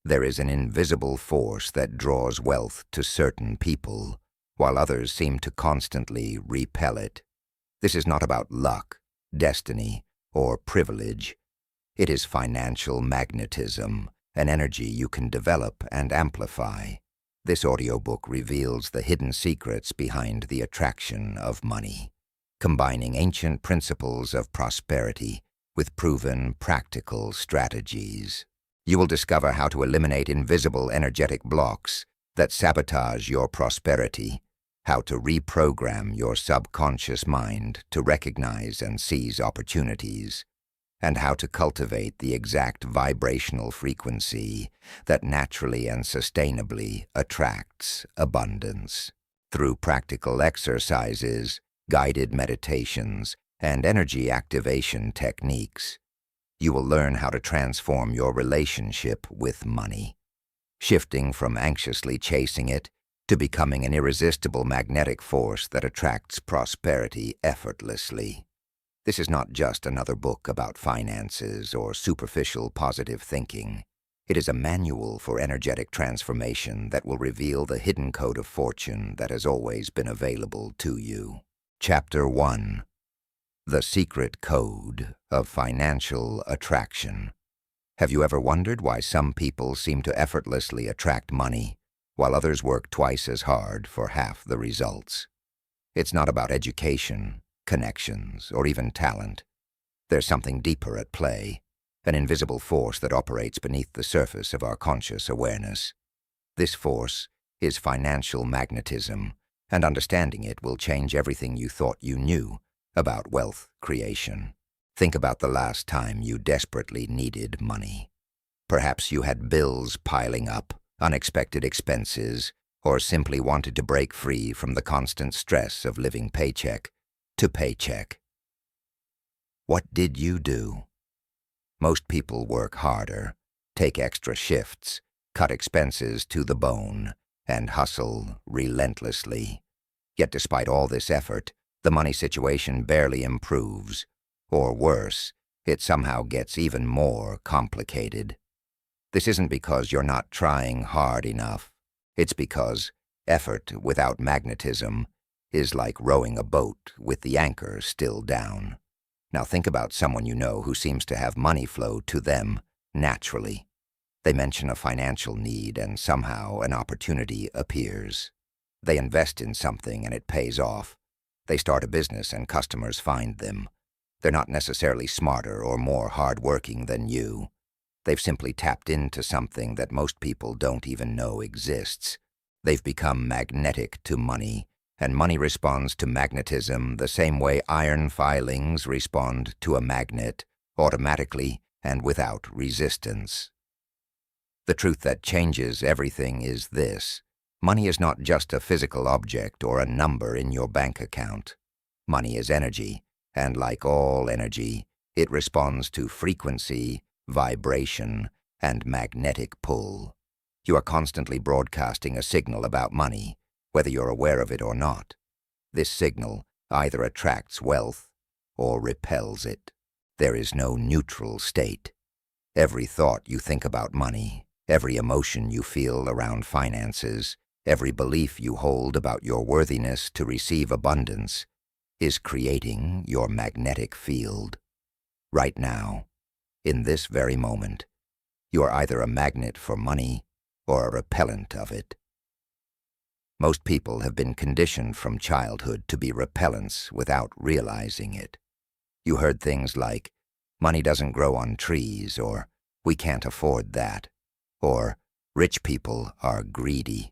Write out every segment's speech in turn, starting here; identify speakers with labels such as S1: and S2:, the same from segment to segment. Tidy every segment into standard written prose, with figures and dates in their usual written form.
S1: There is an invisible force that draws wealth to certain people, while others seem to constantly repel it. This is not about luck, destiny, or privilege. It is financial magnetism, an energy you can develop and amplify. This audiobook reveals the hidden secrets behind the attraction of money, combining ancient principles of prosperity with proven practical strategies. You will discover how to eliminate invisible energetic blocks that sabotage your prosperity, how to reprogram your subconscious mind to recognize and seize opportunities, and how to cultivate the exact vibrational frequency that naturally and sustainably attracts abundance. Through practical exercises, guided meditations, and energy activation techniques, you will learn how to transform your relationship with money, shifting from anxiously chasing it to becoming an irresistible magnetic force that attracts prosperity effortlessly. This is not just another book about finances or superficial positive thinking. It is a manual for energetic transformation that will reveal the hidden code of fortune that has always been available to you. Chapter 1. The Secret Code of Financial Attraction. Have you ever wondered why some people seem to effortlessly attract money, while others work twice as hard for half the results? It's not about education, connections, or even talent. There's something deeper at play, an invisible force that operates beneath the surface of our conscious awareness. This force is financial magnetism, and understanding it will change everything you thought you knew about wealth creation. Think about the last time you desperately needed money. Perhaps you had bills piling up, unexpected expenses, or simply wanted to break free from the constant stress of living paycheck to paycheck. What did you do? Most people work harder, take extra shifts, cut expenses to the bone, and hustle relentlessly. Yet despite all this effort, the money situation barely improves, or worse, it somehow gets even more complicated. This isn't because you're not trying hard enough. It's because effort without magnetism is like rowing a boat with the anchor still down. Now think about someone you know who seems to have money flow to them naturally. They mention a financial need and somehow an opportunity appears. They invest in something and it pays off. They start a business and customers find them. They're not necessarily smarter or more hardworking than you. They've simply tapped into something that most people don't even know exists. They've become magnetic to money, and money responds to magnetism the same way iron filings respond to a magnet, automatically and without resistance. The truth that changes everything is this: money is not just a physical object or a number in your bank account. Money is energy, and like all energy, it responds to frequency, vibration, and magnetic pull. You are constantly broadcasting a signal about money, whether you're aware of it or not. This signal either attracts wealth or repels it. There is no neutral state. Every thought you think about money, every emotion you feel around finances, every belief you hold about your worthiness to receive abundance is creating your magnetic field. Right now, in this very moment, you are either a magnet for money or a repellent of it. Most people have been conditioned from childhood to be repellents without realizing it. You heard things like, "Money doesn't grow on trees," or "We can't afford that," or "Rich people are greedy."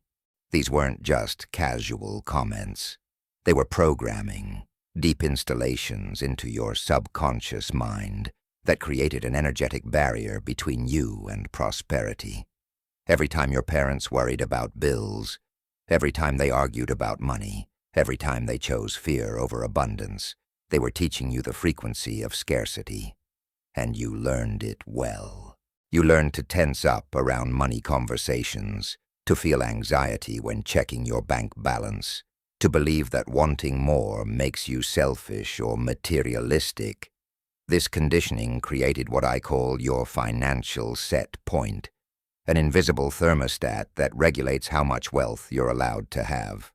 S1: These weren't just casual comments. They were programming, deep installations into your subconscious mind that created an energetic barrier between you and prosperity. Every time your parents worried about bills, every time they argued about money, every time they chose fear over abundance, they were teaching you the frequency of scarcity. And you learned it well. You learned to tense up around money conversations, to feel anxiety when checking your bank balance, to believe that wanting more makes you selfish or materialistic. This conditioning created what I call your financial set point, an invisible thermostat that regulates how much wealth you're allowed to have.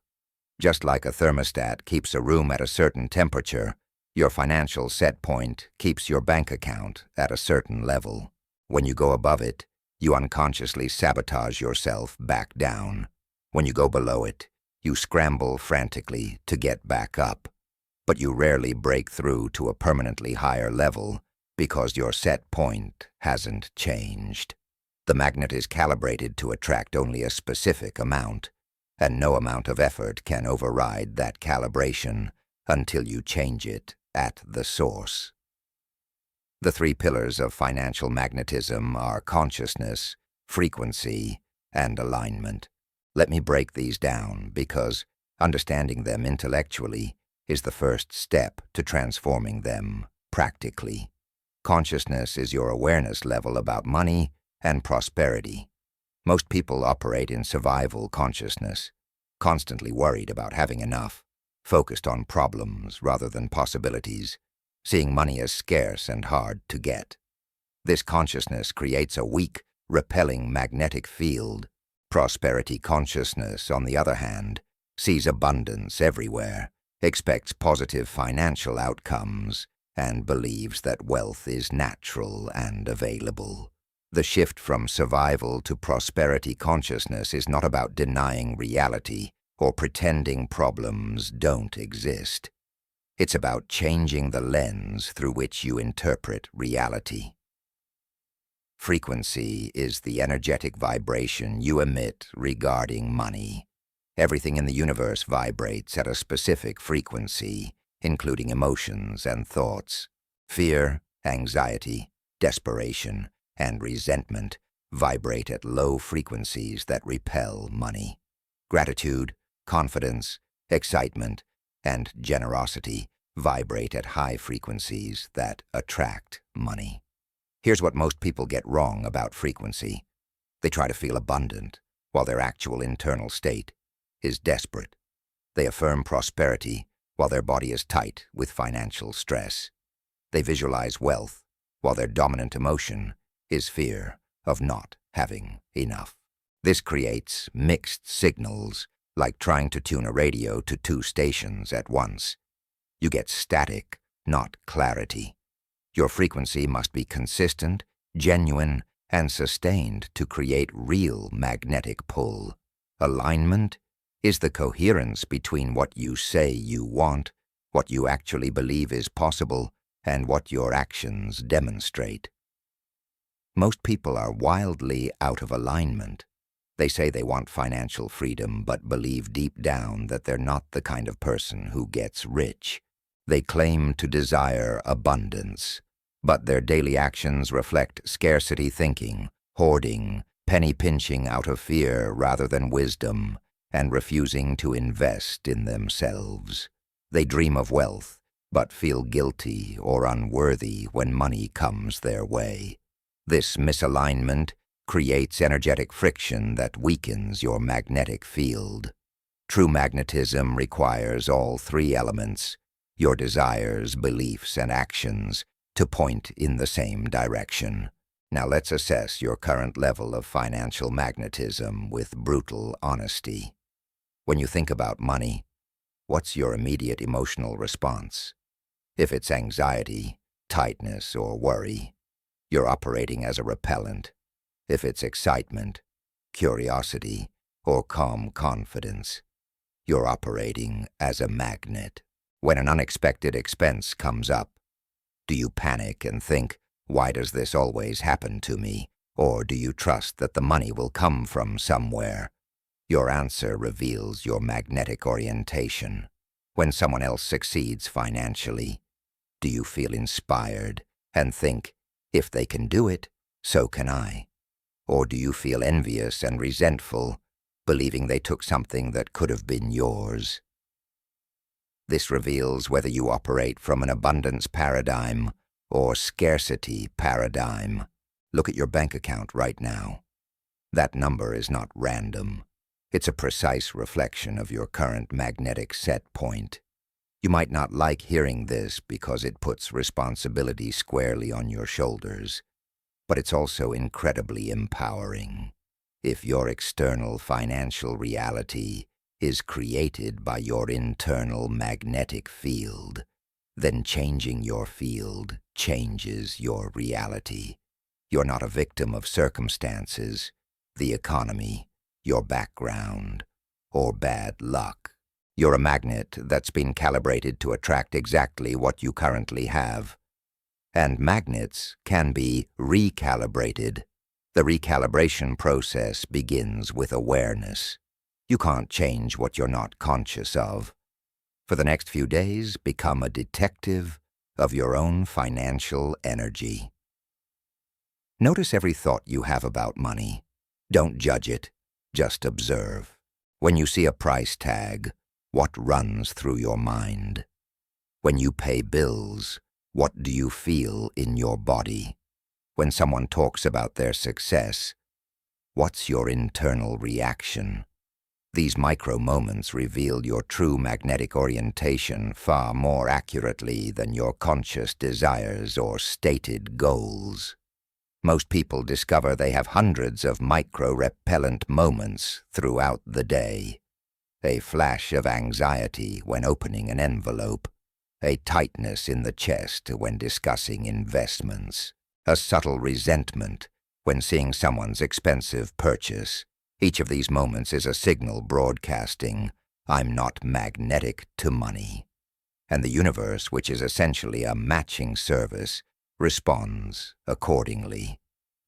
S1: Just like a thermostat keeps a room at a certain temperature, your financial set point keeps your bank account at a certain level. When you go above it, you unconsciously sabotage yourself back down. When you go below it, you scramble frantically to get back up. But you rarely break through to a permanently higher level because your set point hasn't changed. The magnet is calibrated to attract only a specific amount, and no amount of effort can override that calibration until you change it at the source. The 3 pillars of financial magnetism are consciousness, frequency, and alignment. Let me break these down because understanding them intellectually is the first step to transforming them practically. Consciousness is your awareness level about money and prosperity. Most people operate in survival consciousness, constantly worried about having enough, focused on problems rather than possibilities, seeing money as scarce and hard to get. This consciousness creates a weak, repelling magnetic field. Prosperity consciousness, on the other hand, sees abundance everywhere, expects positive financial outcomes, and believes that wealth is natural and available. The shift from survival to prosperity consciousness is not about denying reality or pretending problems don't exist. It's about changing the lens through which you interpret reality. Frequency is the energetic vibration you emit regarding money. Everything in the universe vibrates at a specific frequency, including emotions and thoughts. Fear, anxiety, desperation, and resentment vibrate at low frequencies that repel money. Gratitude, confidence, excitement, and generosity vibrate at high frequencies that attract money. Here's what most people get wrong about frequency. They try to feel abundant, while their actual internal state is desperate. They affirm prosperity, while their body is tight with financial stress. They visualize wealth, while their dominant emotion is fear of not having enough. This creates mixed signals, like trying to tune a radio to 2 stations at once. You get static, not clarity. Your frequency must be consistent, genuine, and sustained to create real magnetic pull. Alignment is the coherence between what you say you want, what you actually believe is possible, and what your actions demonstrate. Most people are wildly out of alignment. They say they want financial freedom, but believe deep down that they're not the kind of person who gets rich. They claim to desire abundance, but their daily actions reflect scarcity thinking, hoarding, penny-pinching out of fear rather than wisdom, and refusing to invest in themselves. They dream of wealth, but feel guilty or unworthy when money comes their way. This misalignment creates energetic friction that weakens your magnetic field. True magnetism requires all 3 elements, your desires, beliefs, and actions, to point in the same direction. Now let's assess your current level of financial magnetism with brutal honesty. When you think about money, what's your immediate emotional response? If it's anxiety, tightness, or worry, you're operating as a repellent. If it's excitement, curiosity, or calm confidence, you're operating as a magnet. When an unexpected expense comes up, do you panic and think, "Why does this always happen to me?" Or do you trust that the money will come from somewhere? Your answer reveals your magnetic orientation. When someone else succeeds financially, do you feel inspired and think, "If they can do it, so can I"? Or do you feel envious and resentful, believing they took something that could have been yours? This reveals whether you operate from an abundance paradigm or scarcity paradigm. Look at your bank account right now. That number is not random. It's a precise reflection of your current magnetic set point. You might not like hearing this because it puts responsibility squarely on your shoulders, but it's also incredibly empowering. If your external financial reality is created by your internal magnetic field, then changing your field changes your reality. You're not a victim of circumstances, the economy, your background, or bad luck. You're a magnet that's been calibrated to attract exactly what you currently have. And magnets can be recalibrated. The recalibration process begins with awareness. You can't change what you're not conscious of. For the next few days, become a detective of your own financial energy. Notice every thought you have about money. Don't judge it, just observe. When you see a price tag, what runs through your mind? When you pay bills, what do you feel in your body? When someone talks about their success, what's your internal reaction? These micro moments reveal your true magnetic orientation far more accurately than your conscious desires or stated goals. Most people discover they have hundreds of micro-repellent moments throughout the day. A flash of anxiety when opening an envelope, a tightness in the chest when discussing investments, a subtle resentment when seeing someone's expensive purchase. Each of these moments is a signal broadcasting, "I'm not magnetic to money." And the universe, which is essentially a matching service, responds accordingly.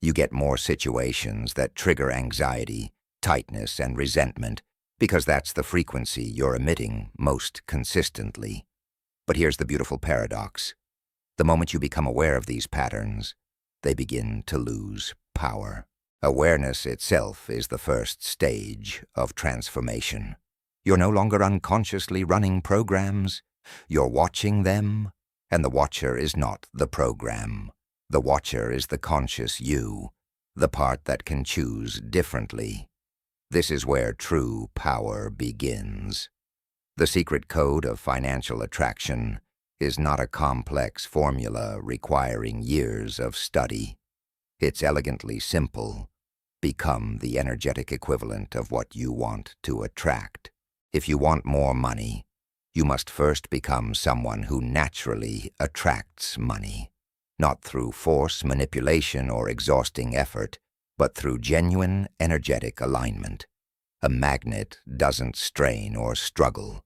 S1: You get more situations that trigger anxiety, tightness, and resentment because that's the frequency you're emitting most consistently. But here's the beautiful paradox. The moment you become aware of these patterns, they begin to lose power. Awareness itself is the first stage of transformation. You're no longer unconsciously running programs. You're watching them, and the watcher is not the program. The watcher is the conscious you, the part that can choose differently. This is where true power begins. The secret code of financial attraction is not a complex formula requiring years of study. It's elegantly simple. Become the energetic equivalent of what you want to attract. If you want more money, you must first become someone who naturally attracts money, not through force, manipulation, or exhausting effort, but through genuine energetic alignment. A magnet doesn't strain or struggle.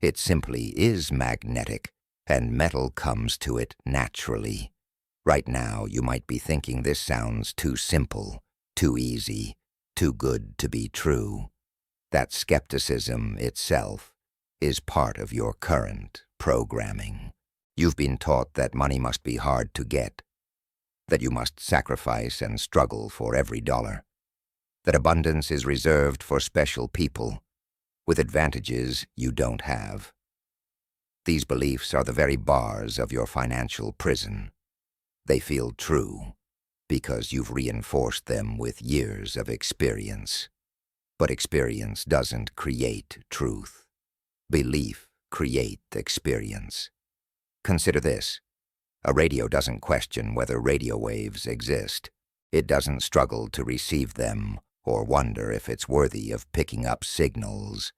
S1: It simply is magnetic, and metal comes to it naturally. Right now, you might be thinking this sounds too simple, too easy, too good to be true. That skepticism itself is part of your current programming. You've been taught that money must be hard to get, that you must sacrifice and struggle for every dollar, that abundance is reserved for special people with advantages you don't have. These beliefs are the very bars of your financial prison. They feel true because you've reinforced them with years of experience. But experience doesn't create truth. Belief creates experience. Consider this. A radio doesn't question whether radio waves exist. It doesn't struggle to receive them or wonder if it's worthy of picking up signals.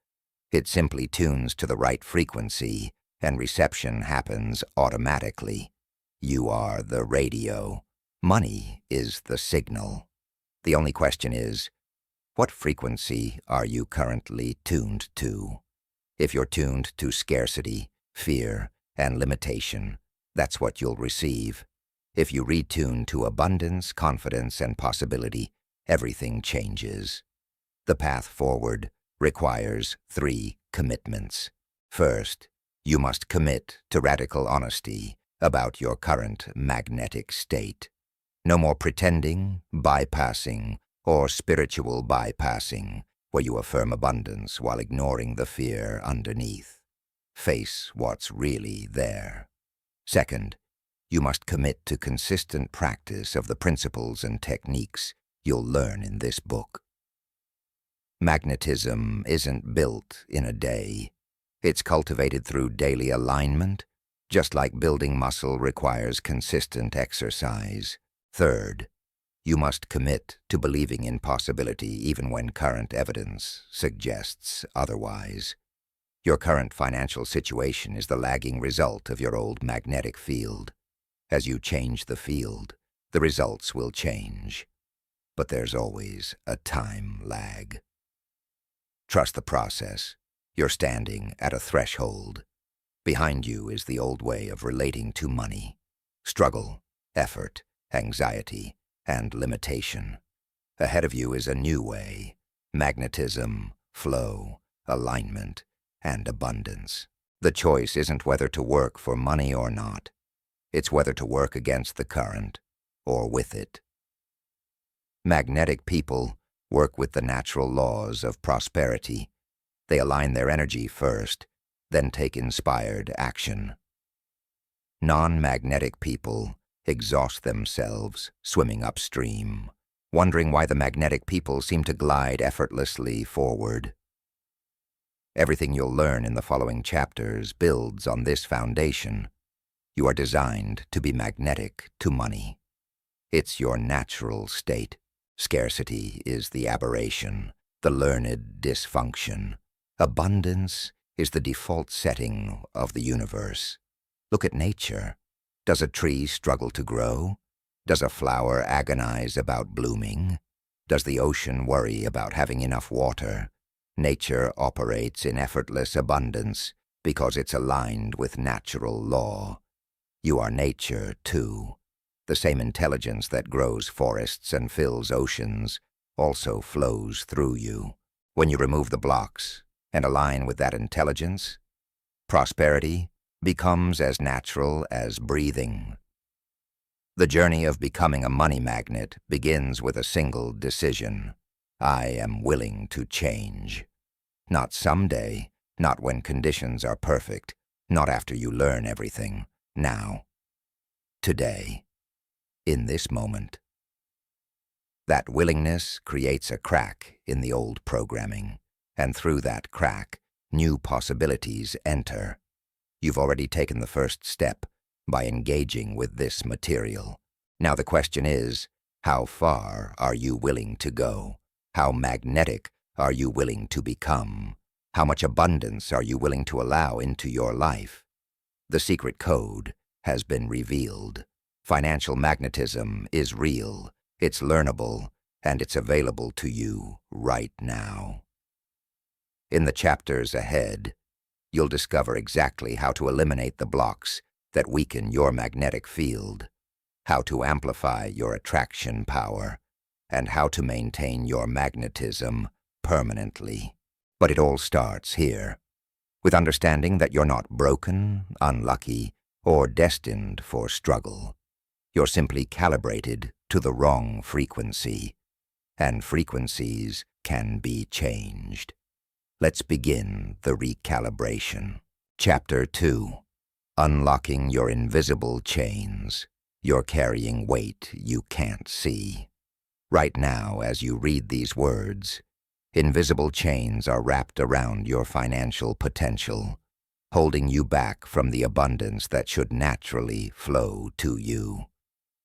S1: It simply tunes to the right frequency, and reception happens automatically. You are the radio. Money is the signal. The only question is, what frequency are you currently tuned to? If you're tuned to scarcity, fear, and limitation, that's what you'll receive. If you retune to abundance, confidence, and possibility, everything changes. The path forward requires 3 commitments. First, you must commit to radical honesty about your current magnetic state. No more pretending, bypassing, or spiritual bypassing, where you affirm abundance while ignoring the fear underneath. Face what's really there. Second, you must commit to consistent practice of the principles and techniques you'll learn in this book. Magnetism isn't built in a day. It's cultivated through daily alignment, just like building muscle requires consistent exercise. Third, You must commit to believing in possibility even when current evidence suggests otherwise. Your current financial situation is the lagging result of your old magnetic field. As you change the field, the results will change. But there's always a time lag. Trust the process. You're standing at a threshold. Behind you is the old way of relating to money. Struggle, effort, anxiety, and limitation. Ahead of you is a new way. Magnetism, flow, alignment, and abundance. The choice isn't whether to work for money or not. It's whether to work against the current or with it. Magnetic people work with the natural laws of prosperity. They align their energy first, then take inspired action. Non-magnetic people exhaust themselves swimming upstream, wondering why the magnetic people seem to glide effortlessly forward. Everything you'll learn in the following chapters builds on this foundation. You are designed to be magnetic to money. It's your natural state. Scarcity is the aberration, the learned dysfunction. Abundance is the default setting of the universe. Look at nature. Does a tree struggle to grow? Does a flower agonize about blooming? Does the ocean worry about having enough water? Nature operates in effortless abundance because it's aligned with natural law. You are nature, too. The same intelligence that grows forests and fills oceans also flows through you. When you remove the blocks and align with that intelligence, prosperity becomes as natural as breathing. The journey of becoming a money magnet begins with a single decision. I am willing to change. Not someday, not when conditions are perfect, not after you learn everything. Now. Today. In this moment. That willingness creates a crack in the old programming, and through that crack, new possibilities enter. You've already taken the first step by engaging with this material. Now the question is, how far are you willing to go? How magnetic are you willing to become? How much abundance are you willing to allow into your life? The secret code has been revealed. Financial magnetism is real, it's learnable, and it's available to you right now. In the chapters ahead, you'll discover exactly how to eliminate the blocks that weaken your magnetic field, how to amplify your attraction power, and how to maintain your magnetism permanently. But it all starts here, with understanding that you're not broken, unlucky, or destined for struggle. You're simply calibrated to the wrong frequency, and frequencies can be changed. Let's begin the recalibration. Chapter 2. Unlocking your invisible chains. You're carrying weight you can't see. Right now, as you read these words, invisible chains are wrapped around your financial potential, holding you back from the abundance that should naturally flow to you.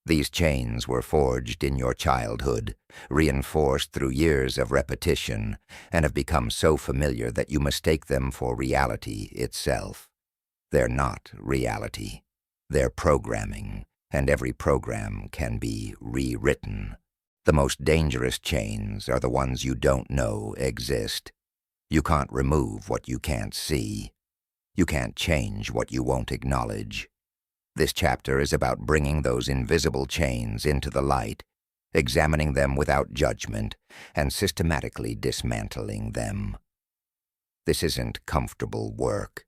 S1: These chains were forged in your childhood, reinforced through years of repetition, and have become so familiar that you mistake them for reality itself. They're not reality. They're programming, and every program can be rewritten. The most dangerous chains are the ones you don't know exist. You can't remove what you can't see. You can't change what you won't acknowledge. This chapter is about bringing those invisible chains into the light, examining them without judgment, and systematically dismantling them. This isn't comfortable work.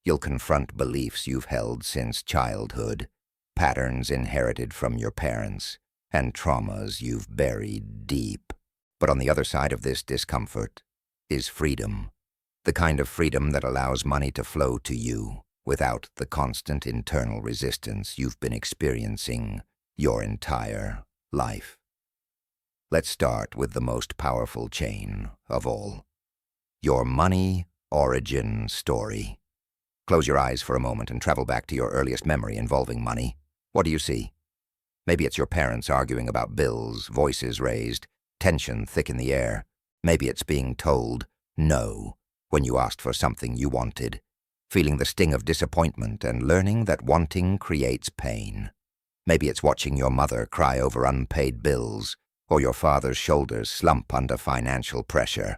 S1: You'll confront beliefs you've held since childhood, patterns inherited from your parents, and traumas you've buried deep. But on the other side of this discomfort is freedom, the kind of freedom that allows money to flow to you without the constant internal resistance you've been experiencing your entire life. Let's start with the most powerful chain of all, your money origin story. Close your eyes for a moment and travel back to your earliest memory involving money. What do you see? Maybe it's your parents arguing about bills, voices raised, tension thick in the air. Maybe it's being told no when you asked for something you wanted, feeling the sting of disappointment and learning that wanting creates pain. Maybe it's watching your mother cry over unpaid bills or your father's shoulders slump under financial pressure.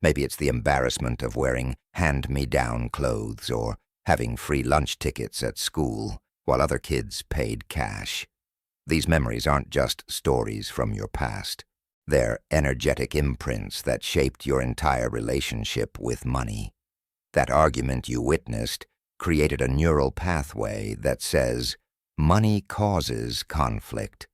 S1: Maybe it's the embarrassment of wearing hand-me-down clothes or having free lunch tickets at school while other kids paid cash. These memories aren't just stories from your past. They're energetic imprints that shaped your entire relationship with money. That argument you witnessed created a neural pathway that says, money causes conflict.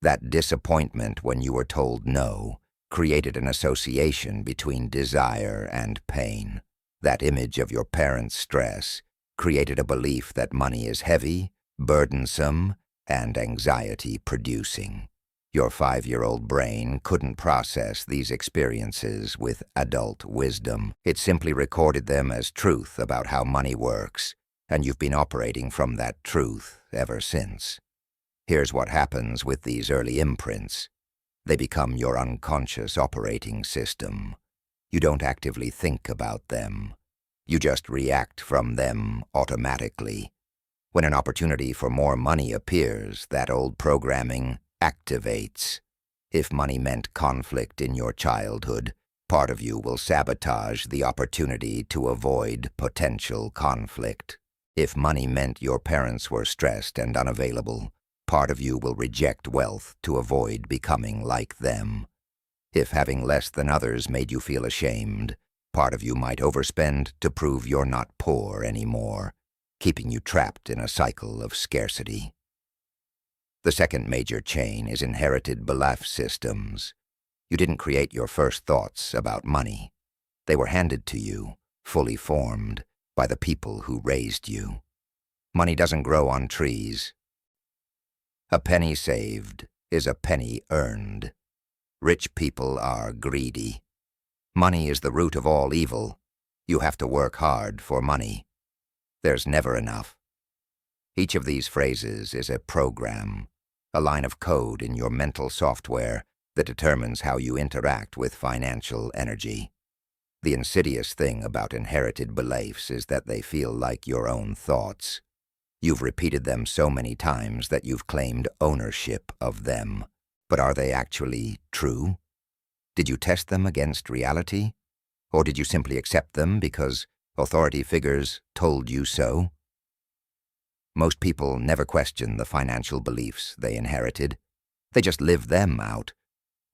S1: That disappointment when you were told no created an association between desire and pain. That image of your parents' stress created a belief that money is heavy, burdensome, and anxiety-producing. Your 5-year-old brain couldn't process these experiences with adult wisdom. It simply recorded them as truth about how money works, and you've been operating from that truth ever since. Here's what happens with these early imprints. They become your unconscious operating system. You don't actively think about them. You just react from them automatically. When an opportunity for more money appears, that old programming activates. If money meant conflict in your childhood, part of you will sabotage the opportunity to avoid potential conflict. If money meant your parents were stressed and unavailable, part of you will reject wealth to avoid becoming like them. If having less than others made you feel ashamed, part of you might overspend to prove you're not poor anymore, keeping you trapped in a cycle of scarcity. The second major chain is inherited belief systems. You didn't create your first thoughts about money. They were handed to you, fully formed, by the people who raised you. Money doesn't grow on trees. A penny saved is a penny earned. Rich people are greedy. Money is the root of all evil. You have to work hard for money. There's never enough. Each of these phrases is a program, a line of code in your mental software that determines how you interact with financial energy. The insidious thing about inherited beliefs is that they feel like your own thoughts. You've repeated them so many times that you've claimed ownership of them. But are they actually true? Did you test them against reality? Or did you simply accept them because authority figures told you so? Most people never question the financial beliefs they inherited. They just live them out,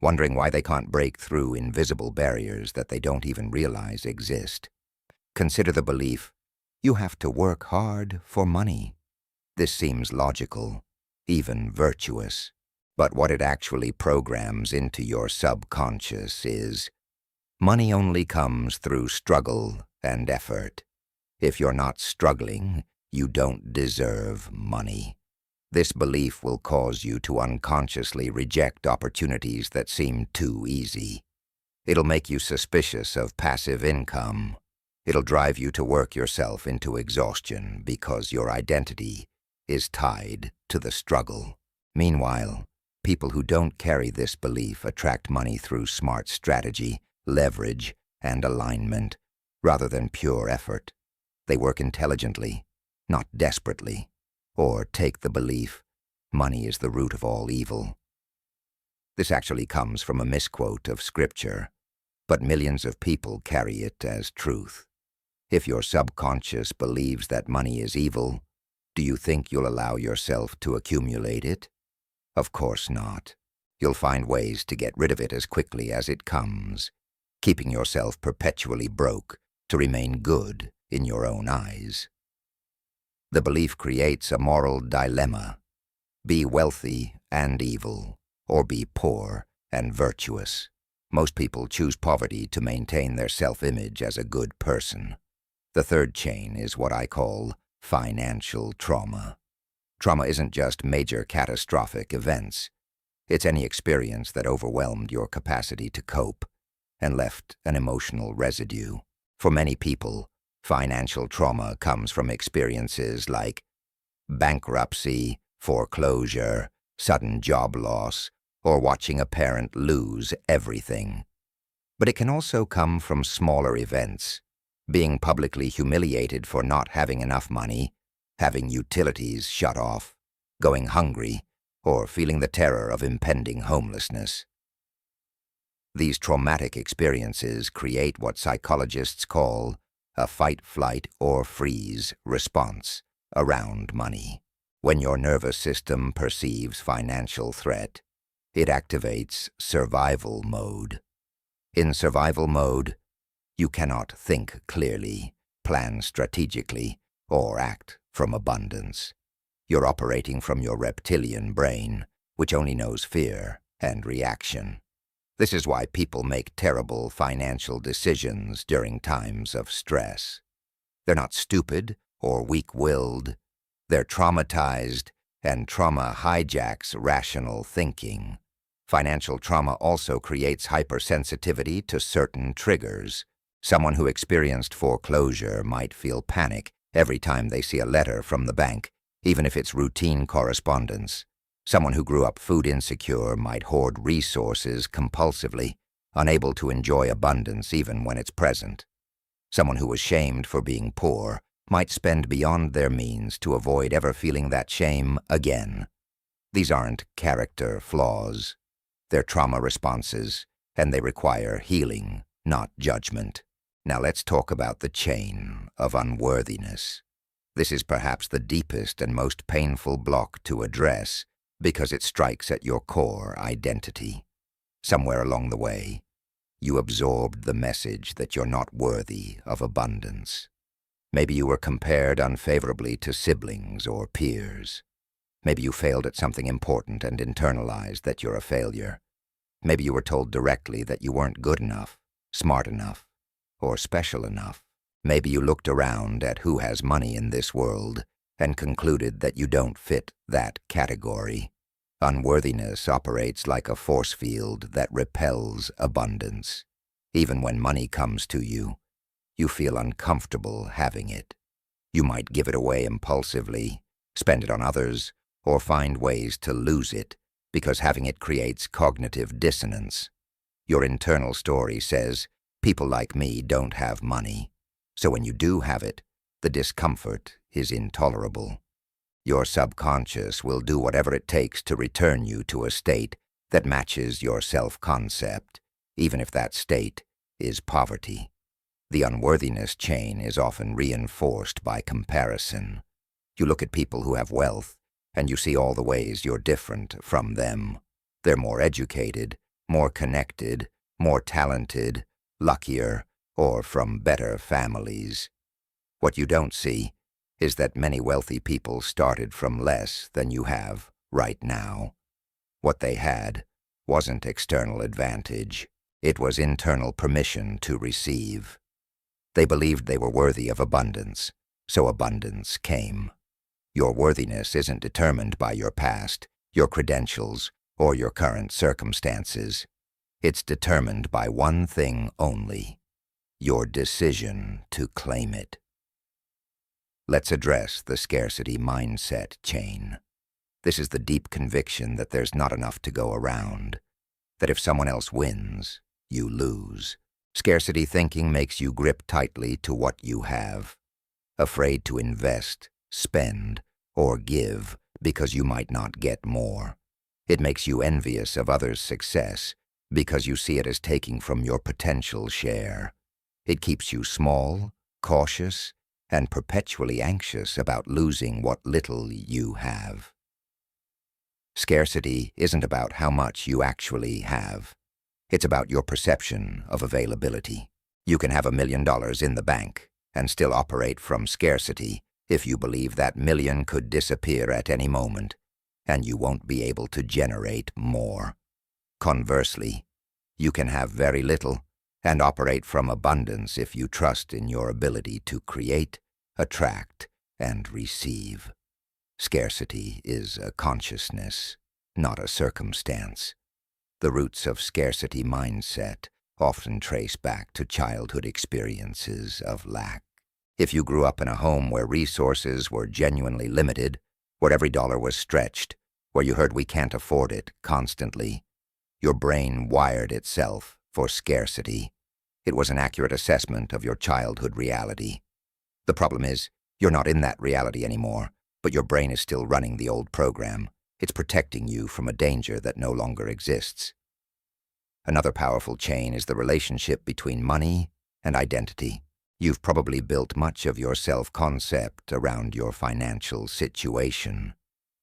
S1: wondering why they can't break through invisible barriers that they don't even realize exist. Consider the belief, you have to work hard for money. This seems logical, even virtuous. But what it actually programs into your subconscious is, money only comes through struggle and effort. If you're not struggling, you don't deserve money. This belief will cause you to unconsciously reject opportunities that seem too easy. It'll make you suspicious of passive income. It'll drive you to work yourself into exhaustion because your identity is tied to the struggle. Meanwhile, people who don't carry this belief attract money through smart strategy, leverage, and alignment, rather than pure effort. They work intelligently, not desperately, or take the belief, money is the root of all evil. This actually comes from a misquote of scripture, but millions of people carry it as truth. If your subconscious believes that money is evil, do you think you'll allow yourself to accumulate it? Of course not. You'll find ways to get rid of it as quickly as it comes, keeping yourself perpetually broke to remain good in your own eyes. The belief creates a moral dilemma. Be wealthy and evil, or be poor and virtuous. Most people choose poverty to maintain their self-image as a good person. The third chain is what I call financial trauma. Trauma isn't just major catastrophic events. It's any experience that overwhelmed your capacity to cope and left an emotional residue. For many people, financial trauma comes from experiences like bankruptcy, foreclosure, sudden job loss, or watching a parent lose everything. But it can also come from smaller events, being publicly humiliated for not having enough money, having utilities shut off, going hungry, or feeling the terror of impending homelessness. These traumatic experiences create what psychologists call a fight, flight, or freeze response around money. When your nervous system perceives financial threat, it activates survival mode. In survival mode, you cannot think clearly, plan strategically, or act from abundance. You're operating from your reptilian brain, which only knows fear and reaction. This is why people make terrible financial decisions during times of stress. They're not stupid or weak-willed. They're traumatized, and trauma hijacks rational thinking. Financial trauma also creates hypersensitivity to certain triggers. Someone who experienced foreclosure might feel panic every time they see a letter from the bank, even if it's routine correspondence. Someone who grew up food insecure might hoard resources compulsively, unable to enjoy abundance even when it's present. Someone who was shamed for being poor might spend beyond their means to avoid ever feeling that shame again. These aren't character flaws. They're trauma responses, and they require healing, not judgment. Now let's talk about the chain of unworthiness. This is perhaps the deepest and most painful block to address because it strikes at your core identity. Somewhere along the way, you absorbed the message that you're not worthy of abundance. Maybe you were compared unfavorably to siblings or peers. Maybe you failed at something important and internalized that you're a failure. Maybe you were told directly that you weren't good enough, smart enough, or special enough. Maybe you looked around at who has money in this world and concluded that you don't fit that category. Unworthiness operates like a force field that repels abundance. Even when money comes to you, you feel uncomfortable having it. You might give it away impulsively, spend it on others, or find ways to lose it because having it creates cognitive dissonance. Your internal story says, people like me don't have money. So when you do have it, the discomfort is intolerable. Your subconscious will do whatever it takes to return you to a state that matches your self-concept, even if that state is poverty. The unworthiness chain is often reinforced by comparison. You look at people who have wealth, and you see all the ways you're different from them. They're more educated, more connected, more talented, luckier, or from better families. What you don't see is that many wealthy people started from less than you have right now. What they had wasn't external advantage. It was internal permission to receive. They believed they were worthy of abundance, so abundance came. Your worthiness isn't determined by your past, your credentials, or your current circumstances. It's determined by one thing only: your decision to claim it. Let's address the scarcity mindset chain. This is the deep conviction that there's not enough to go around, that if someone else wins, you lose. Scarcity thinking makes you grip tightly to what you have, afraid to invest, spend, or give because you might not get more. It makes you envious of others' success because you see it as taking from your potential share. It keeps you small, cautious, and perpetually anxious about losing what little you have. Scarcity isn't about how much you actually have. It's about your perception of availability. You can have $1 million in the bank and still operate from scarcity if you believe that million could disappear at any moment, and you won't be able to generate more. Conversely, you can have very little and operate from abundance if you trust in your ability to create, attract, and receive. Scarcity is a consciousness, not a circumstance. The roots of scarcity mindset often trace back to childhood experiences of lack. If you grew up in a home where resources were genuinely limited, where every dollar was stretched, where you heard we can't afford it constantly. Your brain wired itself for scarcity. It was an accurate assessment of your childhood reality. The problem is, you're not in that reality anymore, but your brain is still running the old program. It's protecting you from a danger that no longer exists. Another powerful chain is the relationship between money and identity. You've probably built much of your self-concept around your financial situation.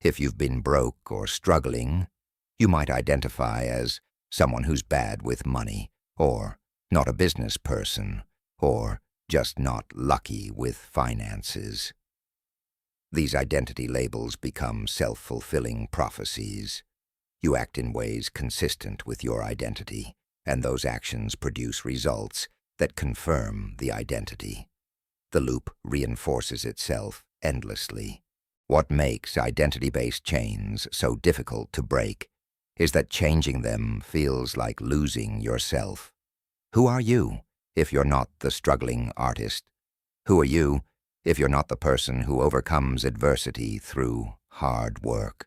S1: If you've been broke or struggling, you might identify as someone who's bad with money, or not a business person, or just not lucky with finances. These identity labels become self-fulfilling prophecies. You act in ways consistent with your identity, and those actions produce results that confirm the identity. The loop reinforces itself endlessly. What makes identity-based chains so difficult to break is that changing them feels like losing yourself. Who are you if you're not the struggling artist? Who are you if you're not the person who overcomes adversity through hard work?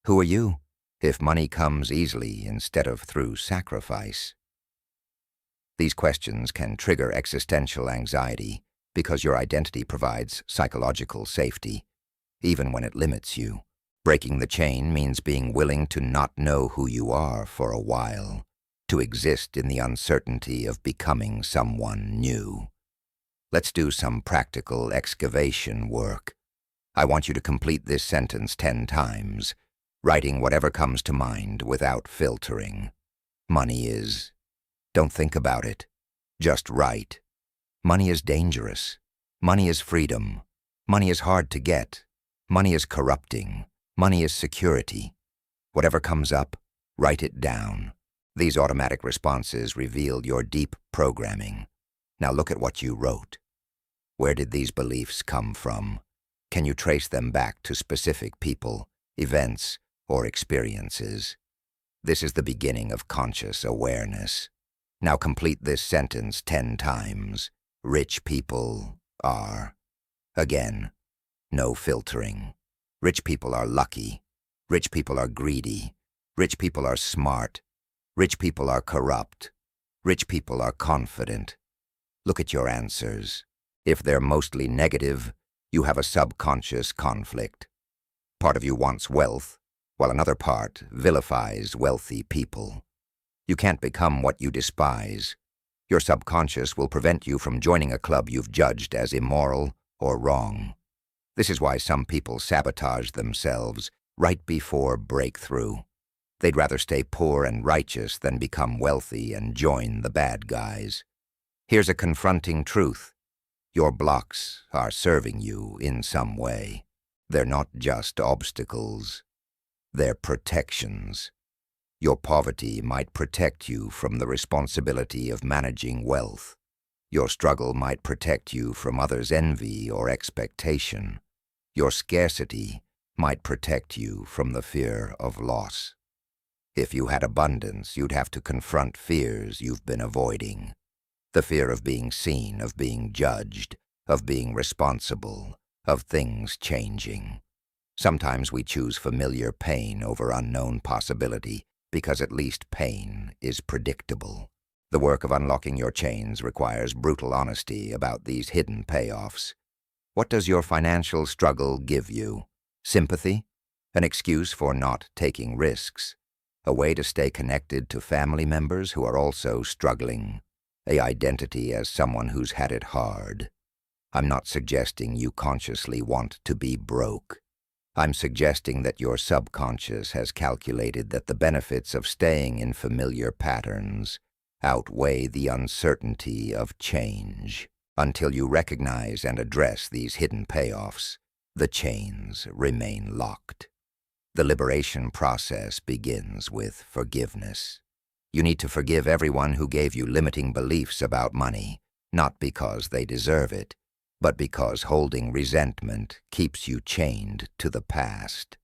S1: Who are you if money comes easily instead of through sacrifice? These questions can trigger existential anxiety because your identity provides psychological safety, even when it limits you. Breaking the chain means being willing to not know who you are for a while, to exist in the uncertainty of becoming someone new. Let's do some practical excavation work. I want you to complete this sentence 10 times, writing whatever comes to mind without filtering. Money is... Don't think about it. Just write. Money is dangerous. Money is freedom. Money is hard to get. Money is corrupting. Money is security. Whatever comes up, write it down. These automatic responses reveal your deep programming. Now look at what you wrote. Where did these beliefs come from? Can you trace them back to specific people, events, or experiences? This is the beginning of conscious awareness. Now complete this sentence 10 times. Rich people are... Again, no filtering. Rich people are lucky. Rich people are greedy. Rich people are smart. Rich people are corrupt. Rich people are confident. Look at your answers. If they're mostly negative, you have a subconscious conflict. Part of you wants wealth, while another part vilifies wealthy people. You can't become what you despise. Your subconscious will prevent you from joining a club you've judged as immoral or wrong. This is why some people sabotage themselves right before breakthrough. They'd rather stay poor and righteous than become wealthy and join the bad guys. Here's a confronting truth. Your blocks are serving you in some way. They're not just obstacles. They're protections. Your poverty might protect you from the responsibility of managing wealth. Your struggle might protect you from others' envy or expectation. Your scarcity might protect you from the fear of loss. If you had abundance, you'd have to confront fears you've been avoiding. The fear of being seen, of being judged, of being responsible, of things changing. Sometimes we choose familiar pain over unknown possibility, because at least pain is predictable. The work of unlocking your chains requires brutal honesty about these hidden payoffs. What does your financial struggle give you? Sympathy? An excuse for not taking risks? A way to stay connected to family members who are also struggling? An identity as someone who's had it hard? I'm not suggesting you consciously want to be broke. I'm suggesting that your subconscious has calculated that the benefits of staying in familiar patterns outweigh the uncertainty of change. Until you recognize and address these hidden payoffs, the chains remain locked. The liberation process begins with forgiveness. You need to forgive everyone who gave you limiting beliefs about money, not because they deserve it, but because holding resentment keeps you chained to the past.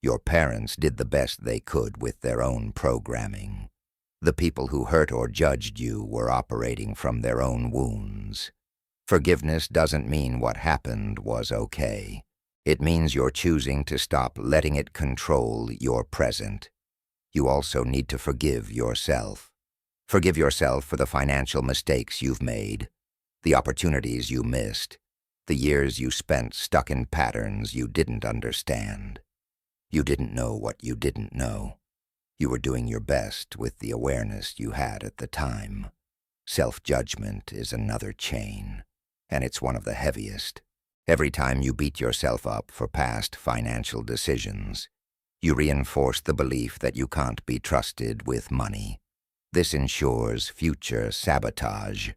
S1: Your parents did the best they could with their own programming. The people who hurt or judged you were operating from their own wounds. Forgiveness doesn't mean what happened was okay. It means you're choosing to stop letting it control your present. You also need to forgive yourself. Forgive yourself for the financial mistakes you've made, the opportunities you missed, the years you spent stuck in patterns you didn't understand. You didn't know what you didn't know. You were doing your best with the awareness you had at the time. Self-judgment is another chain, and it's one of the heaviest. Every time you beat yourself up for past financial decisions, you reinforce the belief that you can't be trusted with money. This ensures future sabotage.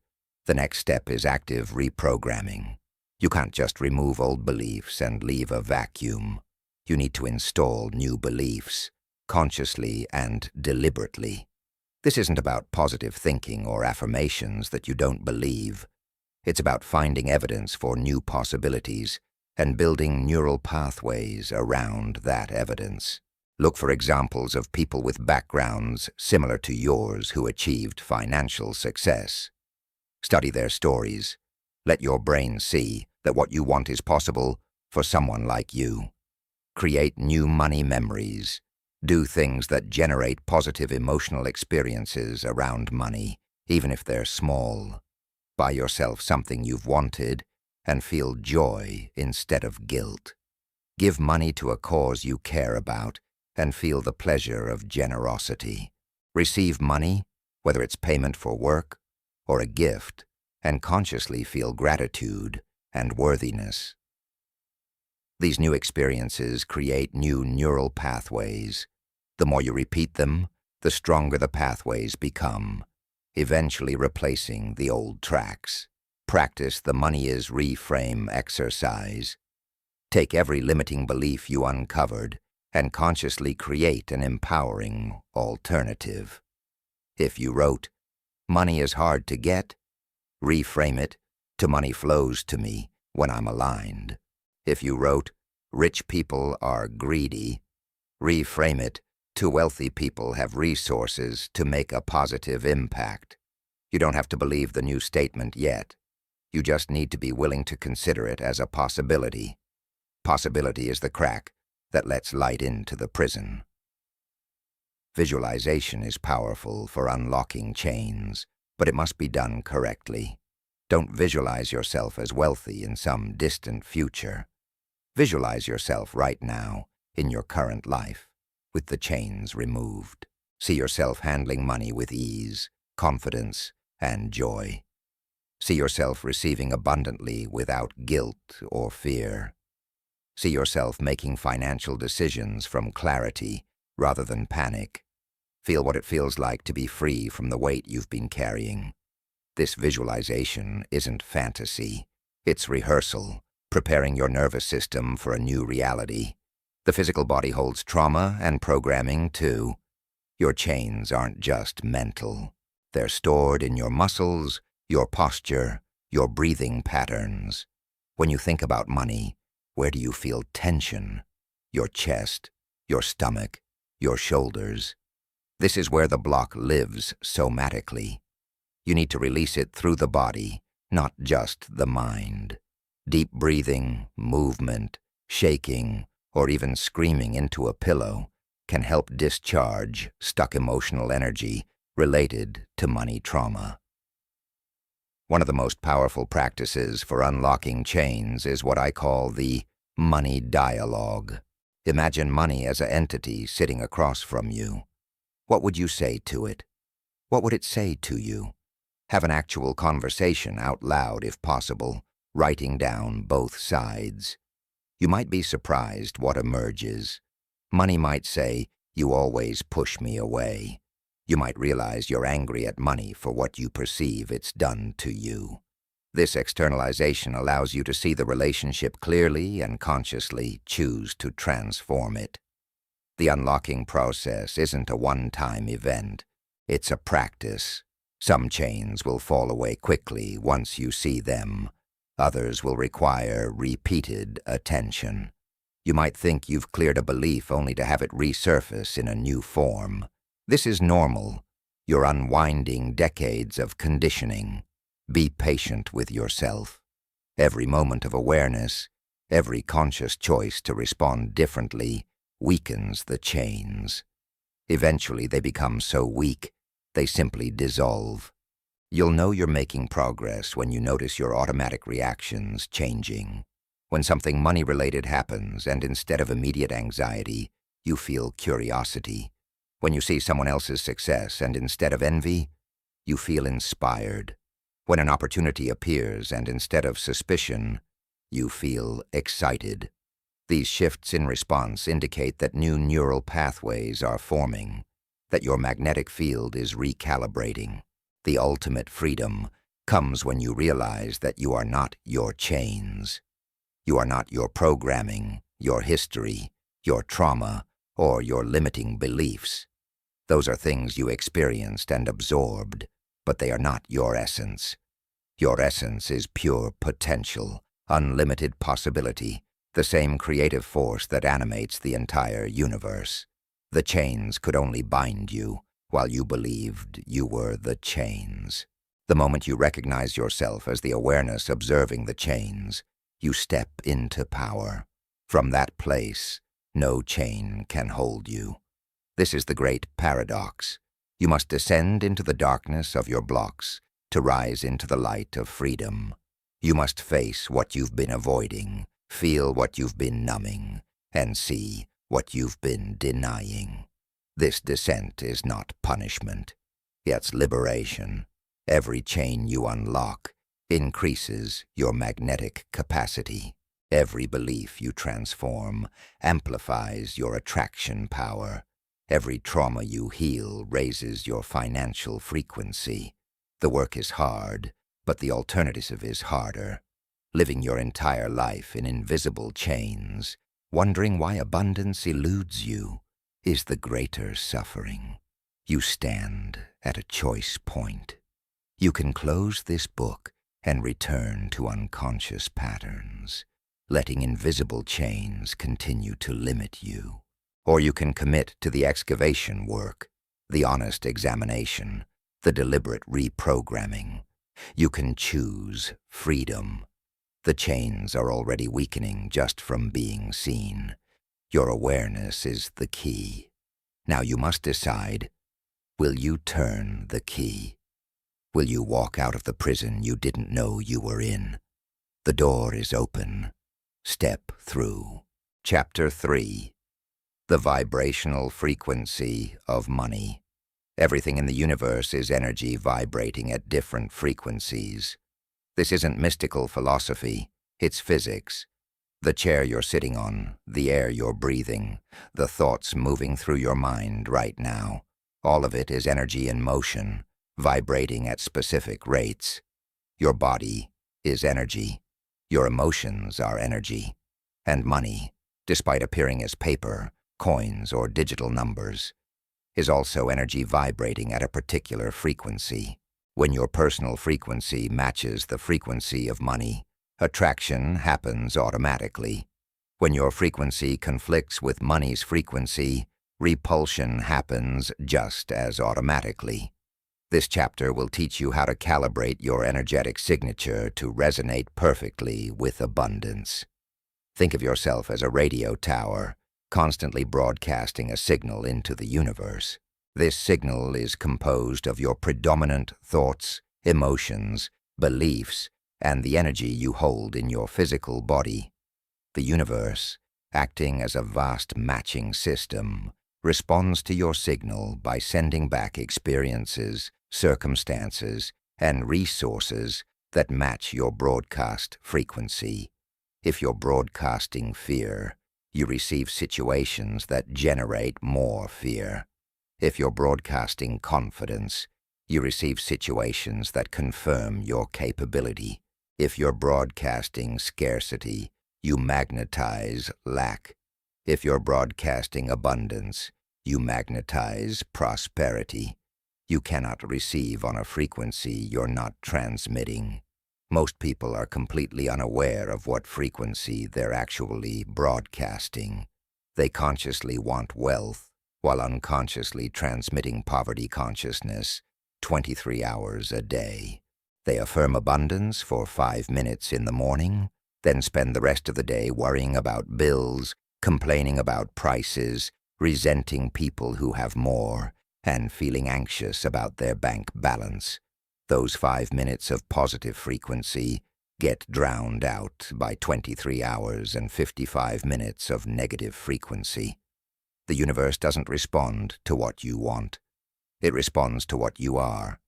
S1: The next step is active reprogramming. You can't just remove old beliefs and leave a vacuum. You need to install new beliefs, consciously and deliberately. This isn't about positive thinking or affirmations that you don't believe. It's about finding evidence for new possibilities and building neural pathways around that evidence. Look for examples of people with backgrounds similar to yours who achieved financial success. Study their stories. Let your brain see that what you want is possible for someone like you. Create new money memories. Do things that generate positive emotional experiences around money, even if they're small. Buy yourself something you've wanted and feel joy instead of guilt. Give money to a cause you care about and feel the pleasure of generosity. Receive money, whether it's payment for work or a gift, and consciously feel gratitude and worthiness. These new experiences create new neural pathways. The more you repeat them, the stronger the pathways become, eventually replacing the old tracks. Practice the money is reframe exercise. Take every limiting belief you uncovered and consciously create an empowering alternative. If you wrote, "Money is hard to get," reframe it to "Money flows to me when I'm aligned." If you wrote, "Rich people are greedy," reframe it to "Wealthy people have resources to make a positive impact." You don't have to believe the new statement yet. You just need to be willing to consider it as a possibility. Possibility is the crack that lets light into the prison. Visualization is powerful for unlocking chains, but it must be done correctly. Don't visualize yourself as wealthy in some distant future. Visualize yourself right now, in your current life, with the chains removed. See yourself handling money with ease, confidence, and joy. See yourself receiving abundantly without guilt or fear. See yourself making financial decisions from clarity rather than panic. Feel what it feels like to be free from the weight you've been carrying. This visualization isn't fantasy. It's rehearsal, preparing your nervous system for a new reality. The physical body holds trauma and programming too. Your chains aren't just mental. They're stored in your muscles, your posture, your breathing patterns. When you think about money, where do you feel tension? Your chest, your stomach, your shoulders. This is where the block lives somatically. You need to release it through the body, not just the mind. Deep breathing, movement, shaking, or even screaming into a pillow can help discharge stuck emotional energy related to money trauma. One of the most powerful practices for unlocking chains is what I call the money dialogue. Imagine money as an entity sitting across from you. What would you say to it? What would it say to you? Have an actual conversation out loud if possible, writing down both sides. You might be surprised what emerges. Money might say, "You always push me away." You might realize you're angry at money for what you perceive it's done to you. This externalization allows you to see the relationship clearly and consciously choose to transform it. The unlocking process isn't a one-time event. It's a practice. Some chains will fall away quickly once you see them. Others will require repeated attention. You might think you've cleared a belief only to have it resurface in a new form. This is normal. You're unwinding decades of conditioning. Be patient with yourself. Every moment of awareness Every conscious choice to respond differently weakens the chains. Eventually they become so weak, they simply dissolve. You'll know you're making progress when you notice your automatic reactions changing. When something money-related happens and instead of immediate anxiety, you feel curiosity. When you see someone else's success and instead of envy, you feel inspired. When an opportunity appears and instead of suspicion, you feel excited. These shifts in response indicate that new neural pathways are forming, that your magnetic field is recalibrating. The ultimate freedom comes when you realize that you are not your chains. You are not your programming, your history, your trauma, or your limiting beliefs. Those are things you experienced and absorbed, but they are not your essence. Your essence is pure potential, unlimited possibility, the same creative force that animates the entire universe. The chains could only bind you, while you believed you were the chains. The moment you recognize yourself as the awareness observing the chains, you step into power. From that place, no chain can hold you. This is the great paradox. You must descend into the darkness of your blocks to rise into the light of freedom. You must face what you've been avoiding, feel what you've been numbing, and see what you've been denying. This descent is not punishment. It's liberation. Every chain you unlock increases your magnetic capacity. Every belief you transform amplifies your attraction power. Every trauma you heal raises your financial frequency. The work is hard, but the alternative is harder. Living your entire life in invisible chains, wondering why abundance eludes you, is the greater suffering. You stand at a choice point. You can close this book and return to unconscious patterns, letting invisible chains continue to limit you. Or you can commit to the excavation work, the honest examination, the deliberate reprogramming. You can choose freedom. The chains are already weakening just from being seen. Your awareness is the key. Now you must decide, will you turn the key? Will you walk out of the prison you didn't know you were in? The door is open. Step through. Chapter 3. The vibrational frequency of money. Everything in the universe is energy vibrating at different frequencies. This isn't mystical philosophy, it's physics. The chair you're sitting on, the air you're breathing, the thoughts moving through your mind right now, all of it is energy in motion, vibrating at specific rates. Your body is energy. Your emotions are energy. And money, despite appearing as paper, coins, or digital numbers, is also energy vibrating at a particular frequency. When your personal frequency matches the frequency of money, attraction happens automatically. When your frequency conflicts with money's frequency, repulsion happens just as automatically. This chapter will teach you how to calibrate your energetic signature to resonate perfectly with abundance. Think of yourself as a radio tower, constantly broadcasting a signal into the universe. This signal is composed of your predominant thoughts, emotions, beliefs, and the energy you hold in your physical body. The universe, acting as a vast matching system, responds to your signal by sending back experiences, circumstances, and resources that match your broadcast frequency. If you're broadcasting fear, you receive situations that generate more fear. If you're broadcasting confidence, you receive situations that confirm your capability. If you're broadcasting scarcity, you magnetize lack. If you're broadcasting abundance, you magnetize prosperity. You cannot receive on a frequency you're not transmitting. Most people are completely unaware of what frequency they're actually broadcasting. They consciously want wealth, while unconsciously transmitting poverty consciousness 23 hours a day. They affirm abundance for 5 minutes in the morning, then spend the rest of the day worrying about bills, complaining about prices, resenting people who have more, and feeling anxious about their bank balance. Those 5 minutes of positive frequency get drowned out by 23 hours and 55 minutes of negative frequency. The universe doesn't respond to what you want. It responds to what you are,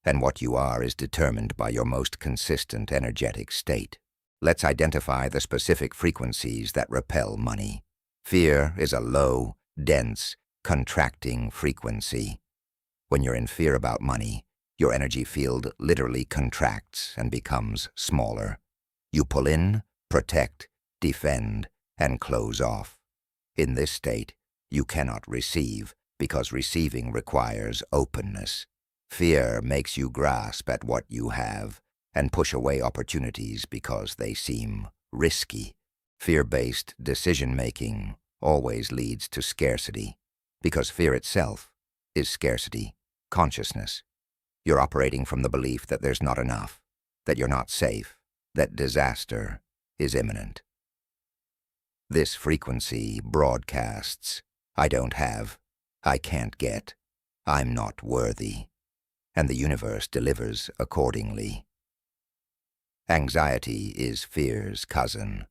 S1: and what you are is determined by your most consistent energetic state. Let's identify the specific frequencies that repel money. Fear is a low, dense, contracting frequency. When you're in fear about money, your energy field literally contracts and becomes smaller. You pull in, protect, defend, and close off. In this state, you cannot receive, because receiving requires openness. Fear makes you grasp at what you have and push away opportunities because they seem risky. Fear-based decision-making always leads to scarcity, because fear itself is scarcity consciousness. You're operating from the belief that there's not enough, that you're not safe, that disaster is imminent. This frequency broadcasts, I don't have, I can't get, I'm not worthy, and the universe delivers accordingly. Anxiety is fear's cousin,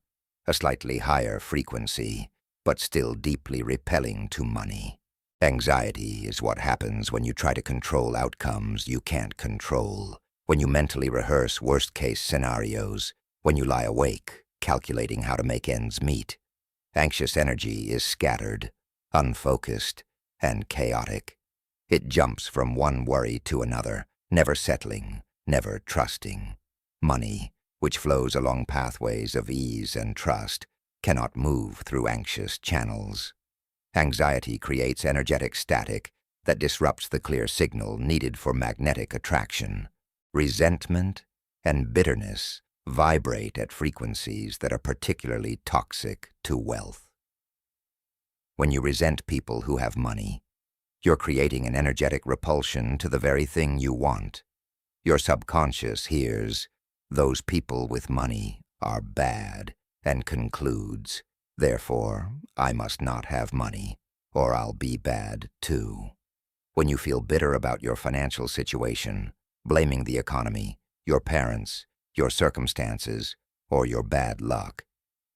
S1: a slightly higher frequency, but still deeply repelling to money. Anxiety is what happens when you try to control outcomes you can't control, when you mentally rehearse worst-case scenarios, when you lie awake, calculating how to make ends meet. Anxious energy is scattered, unfocused, and chaotic. It jumps from one worry to another, never settling, never trusting. Money, which flows along pathways of ease and trust, cannot move through anxious channels. Anxiety creates energetic static that disrupts the clear signal needed for magnetic attraction. Resentment and bitterness vibrate at frequencies that are particularly toxic to wealth. When you resent people who have money, you're creating an energetic repulsion to the very thing you want. Your subconscious hears, "Those people with money are bad," and concludes, "Therefore, I must not have money, or I'll be bad too." When you feel bitter about your financial situation, blaming the economy, your parents, your circumstances, or your bad luck,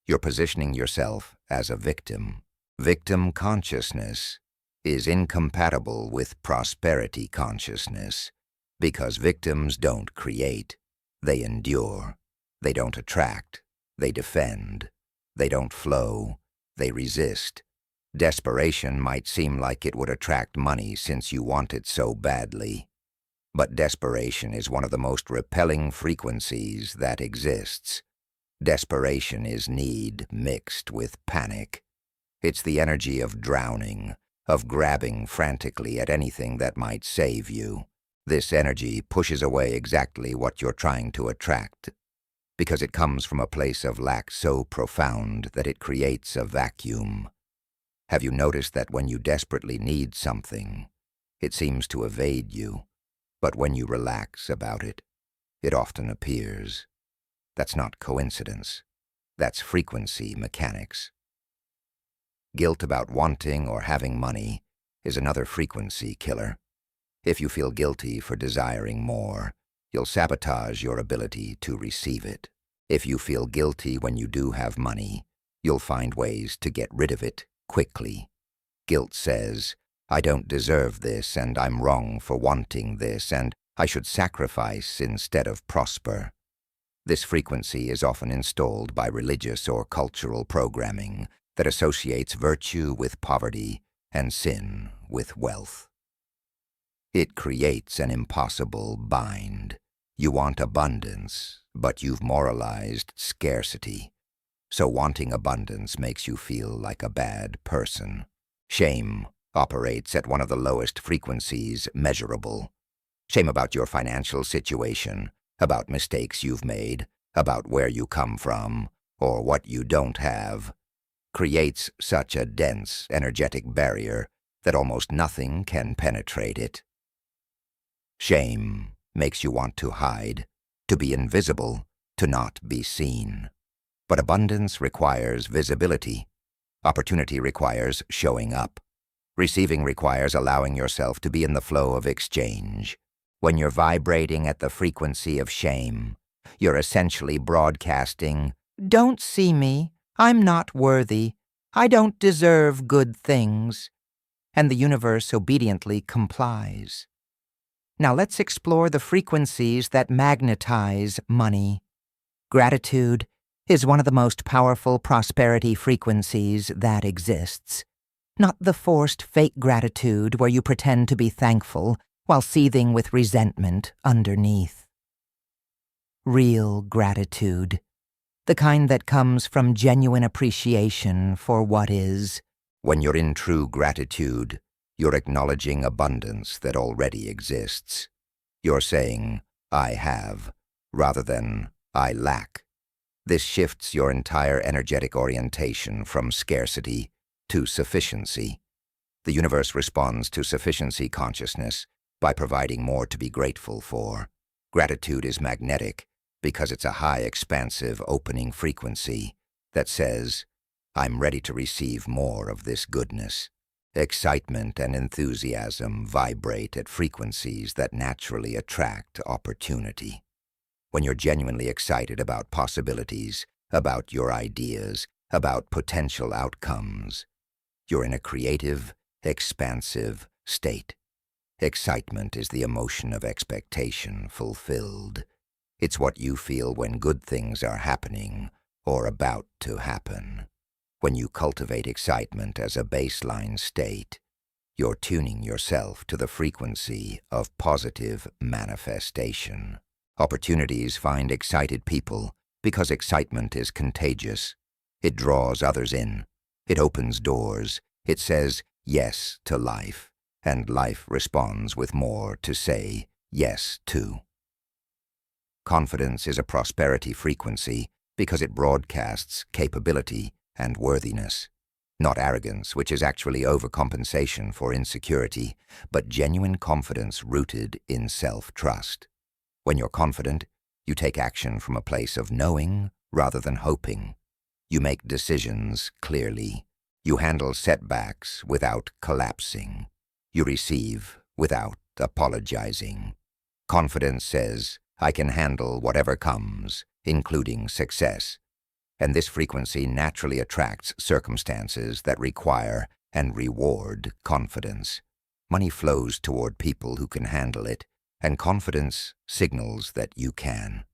S1: you're positioning yourself as a victim. Victim consciousness is incompatible with prosperity consciousness, because victims don't create, they endure. They don't attract, they defend. They don't flow, they resist. Desperation might seem like it would attract money since you want it so badly. But desperation is one of the most repelling frequencies that exists. Desperation is need mixed with panic. It's the energy of drowning, of grabbing frantically at anything that might save you. This energy pushes away exactly what you're trying to attract, because it comes from a place of lack so profound that it creates a vacuum. Have you noticed that when you desperately need something, it seems to evade you, but when you relax about it, it often appears? That's not coincidence. That's frequency mechanics. Guilt about wanting or having money is another frequency killer. If you feel guilty for desiring more, you'll sabotage your ability to receive it. If you feel guilty when you do have money, you'll find ways to get rid of it quickly. Guilt says, "I don't deserve this, and I'm wrong for wanting this, and I should sacrifice instead of prosper." This frequency is often installed by religious or cultural programming that associates virtue with poverty and sin with wealth. It creates an impossible bind. You want abundance, but you've moralized scarcity. So wanting abundance makes you feel like a bad person. Shame operates at one of the lowest frequencies measurable. Shame about your financial situation, about mistakes you've made, about where you come from, or what you don't have, creates such a dense, energetic barrier that almost nothing can penetrate it. Shame makes you want to hide, to be invisible, to not be seen. But abundance requires visibility. Opportunity requires showing up. Receiving requires allowing yourself to be in the flow of exchange. When you're vibrating at the frequency of shame, you're essentially broadcasting, "Don't see me. I'm not worthy. I don't deserve good things." And the universe obediently complies. Now let's explore the frequencies that magnetize money. Gratitude is one of the most powerful prosperity frequencies that exists. Not the forced fake gratitude where you pretend to be thankful while seething with resentment underneath. Real gratitude, the kind that comes from genuine appreciation for what is. When you're in true gratitude, you're acknowledging abundance that already exists. You're saying, "I have," rather than, "I lack." This shifts your entire energetic orientation from scarcity to sufficiency. The universe responds to sufficiency consciousness by providing more to be grateful for. Gratitude is magnetic because it's a high, expansive, opening frequency that says, "I'm ready to receive more of this goodness." Excitement and enthusiasm vibrate at frequencies that naturally attract opportunity. When you're genuinely excited about possibilities, about your ideas, about potential outcomes, you're in a creative, expansive state. Excitement is the emotion of expectation fulfilled. It's what you feel when good things are happening or about to happen. When you cultivate excitement as a baseline state, you're tuning yourself to the frequency of positive manifestation. Opportunities find excited people because excitement is contagious. It draws others in. It opens doors. It says yes to life, and life responds with more to say yes to. Confidence is a prosperity frequency because it broadcasts capability and worthiness. Not arrogance, which is actually overcompensation for insecurity, but genuine confidence rooted in self-trust. When you're confident, you take action from a place of knowing rather than hoping. You make decisions clearly. You handle setbacks without collapsing. You receive without apologizing. Confidence says, "I can handle whatever comes, including success." And this frequency naturally attracts circumstances that require and reward confidence. Money flows toward people who can handle it, and confidence signals that you can.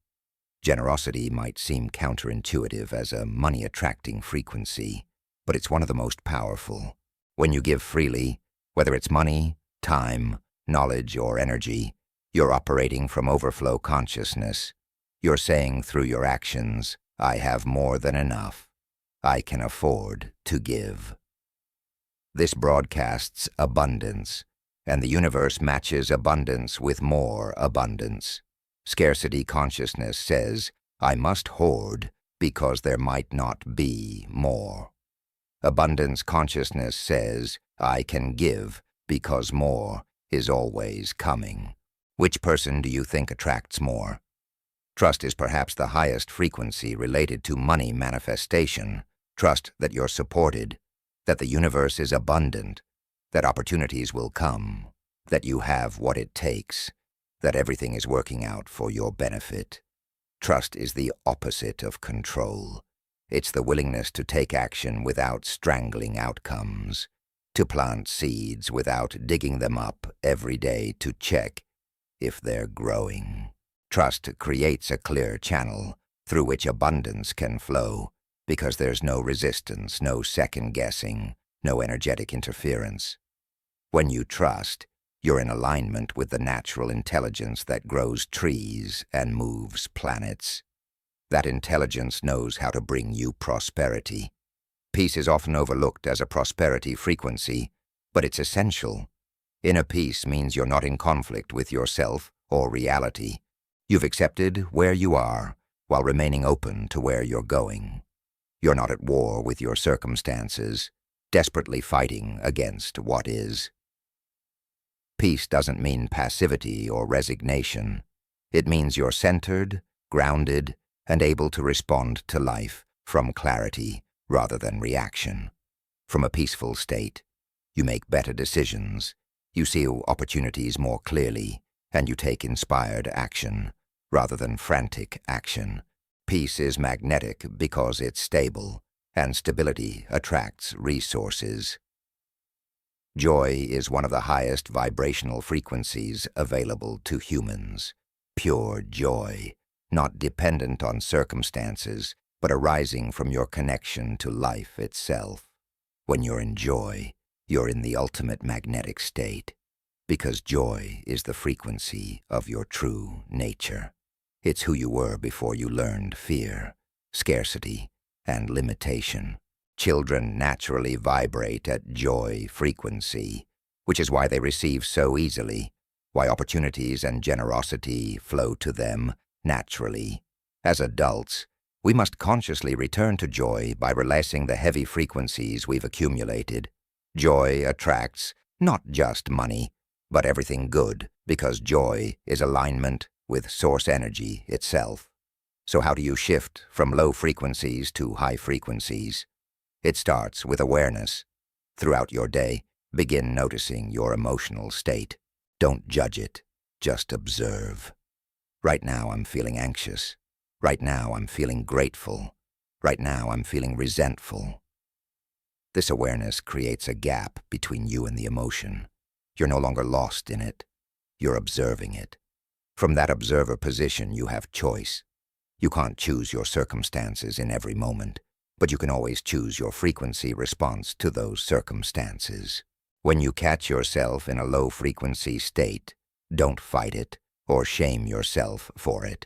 S1: Generosity might seem counterintuitive as a money-attracting frequency, but it's one of the most powerful. When you give freely, whether it's money, time, knowledge, or energy, you're operating from overflow consciousness. You're saying through your actions, "I have more than enough. I can afford to give." This broadcasts abundance, and the universe matches abundance with more abundance. Scarcity consciousness says, "I must hoard because there might not be more." Abundance consciousness says, "I can give because more is always coming." Which person do you think attracts more? Trust is perhaps the highest frequency related to money manifestation. Trust that you're supported, that the universe is abundant, that opportunities will come, that you have what it takes, that everything is working out for your benefit. Trust is the opposite of control. It's the willingness to take action without strangling outcomes, to plant seeds without digging them up every day to check if they're growing. Trust creates a clear channel through which abundance can flow because there's no resistance, no second-guessing, no energetic interference. When you trust, you're in alignment with the natural intelligence that grows trees and moves planets. That intelligence knows how to bring you prosperity. Peace is often overlooked as a prosperity frequency, but it's essential. Inner peace means you're not in conflict with yourself or reality. You've accepted where you are while remaining open to where you're going. You're not at war with your circumstances, desperately fighting against what is. Peace doesn't mean passivity or resignation. It means you're centered, grounded, and able to respond to life from clarity rather than reaction. From a peaceful state, you make better decisions, you see opportunities more clearly, and you take inspired action rather than frantic action. Peace is magnetic because it's stable, and stability attracts resources. Joy is one of the highest vibrational frequencies available to humans. Pure joy, not dependent on circumstances, but arising from your connection to life itself. When you're in joy, you're in the ultimate magnetic state, because joy is the frequency of your true nature. It's who you were before you learned fear, scarcity, and limitation. Children naturally vibrate at joy frequency, which is why they receive so easily, why opportunities and generosity flow to them naturally. As adults, we must consciously return to joy by releasing the heavy frequencies we've accumulated. Joy attracts not just money, but everything good, because joy is alignment with source energy itself. So how do you shift from low frequencies to high frequencies? It starts with awareness. Throughout your day, begin noticing your emotional state. Don't judge it, just observe. Right now I'm feeling anxious. Right now I'm feeling grateful. Right now I'm feeling resentful. This awareness creates a gap between you and the emotion. You're no longer lost in it. You're observing it. From that observer position, you have choice. You can't choose your circumstances in every moment, but you can always choose your frequency response to those circumstances. When you catch yourself in a low-frequency state, don't fight it or shame yourself for it.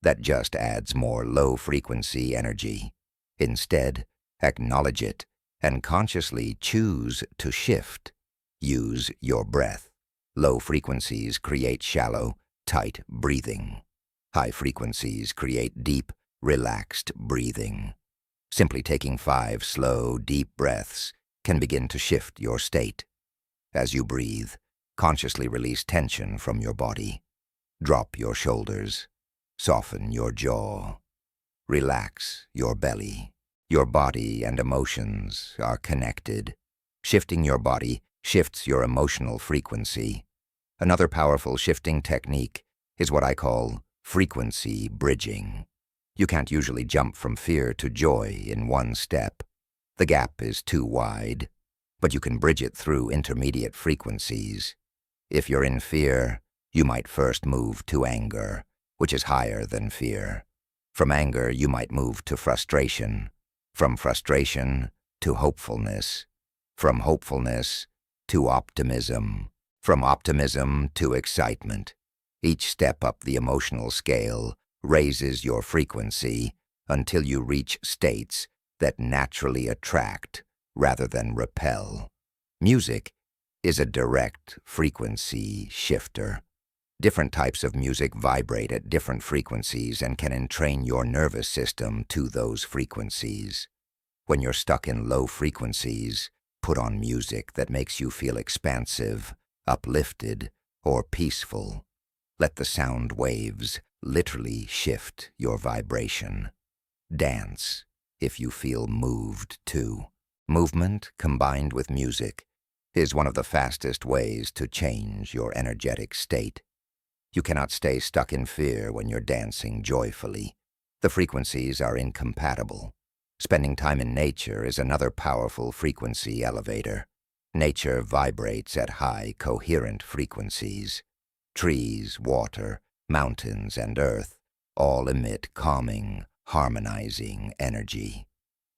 S1: That just adds more low-frequency energy. Instead, acknowledge it and consciously choose to shift. Use your breath. Low frequencies create shallow, tight breathing. High frequencies create deep, relaxed breathing. Simply taking 5 slow, deep breaths can begin to shift your state. As you breathe, consciously release tension from your body. Drop your shoulders. Soften your jaw. Relax your belly. Your body and emotions are connected. Shifting your body shifts your emotional frequency. Another powerful shifting technique is what I call frequency bridging. You can't usually jump from fear to joy in one step. The gap is too wide, but you can bridge it through intermediate frequencies. If you're in fear, you might first move to anger, which is higher than fear. From anger, you might move to frustration. From frustration to hopefulness. From hopefulness to optimism. From optimism to excitement. Each step up the emotional scale raises your frequency until you reach states that naturally attract rather than repel. Music is a direct frequency shifter. Different types of music vibrate at different frequencies and can entrain your nervous system to those frequencies. When you're stuck in low frequencies, put on music that makes you feel expansive, uplifted, or peaceful. Let the sound waves literally shift your vibration. Dance if you feel moved too. Movement combined with music is one of the fastest ways to change your energetic state. You cannot stay stuck in fear when you're dancing joyfully. The frequencies are incompatible. Spending time in nature is another powerful frequency elevator. Nature vibrates at high, coherent frequencies. Trees, water, mountains, and earth all emit calming, harmonizing energy.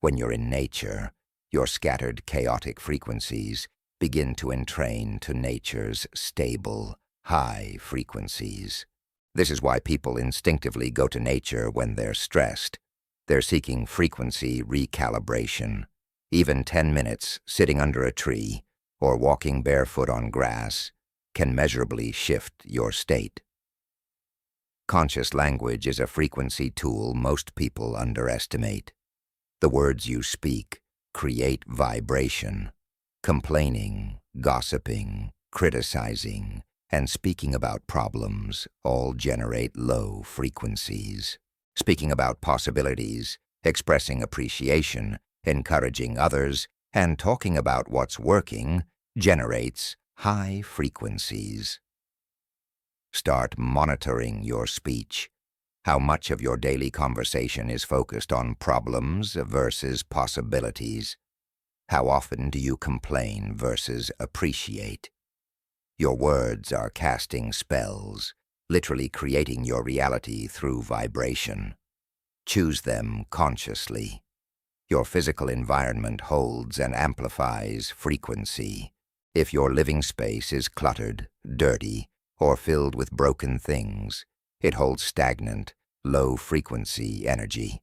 S1: When you're in nature, your scattered, chaotic frequencies begin to entrain to nature's stable, high frequencies. This is why people instinctively go to nature when they're stressed. They're seeking frequency recalibration. Even 10 minutes sitting under a tree or walking barefoot on grass can measurably shift your state. Conscious language is a frequency tool most people underestimate. The words you speak create vibration. Complaining, gossiping, criticizing, and speaking about problems all generate low frequencies. Speaking about possibilities Expressing appreciation, encouraging others, and talking about what's working generates high frequencies. Start monitoring your speech. How much of your daily conversation is focused on problems versus possibilities? How often do you complain versus appreciate? Your words are casting spells, literally creating your reality through vibration. Choose them consciously. Your physical environment holds and amplifies frequency. If your living space is cluttered, dirty, or filled with broken things, it holds stagnant, low-frequency energy.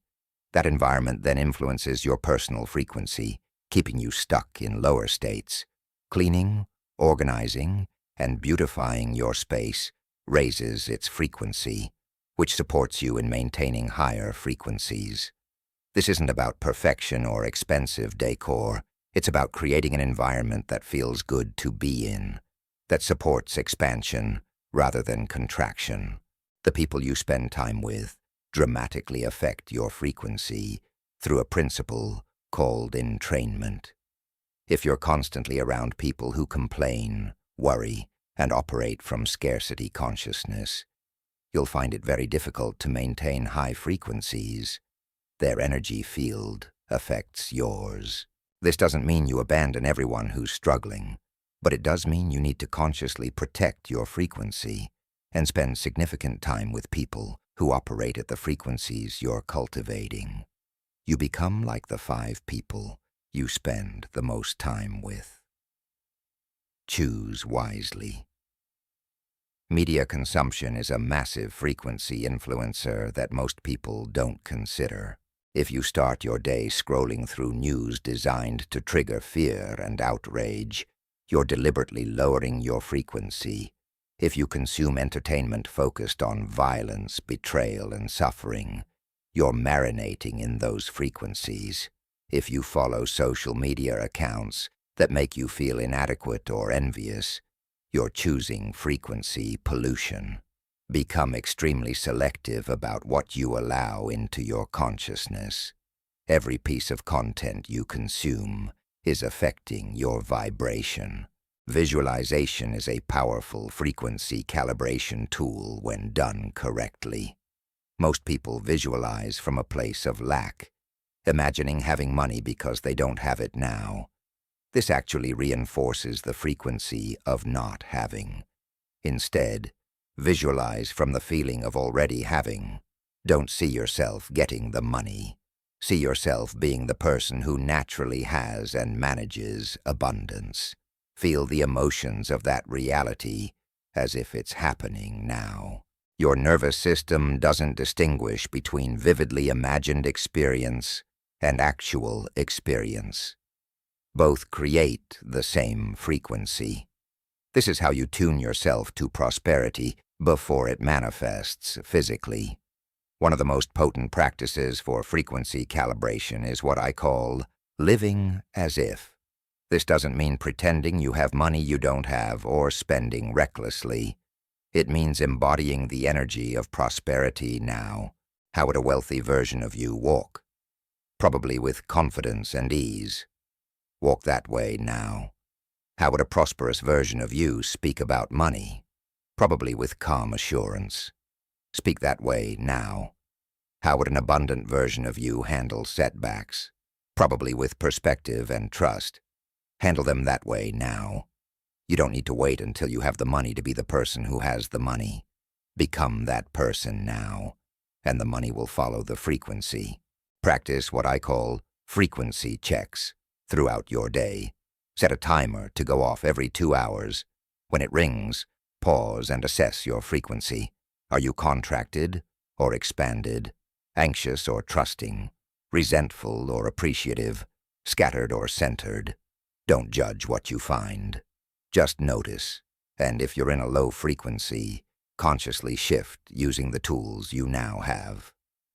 S1: That environment then influences your personal frequency, keeping you stuck in lower states. Cleaning, organizing, and beautifying your space raises its frequency, which supports you in maintaining higher frequencies. This isn't about perfection or expensive decor. It's about creating an environment that feels good to be in, that supports expansion rather than contraction. The people you spend time with dramatically affect your frequency through a principle called entrainment. If you're constantly around people who complain, worry, and operate from scarcity consciousness, you'll find it very difficult to maintain high frequencies. Their energy field affects yours. This doesn't mean you abandon everyone who's struggling, but it does mean you need to consciously protect your frequency and spend significant time with people who operate at the frequencies you're cultivating. You become like the 5 people you spend the most time with. Choose wisely. Media consumption is a massive frequency influencer that most people don't consider. If you start your day scrolling through news designed to trigger fear and outrage, you're deliberately lowering your frequency. If you consume entertainment focused on violence, betrayal, and suffering, you're marinating in those frequencies. If you follow social media accounts that make you feel inadequate or envious, you're choosing frequency pollution. Become extremely selective about what you allow into your consciousness. Every piece of content you consume is affecting your vibration. Visualization is a powerful frequency calibration tool when done correctly. Most people visualize from a place of lack, imagining having money because they don't have it now. This actually reinforces the frequency of not having. Instead, visualize from the feeling of already having. Don't see yourself getting the money. See yourself being the person who naturally has and manages abundance. Feel the emotions of that reality as if it's happening now. Your nervous system doesn't distinguish between vividly imagined experience and actual experience. Both create the same frequency. This is how you tune yourself to prosperity before it manifests physically. One of the most potent practices for frequency calibration is what I call living as if. This doesn't mean pretending you have money you don't have or spending recklessly. It means embodying the energy of prosperity now. How would a wealthy version of you walk? Probably with confidence and ease. Walk that way now. How would a prosperous version of you speak about money? Probably with calm assurance. Speak that way now. How would an abundant version of you handle setbacks? Probably with perspective and trust. Handle them that way now. You don't need to wait until you have the money to be the person who has the money. Become that person now, and the money will follow the frequency. Practice what I call frequency checks throughout your day. Set a timer to go off every 2 hours. When it rings, pause and assess your frequency. Are you contracted or expanded? Anxious or trusting? Resentful or appreciative? Scattered or centered? Don't judge what you find. Just notice, and if you're in a low frequency, consciously shift using the tools you now have.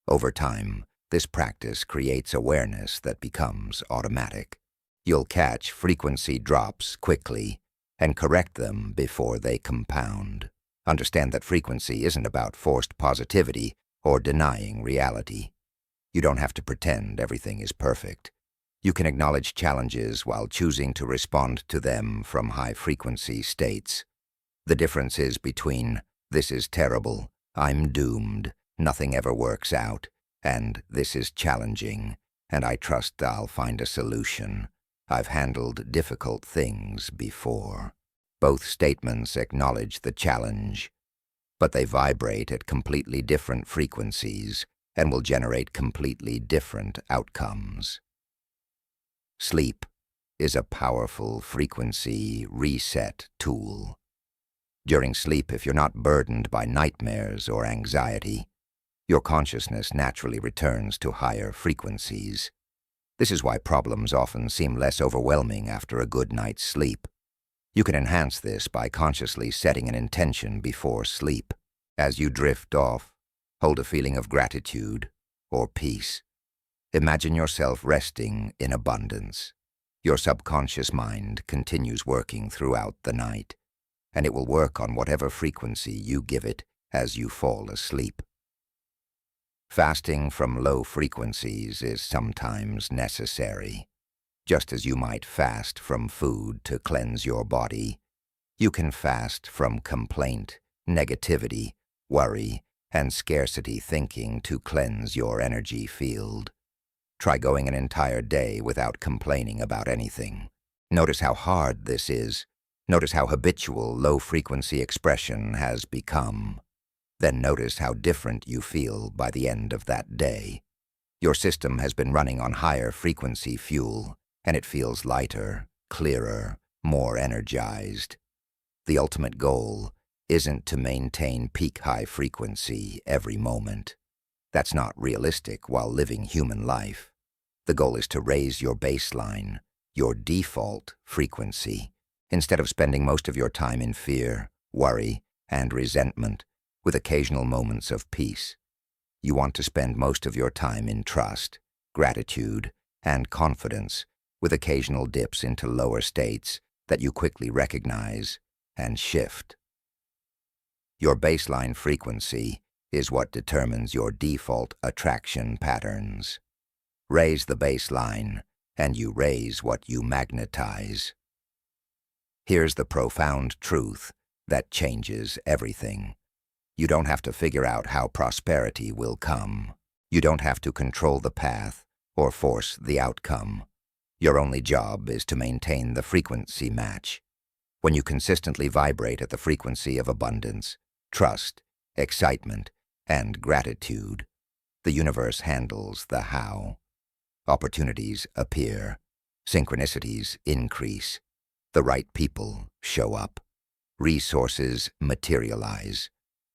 S1: Over time, this practice creates awareness that becomes automatic. You'll catch frequency drops quickly and correct them before they compound. Understand that frequency isn't about forced positivity or denying reality. You don't have to pretend everything is perfect. You can acknowledge challenges while choosing to respond to them from high-frequency states. The difference is between "this is terrible, I'm doomed, nothing ever works out," and "this is challenging, and I trust I'll find a solution. I've handled difficult things before." Both statements acknowledge the challenge, but they vibrate at completely different frequencies and will generate completely different outcomes. Sleep is a powerful frequency reset tool. During sleep, if you're not burdened by nightmares or anxiety, your consciousness naturally returns to higher frequencies. This is why problems often seem less overwhelming after a good night's sleep. You can enhance this by consciously setting an intention before sleep. As you drift off, hold a feeling of gratitude or peace. Imagine yourself resting in abundance. Your subconscious mind continues working throughout the night, and it will work on whatever frequency you give it as you fall asleep. Fasting from low frequencies is sometimes necessary. Just as you might fast from food to cleanse your body, you can fast from complaint, negativity, worry, and scarcity thinking to cleanse your energy field. Try going an entire day without complaining about anything. Notice how hard this is. Notice how habitual low-frequency expression has become. Then notice how different you feel by the end of that day. Your system has been running on higher frequency fuel, and it feels lighter, clearer, more energized. The ultimate goal isn't to maintain peak high frequency every moment. That's not realistic while living human life. The goal is to raise your baseline, your default frequency, instead of spending most of your time in fear, worry, and resentment, with occasional moments of peace. You want to spend most of your time in trust, gratitude, and confidence, with occasional dips into lower states that you quickly recognize and shift. Your baseline frequency is what determines your default attraction patterns. Raise the baseline, and you raise what you magnetize. Here's the profound truth that changes everything. You don't have to figure out how prosperity will come. You don't have to control the path or force the outcome. Your only job is to maintain the frequency match. When you consistently vibrate at the frequency of abundance, trust, excitement, and gratitude, the universe handles the how. Opportunities appear. Synchronicities increase. The right people show up. Resources materialize.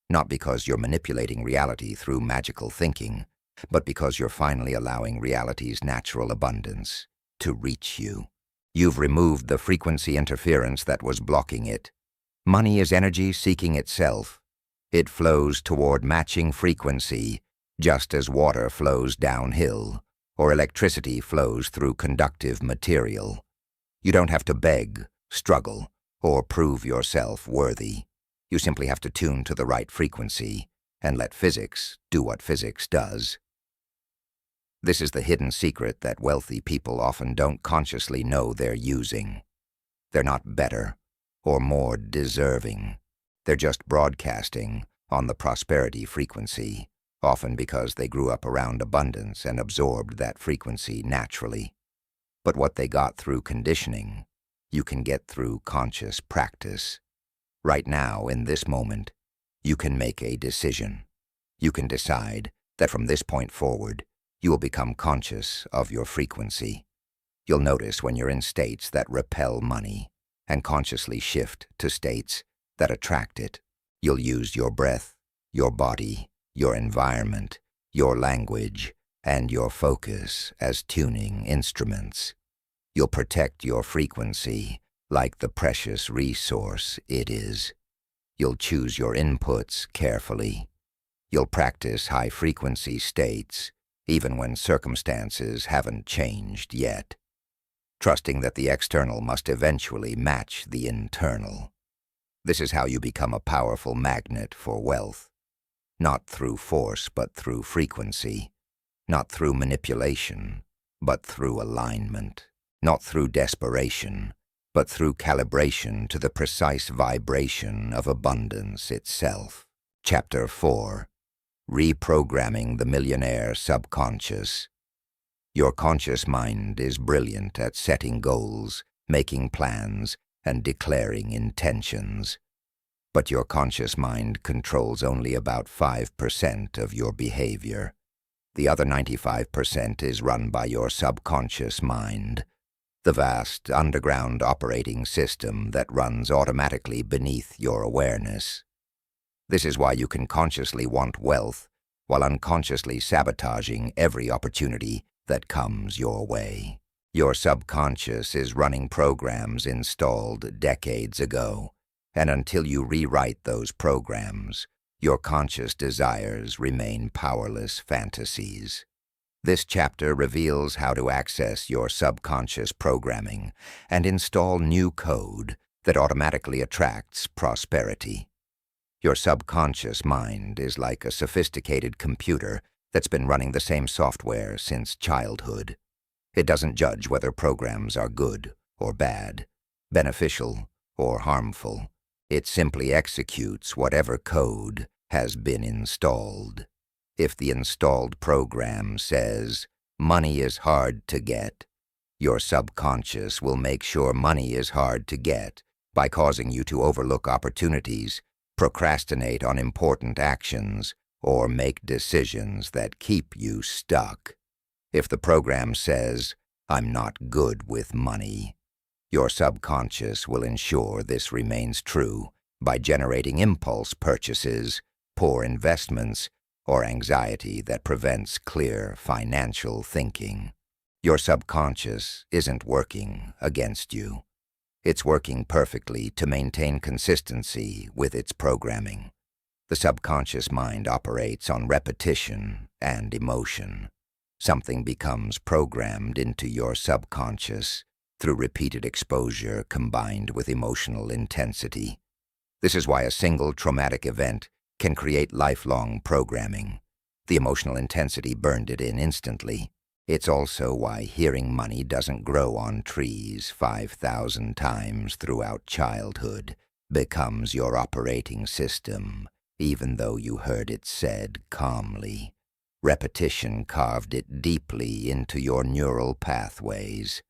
S1: Not because you're manipulating reality through magical thinking, but because you're finally allowing reality's natural abundance to reach you. You've removed the frequency interference that was blocking it. Money is energy seeking itself. It flows toward matching frequency, just as water flows downhill, or electricity flows through conductive material. You don't have to beg, struggle, or prove yourself worthy. You simply have to tune to the right frequency and let physics do what physics does. This is the hidden secret that wealthy people often don't consciously know they're using. They're not better or more deserving. They're just broadcasting on the prosperity frequency, often because they grew up around abundance and absorbed that frequency naturally. But what they got through conditioning, you can get through conscious practice. Right now, in this moment, you can make a decision. You can decide that from this point forward, you will become conscious of your frequency. You'll notice when you're in states that repel money and consciously shift to states that attract it. You'll use your breath, your body, your environment, your language, and your focus as tuning instruments. You'll protect your frequency like the precious resource it is. You'll choose your inputs carefully. You'll practice high-frequency states, even when circumstances haven't changed yet, trusting that the external must eventually match the internal. This is how you become a powerful magnet for wealth, not through force but through frequency, not through manipulation, but through alignment, not through desperation, but through calibration to the precise vibration of abundance itself. Chapter 4. Reprogramming the Millionaire Subconscious. Your conscious mind is brilliant at setting goals, making plans, and declaring intentions. But your conscious mind controls only about 5% of your behavior. The other 95% is run by your subconscious mind, the vast underground operating system that runs automatically beneath your awareness. This is why you can consciously want wealth while unconsciously sabotaging every opportunity that comes your way. Your subconscious is running programs installed decades ago, and until you rewrite those programs, your conscious desires remain powerless fantasies. This chapter reveals how to access your subconscious programming and install new code that automatically attracts prosperity. Your subconscious mind is like a sophisticated computer that's been running the same software since childhood. It doesn't judge whether programs are good or bad, beneficial or harmful. It simply executes whatever code has been installed. If the installed program says, "Money is hard to get," your subconscious will make sure money is hard to get by causing you to overlook opportunities, procrastinate on important actions, or make decisions that keep you stuck. If the program says, "I'm not good with money," your subconscious will ensure this remains true by generating impulse purchases, poor investments, or anxiety that prevents clear financial thinking. Your subconscious isn't working against you. It's working perfectly to maintain consistency with its programming. The subconscious mind operates on repetition and emotion. Something becomes programmed into your subconscious through repeated exposure combined with emotional intensity. This is why a single traumatic event can create lifelong programming. The emotional intensity burned it in instantly. It's also why hearing money doesn't grow on trees 5,000 times throughout childhood becomes your operating system, even though you heard it said calmly. Repetition carved it deeply into your neural pathways.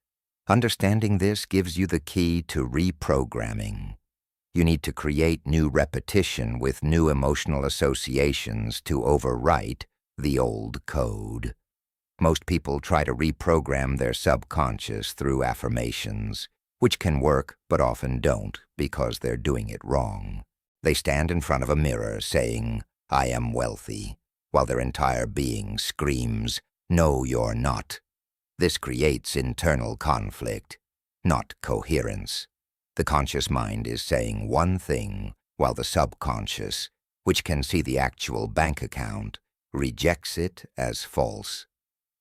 S1: Understanding this gives you the key to reprogramming. You need to create new repetition with new emotional associations to overwrite the old code. Most people try to reprogram their subconscious through affirmations, which can work but often don't because they're doing it wrong. They stand in front of a mirror saying, "I am wealthy," while their entire being screams, "No, you're not." This creates internal conflict, not coherence. The conscious mind is saying one thing, while the subconscious, which can see the actual bank account, rejects it as false.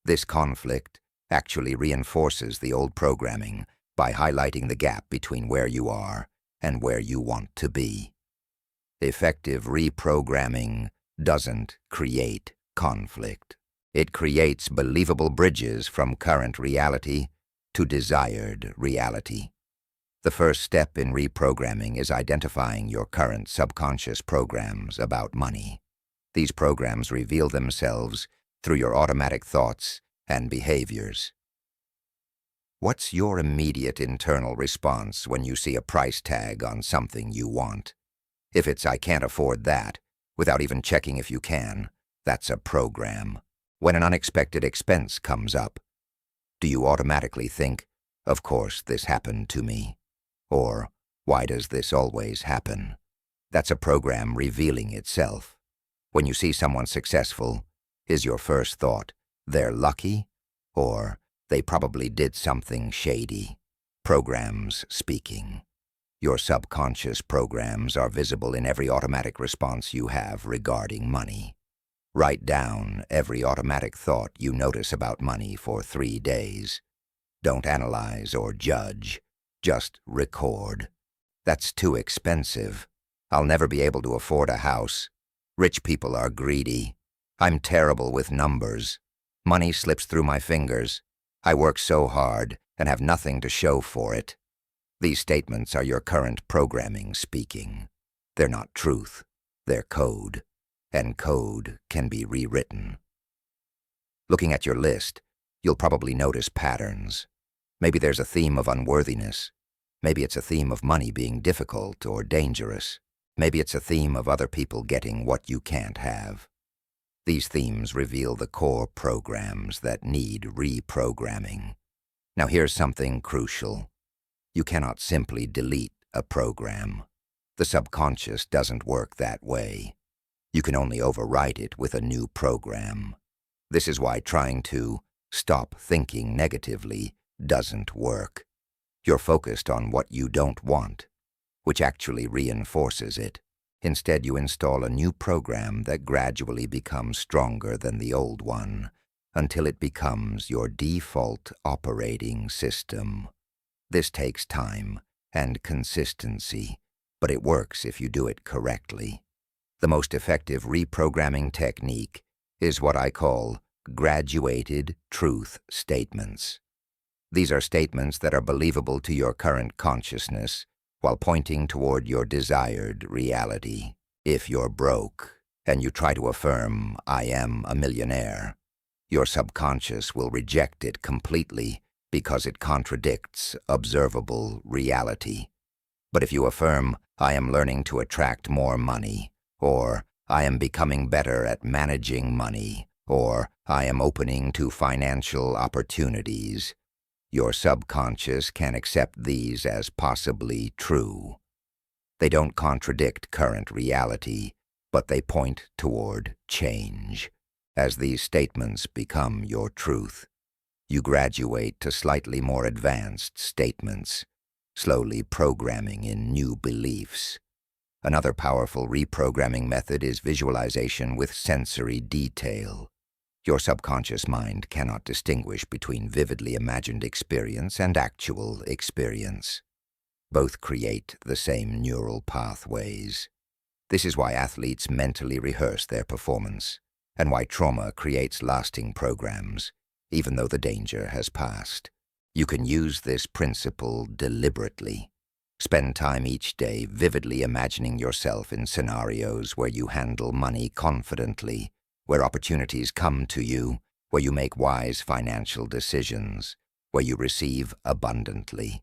S1: This conflict actually reinforces the old programming by highlighting the gap between where you are and where you want to be. Effective reprogramming doesn't create conflict. It creates believable bridges from current reality to desired reality. The first step in reprogramming is identifying your current subconscious programs about money. These programs reveal themselves through your automatic thoughts and behaviors. What's your immediate internal response when you see a price tag on something you want? If it's "I can't afford that," without even checking if you can, that's a program. When an unexpected expense comes up, do you automatically think, "Of course this happened to me"? Or, "Why does this always happen?" That's a program revealing itself. When you see someone successful, is your first thought, "They're lucky," or "They probably did something shady"? Programs speaking. Your subconscious programs are visible in every automatic response you have regarding money. Write down every automatic thought you notice about money for 3 days. Don't analyze or judge. Just record. "That's too expensive. I'll never be able to afford a house. Rich people are greedy. I'm terrible with numbers. Money slips through my fingers. I work so hard and have nothing to show for it. These statements are your current programming speaking. They're not truth. They're code. And code can be rewritten. Looking at your list, you'll probably notice patterns. Maybe there's a theme of unworthiness. Maybe it's a theme of money being difficult or dangerous. Maybe it's a theme of other people getting what you can't have. These themes reveal the core programs that need reprogramming. Now here's something crucial. You cannot simply delete a program. The subconscious doesn't work that way. You can only overwrite it with a new program. This is why trying to stop thinking negatively doesn't work. You're focused on what you don't want, which actually reinforces it. Instead, you install a new program that gradually becomes stronger than the old one until it becomes your default operating system. This takes time and consistency, but it works if you do it correctly. The most effective reprogramming technique is what I call graduated truth statements. These are statements that are believable to your current consciousness while pointing toward your desired reality. If you're broke and you try to affirm, "I am a millionaire," your subconscious will reject it completely because it contradicts observable reality. But if you affirm, "I am learning to attract more money," or "I am becoming better at managing money," or "I am opening to financial opportunities," your subconscious can accept these as possibly true. They don't contradict current reality, but they point toward change. As these statements become your truth, you graduate to slightly more advanced statements, slowly programming in new beliefs. Another powerful reprogramming method is visualization with sensory detail. Your subconscious mind cannot distinguish between vividly imagined experience and actual experience. Both create the same neural pathways. This is why athletes mentally rehearse their performance, and why trauma creates lasting programs, even though the danger has passed. You can use this principle deliberately. Spend time each day vividly imagining yourself in scenarios where you handle money confidently, where opportunities come to you, where you make wise financial decisions, where you receive abundantly.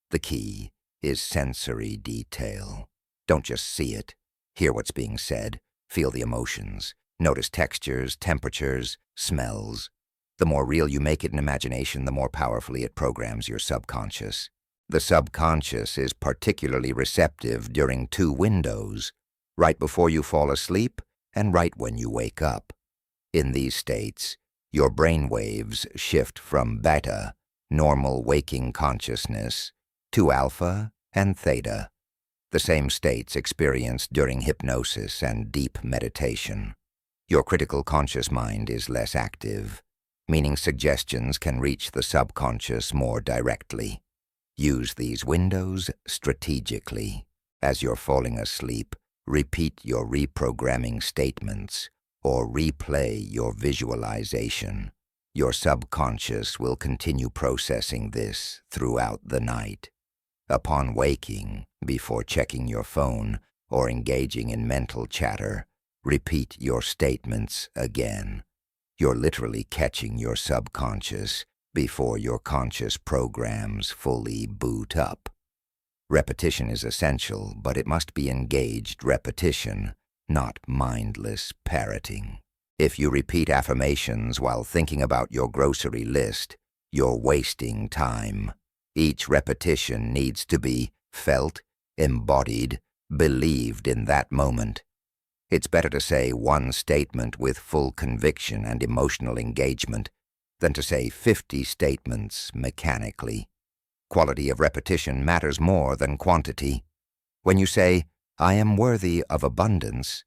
S1: The key is sensory detail. Don't just see it. Hear what's being said. Feel the emotions. Notice textures, temperatures, smells. The more real you make it in imagination, the more powerfully it programs your subconscious. The subconscious is particularly receptive during two windows, right before you fall asleep and right when you wake up. In these states, your brain waves shift from beta, normal waking consciousness, to alpha and theta, the same states experienced during hypnosis and deep meditation. Your critical conscious mind is less active, meaning suggestions can reach the subconscious more directly. Use these windows strategically. As you're falling asleep, repeat your reprogramming statements or replay your visualization. Your subconscious will continue processing this throughout the night. Upon waking, before checking your phone or engaging in mental chatter, repeat your statements again. You're literally catching your subconscious before your conscious programs fully boot up. Repetition is essential, but it must be engaged repetition, not mindless parroting. If you repeat affirmations while thinking about your grocery list, you're wasting time. Each repetition needs to be felt, embodied, believed in that moment. It's better to say one statement with full conviction and emotional engagement than to say 50 statements mechanically. Quality of repetition matters more than quantity. When you say, "I am worthy of abundance,"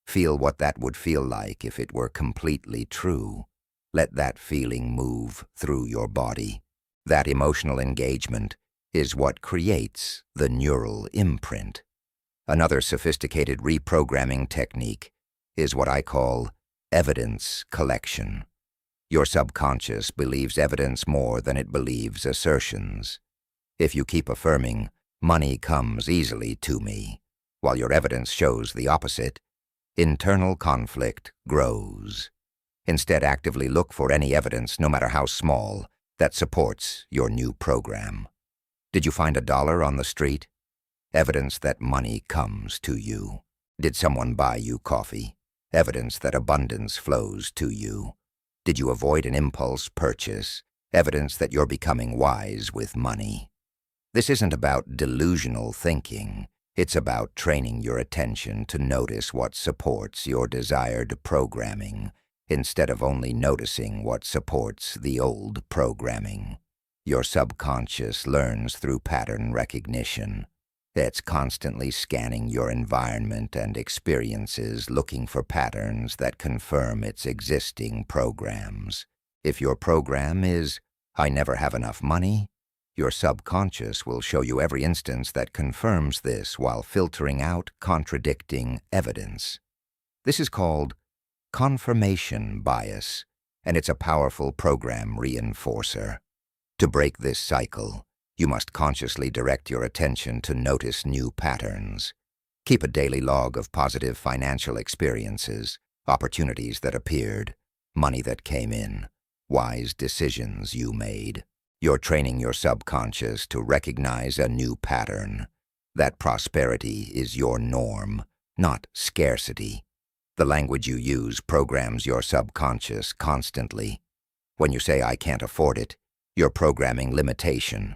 S1: feel what that would feel like if it were completely true. Let that feeling move through your body. That emotional engagement is what creates the neural imprint. Another sophisticated reprogramming technique is what I call evidence collection. Your subconscious believes evidence more than it believes assertions. If you keep affirming, "Money comes easily to me," while your evidence shows the opposite, internal conflict grows. Instead, actively look for any evidence, no matter how small, that supports your new program. Did you find $1 on the street? Evidence that money comes to you. Did someone buy you coffee? Evidence that abundance flows to you. Did you avoid an impulse purchase? Evidence that you're becoming wise with money. This isn't about delusional thinking. It's about training your attention to notice what supports your desired programming, instead of only noticing what supports the old programming. Your subconscious learns through pattern recognition. It's constantly scanning your environment and experiences, looking for patterns that confirm its existing programs. If your program is, "I never have enough money," your subconscious will show you every instance that confirms this while filtering out contradicting evidence. This is called confirmation bias, and it's a powerful program reinforcer. To break this cycle, you must consciously direct your attention to notice new patterns. Keep a daily log of positive financial experiences, opportunities that appeared, money that came in, wise decisions you made. You're training your subconscious to recognize a new pattern. That prosperity is your norm, not scarcity. The language you use programs your subconscious constantly. When you say, "I can't afford it," you're programming limitation.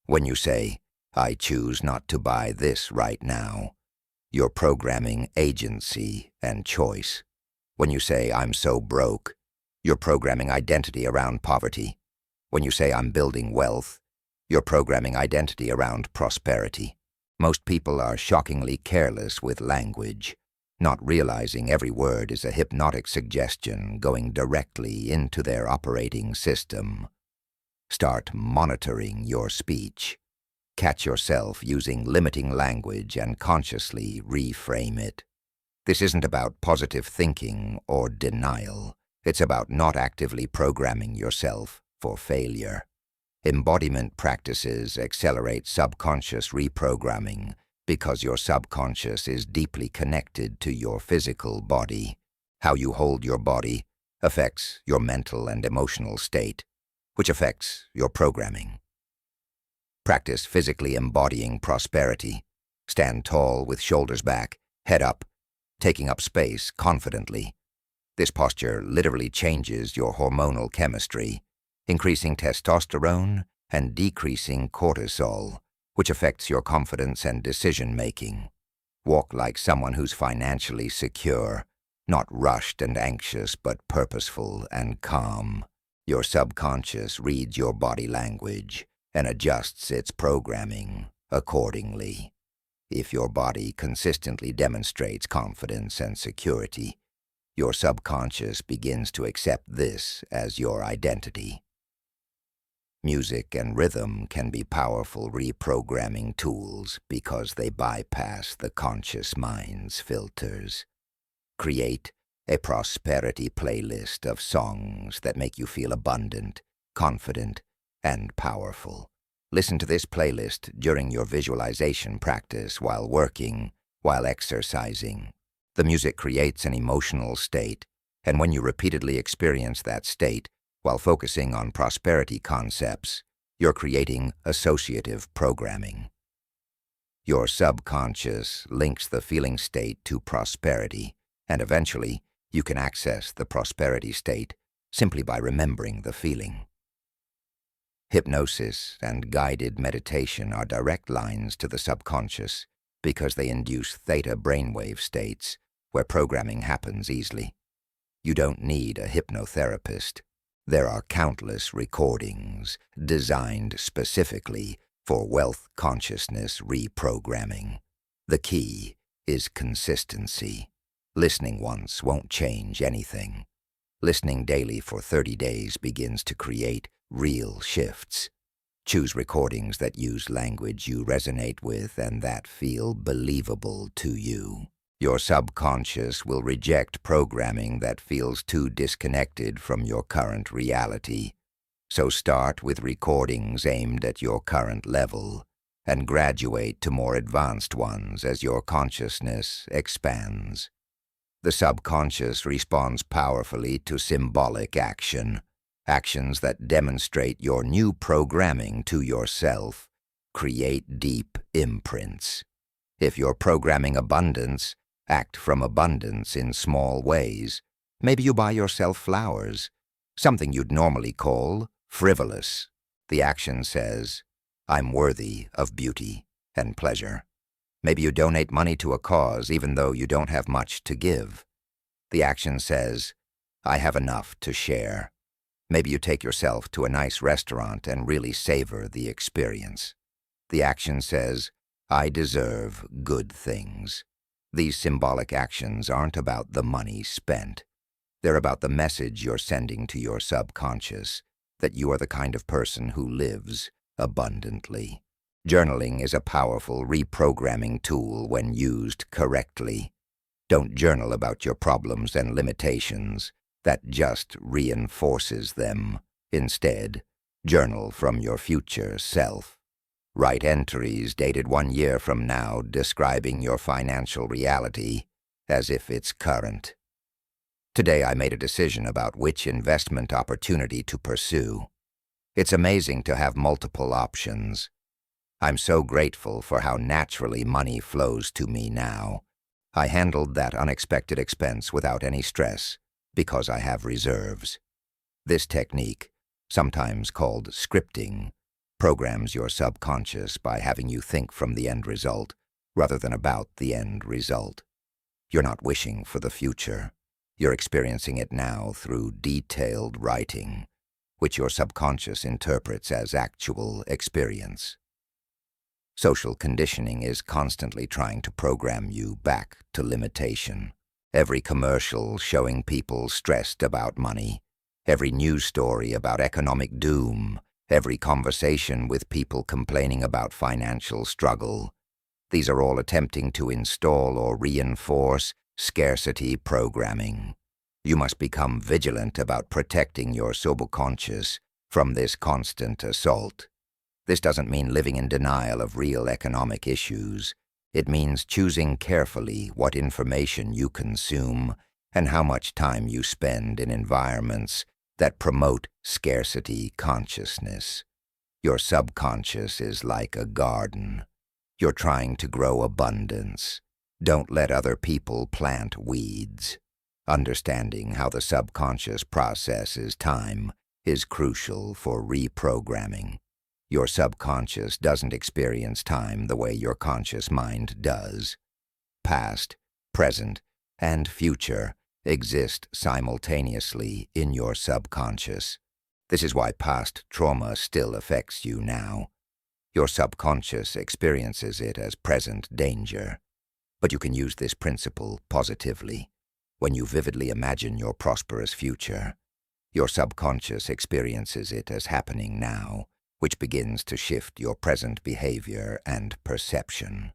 S1: When you say, "I choose not to buy this right now," you're programming agency and choice. When you say, "I'm so broke," you're programming identity around poverty. When you say, "I'm building wealth," you're programming identity around prosperity. Most people are shockingly careless with language, not realizing every word is a hypnotic suggestion going directly into their operating system. Start monitoring your speech. Catch yourself using limiting language and consciously reframe it. This isn't about positive thinking or denial. It's about not actively programming yourself for failure. Embodiment practices accelerate subconscious reprogramming because your subconscious is deeply connected to your physical body. How you hold your body affects your mental and emotional state, which affects your programming. Practice physically embodying prosperity. Stand tall with shoulders back, head up, taking up space confidently. This posture literally changes your hormonal chemistry, increasing testosterone and decreasing cortisol, which affects your confidence and decision-making. Walk like someone who's financially secure, not rushed and anxious, but purposeful and calm. Your subconscious reads your body language and adjusts its programming accordingly. If your body consistently demonstrates confidence and security, your subconscious begins to accept this as your identity. Music and rhythm can be powerful reprogramming tools because they bypass the conscious mind's filters. Create a prosperity playlist of songs that make you feel abundant, confident, and powerful. Listen to this playlist during your visualization practice, while working, while exercising. The music creates an emotional state, and when you repeatedly experience that state while focusing on prosperity concepts, you're creating associative programming. Your subconscious links the feeling state to prosperity, and eventually you can access the prosperity state simply by remembering the feeling. Hypnosis and guided meditation are direct lines to the subconscious because they induce theta brainwave states where programming happens easily. You don't need a hypnotherapist. There are countless recordings designed specifically for wealth consciousness reprogramming. The key is consistency. Listening once won't change anything. Listening daily for 30 days begins to create real shifts. Choose recordings that use language you resonate with and that feel believable to you. Your subconscious will reject programming that feels too disconnected from your current reality. So start with recordings aimed at your current level and graduate to more advanced ones as your consciousness expands. The subconscious responds powerfully to symbolic action, actions that demonstrate your new programming to yourself, create deep imprints. If you're programming abundance, act from abundance in small ways. Maybe you buy yourself flowers, something you'd normally call frivolous. The action says, I'm worthy of beauty and pleasure. Maybe you donate money to a cause even though you don't have much to give. The action says, I have enough to share. Maybe you take yourself to a nice restaurant and really savor the experience. The action says, I deserve good things. These symbolic actions aren't about the money spent. They're about the message you're sending to your subconscious, that you are the kind of person who lives abundantly. Journaling is a powerful reprogramming tool when used correctly. Don't journal about your problems and limitations. That just reinforces them. Instead, journal from your future self. Write entries dated 1 year from now describing your financial reality as if it's current. Today I made a decision about which investment opportunity to pursue. It's amazing to have multiple options. I'm so grateful for how naturally money flows to me now. I handled that unexpected expense without any stress because I have reserves. This technique, sometimes called scripting, programs your subconscious by having you think from the end result rather than about the end result. You're not wishing for the future. You're experiencing it now through detailed writing, which your subconscious interprets as actual experience. Social conditioning is constantly trying to program you back to limitation. Every commercial showing people stressed about money, every news story about economic doom, every conversation with people complaining about financial struggle. These are all attempting to install or reinforce scarcity programming. You must become vigilant about protecting your subconscious from this constant assault. This doesn't mean living in denial of real economic issues. It means choosing carefully what information you consume and how much time you spend in environments that promote scarcity consciousness. Your subconscious is like a garden. You're trying to grow abundance. Don't let other people plant weeds. Understanding how the subconscious processes time is crucial for reprogramming. Your subconscious doesn't experience time the way your conscious mind does. Past, present, and future exist simultaneously in your subconscious. This is why past trauma still affects you now. Your subconscious experiences it as present danger. But you can use this principle positively. When you vividly imagine your prosperous future, your subconscious experiences it as happening now, which begins to shift your present behavior and perception.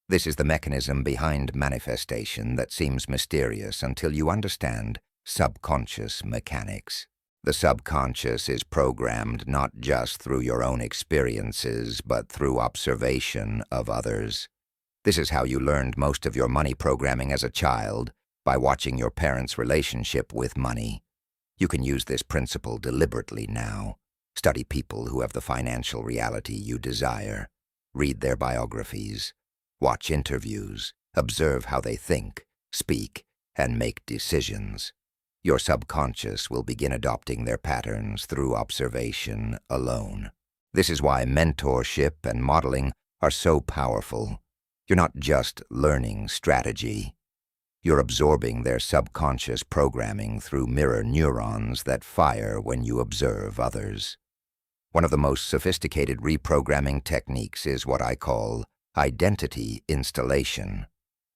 S1: This is the mechanism behind manifestation that seems mysterious until you understand subconscious mechanics. The subconscious is programmed not just through your own experiences, but through observation of others. This is how you learned most of your money programming as a child, by watching your parents' relationship with money. You can use this principle deliberately now. Study people who have the financial reality you desire. Read their biographies. Watch interviews. Observe how they think, speak, and make decisions. Your subconscious will begin adopting their patterns through observation alone. This is why mentorship and modeling are so powerful. You're not just learning strategy. You're absorbing their subconscious programming through mirror neurons that fire when you observe others. One of the most sophisticated reprogramming techniques is what I call identity installation.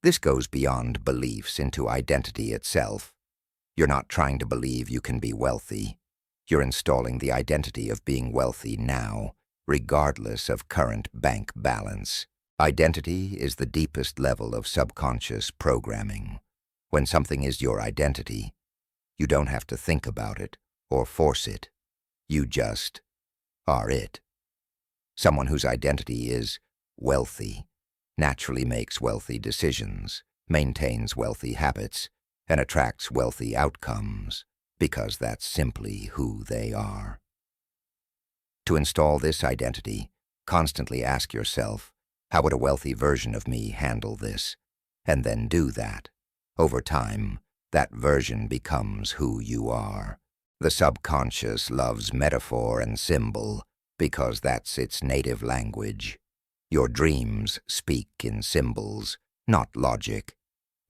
S1: This goes beyond beliefs into identity itself. You're not trying to believe you can be wealthy. You're installing the identity of being wealthy now, regardless of current bank balance. Identity is the deepest level of subconscious programming. When something is your identity, you don't have to think about it or force it. You just are it. Someone whose identity is wealthy naturally makes wealthy decisions, maintains wealthy habits, and attracts wealthy outcomes because that's simply who they are. To install this identity, constantly ask yourself, how would a wealthy version of me handle this? And then do that. Over time, that version becomes who you are. The subconscious loves metaphor and symbol because that's its native language. Your dreams speak in symbols, not logic.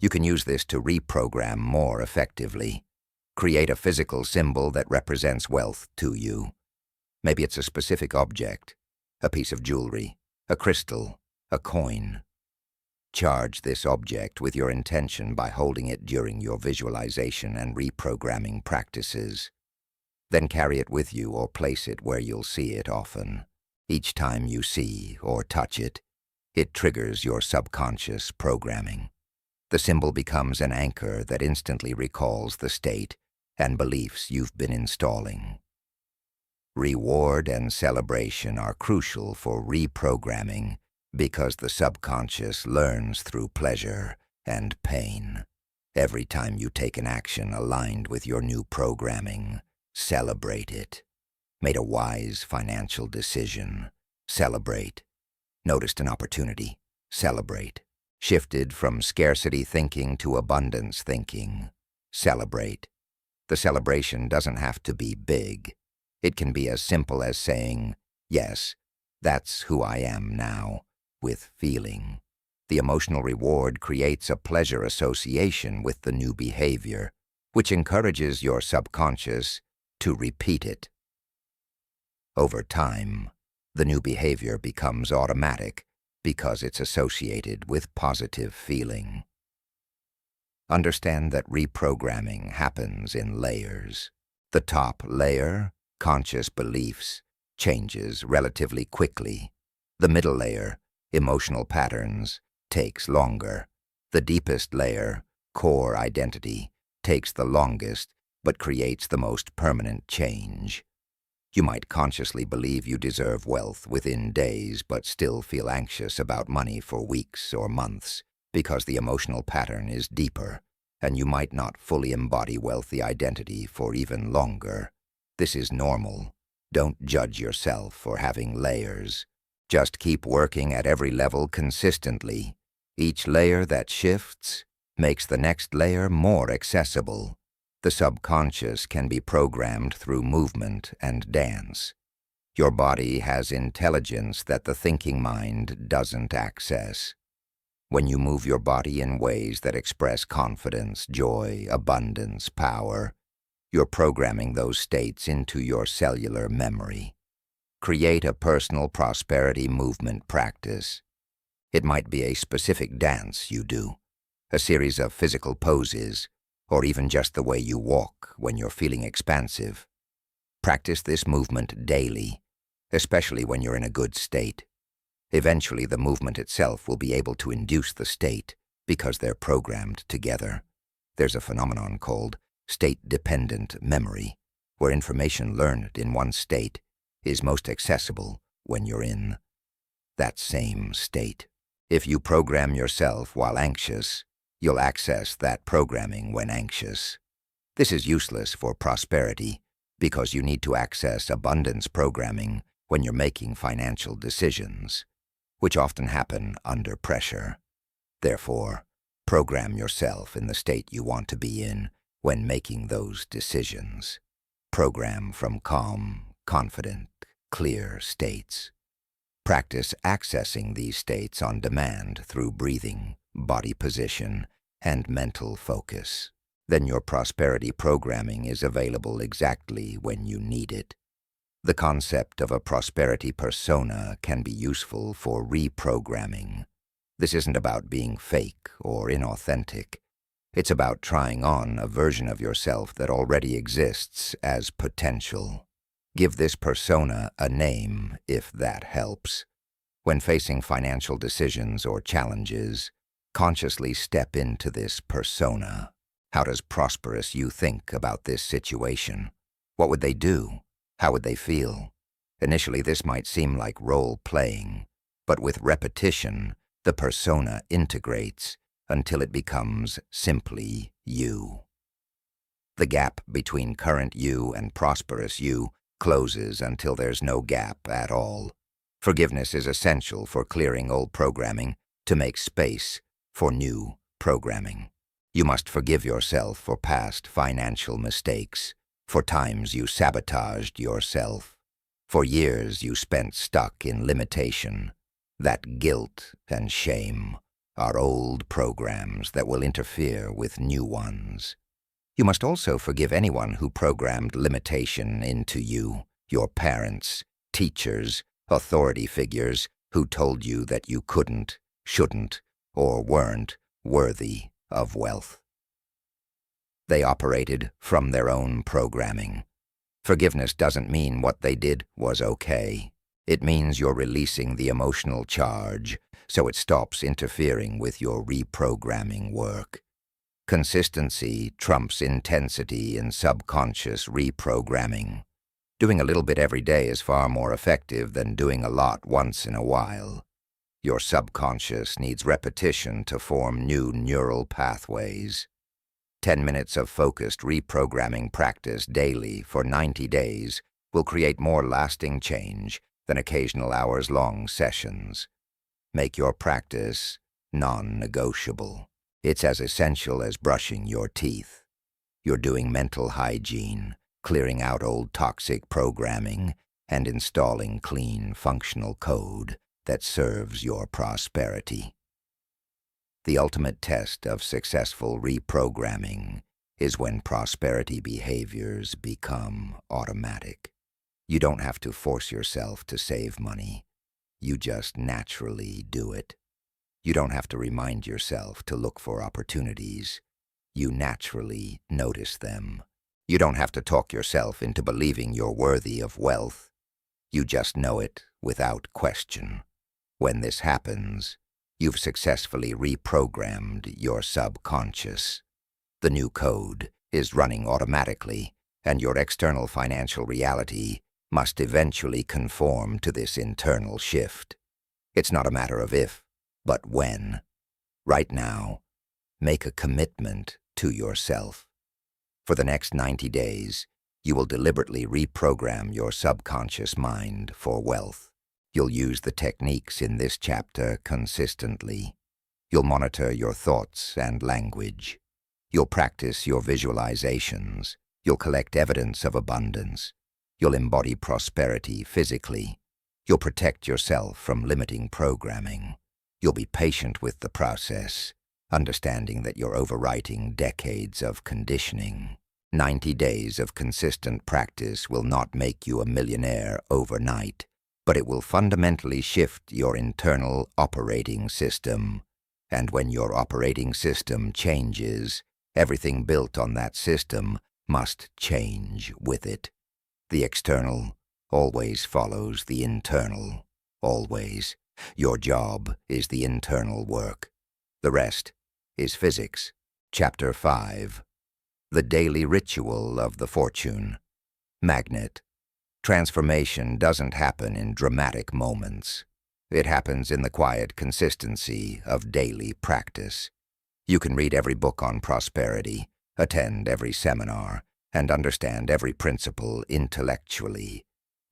S1: You can use this to reprogram more effectively. Create a physical symbol that represents wealth to you. Maybe it's a specific object, a piece of jewelry, a crystal, a coin. Charge this object with your intention by holding it during your visualization and reprogramming practices. Then carry it with you or place it where you'll see it often. Each time you see or touch it, it triggers your subconscious programming. The symbol becomes an anchor that instantly recalls the state and beliefs you've been installing. Reward and celebration are crucial for reprogramming because the subconscious learns through pleasure and pain. Every time you take an action aligned with your new programming, celebrate it. Made a wise financial decision, celebrate. Noticed an opportunity, celebrate. Shifted from scarcity thinking to abundance thinking, celebrate. The celebration doesn't have to be big. It can be as simple as saying, yes, that's who I am now, with feeling. The emotional reward creates a pleasure association with the new behavior, which encourages your subconscious to repeat it. Over time, the new behavior becomes automatic because it's associated with positive feeling. Understand that reprogramming happens in layers. The top layer, conscious beliefs, changes relatively quickly. The middle layer, emotional patterns, takes longer. The deepest layer, core identity, takes the longest but creates the most permanent change. You might consciously believe you deserve wealth within days but still feel anxious about money for weeks or months because the emotional pattern is deeper, and you might not fully embody wealthy identity for even longer. This is normal. Don't judge yourself for having layers. Just keep working at every level consistently. Each layer that shifts makes the next layer more accessible. The subconscious can be programmed through movement and dance. Your body has intelligence that the thinking mind doesn't access. When you move your body in ways that express confidence, joy, abundance, power, you're programming those states into your cellular memory. Create a personal prosperity movement practice. It might be a specific dance you do, a series of physical poses, or even just the way you walk when you're feeling expansive. Practice this movement daily, especially when you're in a good state. Eventually, the movement itself will be able to induce the state because they're programmed together. There's a phenomenon called state-dependent memory, where information learned in one state is most accessible when you're in that same state. If you program yourself while anxious, you'll access that programming when anxious. This is useless for prosperity because you need to access abundance programming when you're making financial decisions, which often happen under pressure. Therefore, program yourself in the state you want to be in when making those decisions. Program from calm, confident, clear states. Practice accessing these states on demand through breathing, body position, and mental focus. Then your prosperity programming is available exactly when you need it. The concept of a prosperity persona can be useful for reprogramming. This isn't about being fake or inauthentic. It's about trying on a version of yourself that already exists as potential. Give this persona a name if that helps. When facing financial decisions or challenges, consciously step into this persona. How does prosperous you think about this situation? What would they do? How would they feel? Initially, this might seem like role-playing, but with repetition, the persona integrates until it becomes simply you. The gap between current you and prosperous you closes until there's no gap at all. Forgiveness is essential for clearing old programming to make space for new programming. You must forgive yourself for past financial mistakes, for times you sabotaged yourself, for years you spent stuck in limitation. That guilt and shame are old programs that will interfere with new ones. You must also forgive anyone who programmed limitation into you, your parents, teachers, authority figures who told you that you couldn't, shouldn't, or weren't worthy of wealth. They operated from their own programming. Forgiveness doesn't mean what they did was okay. It means you're releasing the emotional charge so it stops interfering with your reprogramming work. Consistency trumps intensity in subconscious reprogramming. Doing a little bit every day is far more effective than doing a lot once in a while. Your subconscious needs repetition to form new neural pathways. 10 minutes of focused reprogramming practice daily for 90 days will create more lasting change than occasional hours-long sessions. Make your practice non-negotiable. It's as essential as brushing your teeth. You're doing mental hygiene, clearing out old toxic programming, and installing clean, functional code that serves your prosperity. The ultimate test of successful reprogramming is when prosperity behaviors become automatic. You don't have to force yourself to save money. You just naturally do it. You don't have to remind yourself to look for opportunities. You naturally notice them. You don't have to talk yourself into believing you're worthy of wealth. You just know it without question. When this happens, you've successfully reprogrammed your subconscious. The new code is running automatically, and your external financial reality must eventually conform to this internal shift. It's not a matter of if, but when. Right now, make a commitment to yourself. For the next 90 days, you will deliberately reprogram your subconscious mind for wealth. You'll use the techniques in this chapter consistently. You'll monitor your thoughts and language. You'll practice your visualizations. You'll collect evidence of abundance. You'll embody prosperity physically. You'll protect yourself from limiting programming. You'll be patient with the process, understanding that you're overwriting decades of conditioning. 90 days of consistent practice will not make you a millionaire overnight, but it will fundamentally shift your internal operating system. And when your operating system changes, everything built on that system must change with it. The external always follows the internal, always. Your job is the internal work. The rest is physics. Chapter 5. The Daily Ritual of the Fortune. Magnet. Transformation doesn't happen in dramatic moments. It happens in the quiet consistency of daily practice. You can read every book on prosperity, attend every seminar, and understand every principle intellectually,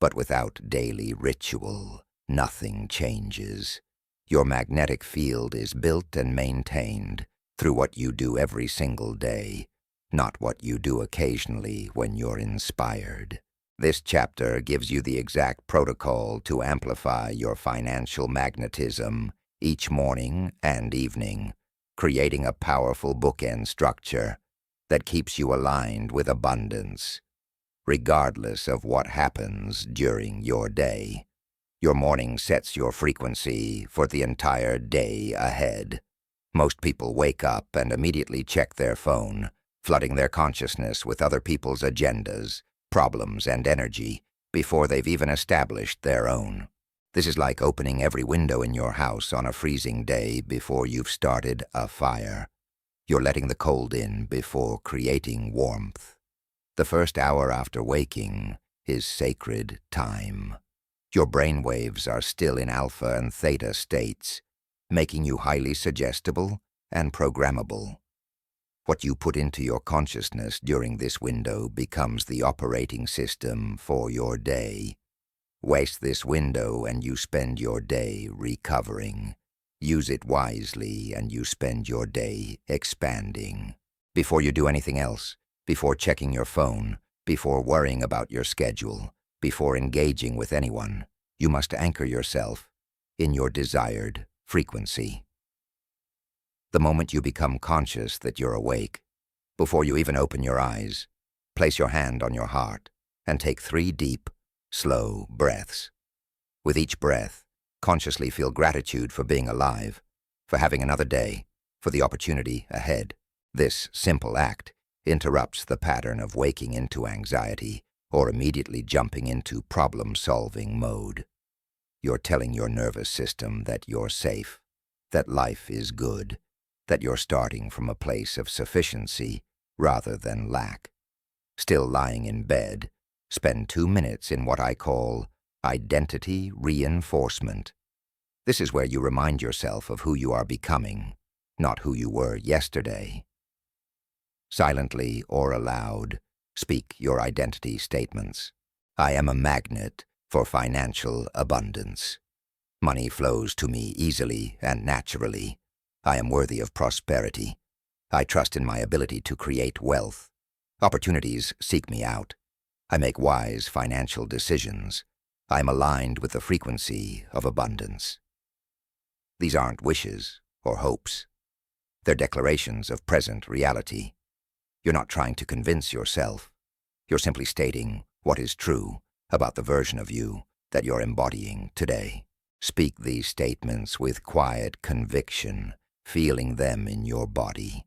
S1: but without daily ritual, nothing changes. Your magnetic field is built and maintained through what you do every single day, not what you do occasionally when you're inspired. This chapter gives you the exact protocol to amplify your financial magnetism each morning and evening, creating a powerful bookend structure that keeps you aligned with abundance, regardless of what happens during your day. Your morning sets your frequency for the entire day ahead. Most people wake up and immediately check their phone, flooding their consciousness with other people's agendas, problems, and energy before they've even established their own. This is like opening every window in your house on a freezing day before you've started a fire. You're letting the cold in before creating warmth. The first hour after waking is sacred time. Your brain waves are still in alpha and theta states, making you highly suggestible and programmable. What you put into your consciousness during this window becomes the operating system for your day. Waste this window and you spend your day recovering. Use it wisely and you spend your day expanding. Before you do anything else, before checking your phone, before worrying about your schedule, before engaging with anyone, you must anchor yourself in your desired frequency. The moment you become conscious that you're awake, before you even open your eyes, place your hand on your heart and take 3 deep, slow breaths. With each breath, consciously feel gratitude for being alive, for having another day, for the opportunity ahead. This simple act interrupts the pattern of waking into anxiety or immediately jumping into problem-solving mode. You're telling your nervous system that you're safe, that life is good, that you're starting from a place of sufficiency rather than lack. Still lying in bed, spend 2 minutes in what I call identity reinforcement. This is where you remind yourself of who you are becoming, not who you were yesterday. Silently or aloud, speak your identity statements. I am a magnet for financial abundance. Money flows to me easily and naturally. I am worthy of prosperity. I trust in my ability to create wealth. Opportunities seek me out. I make wise financial decisions. I am aligned with the frequency of abundance. These aren't wishes or hopes. They're declarations of present reality. You're not trying to convince yourself. You're simply stating what is true about the version of you that you're embodying today. Speak these statements with quiet conviction, feeling them in your body.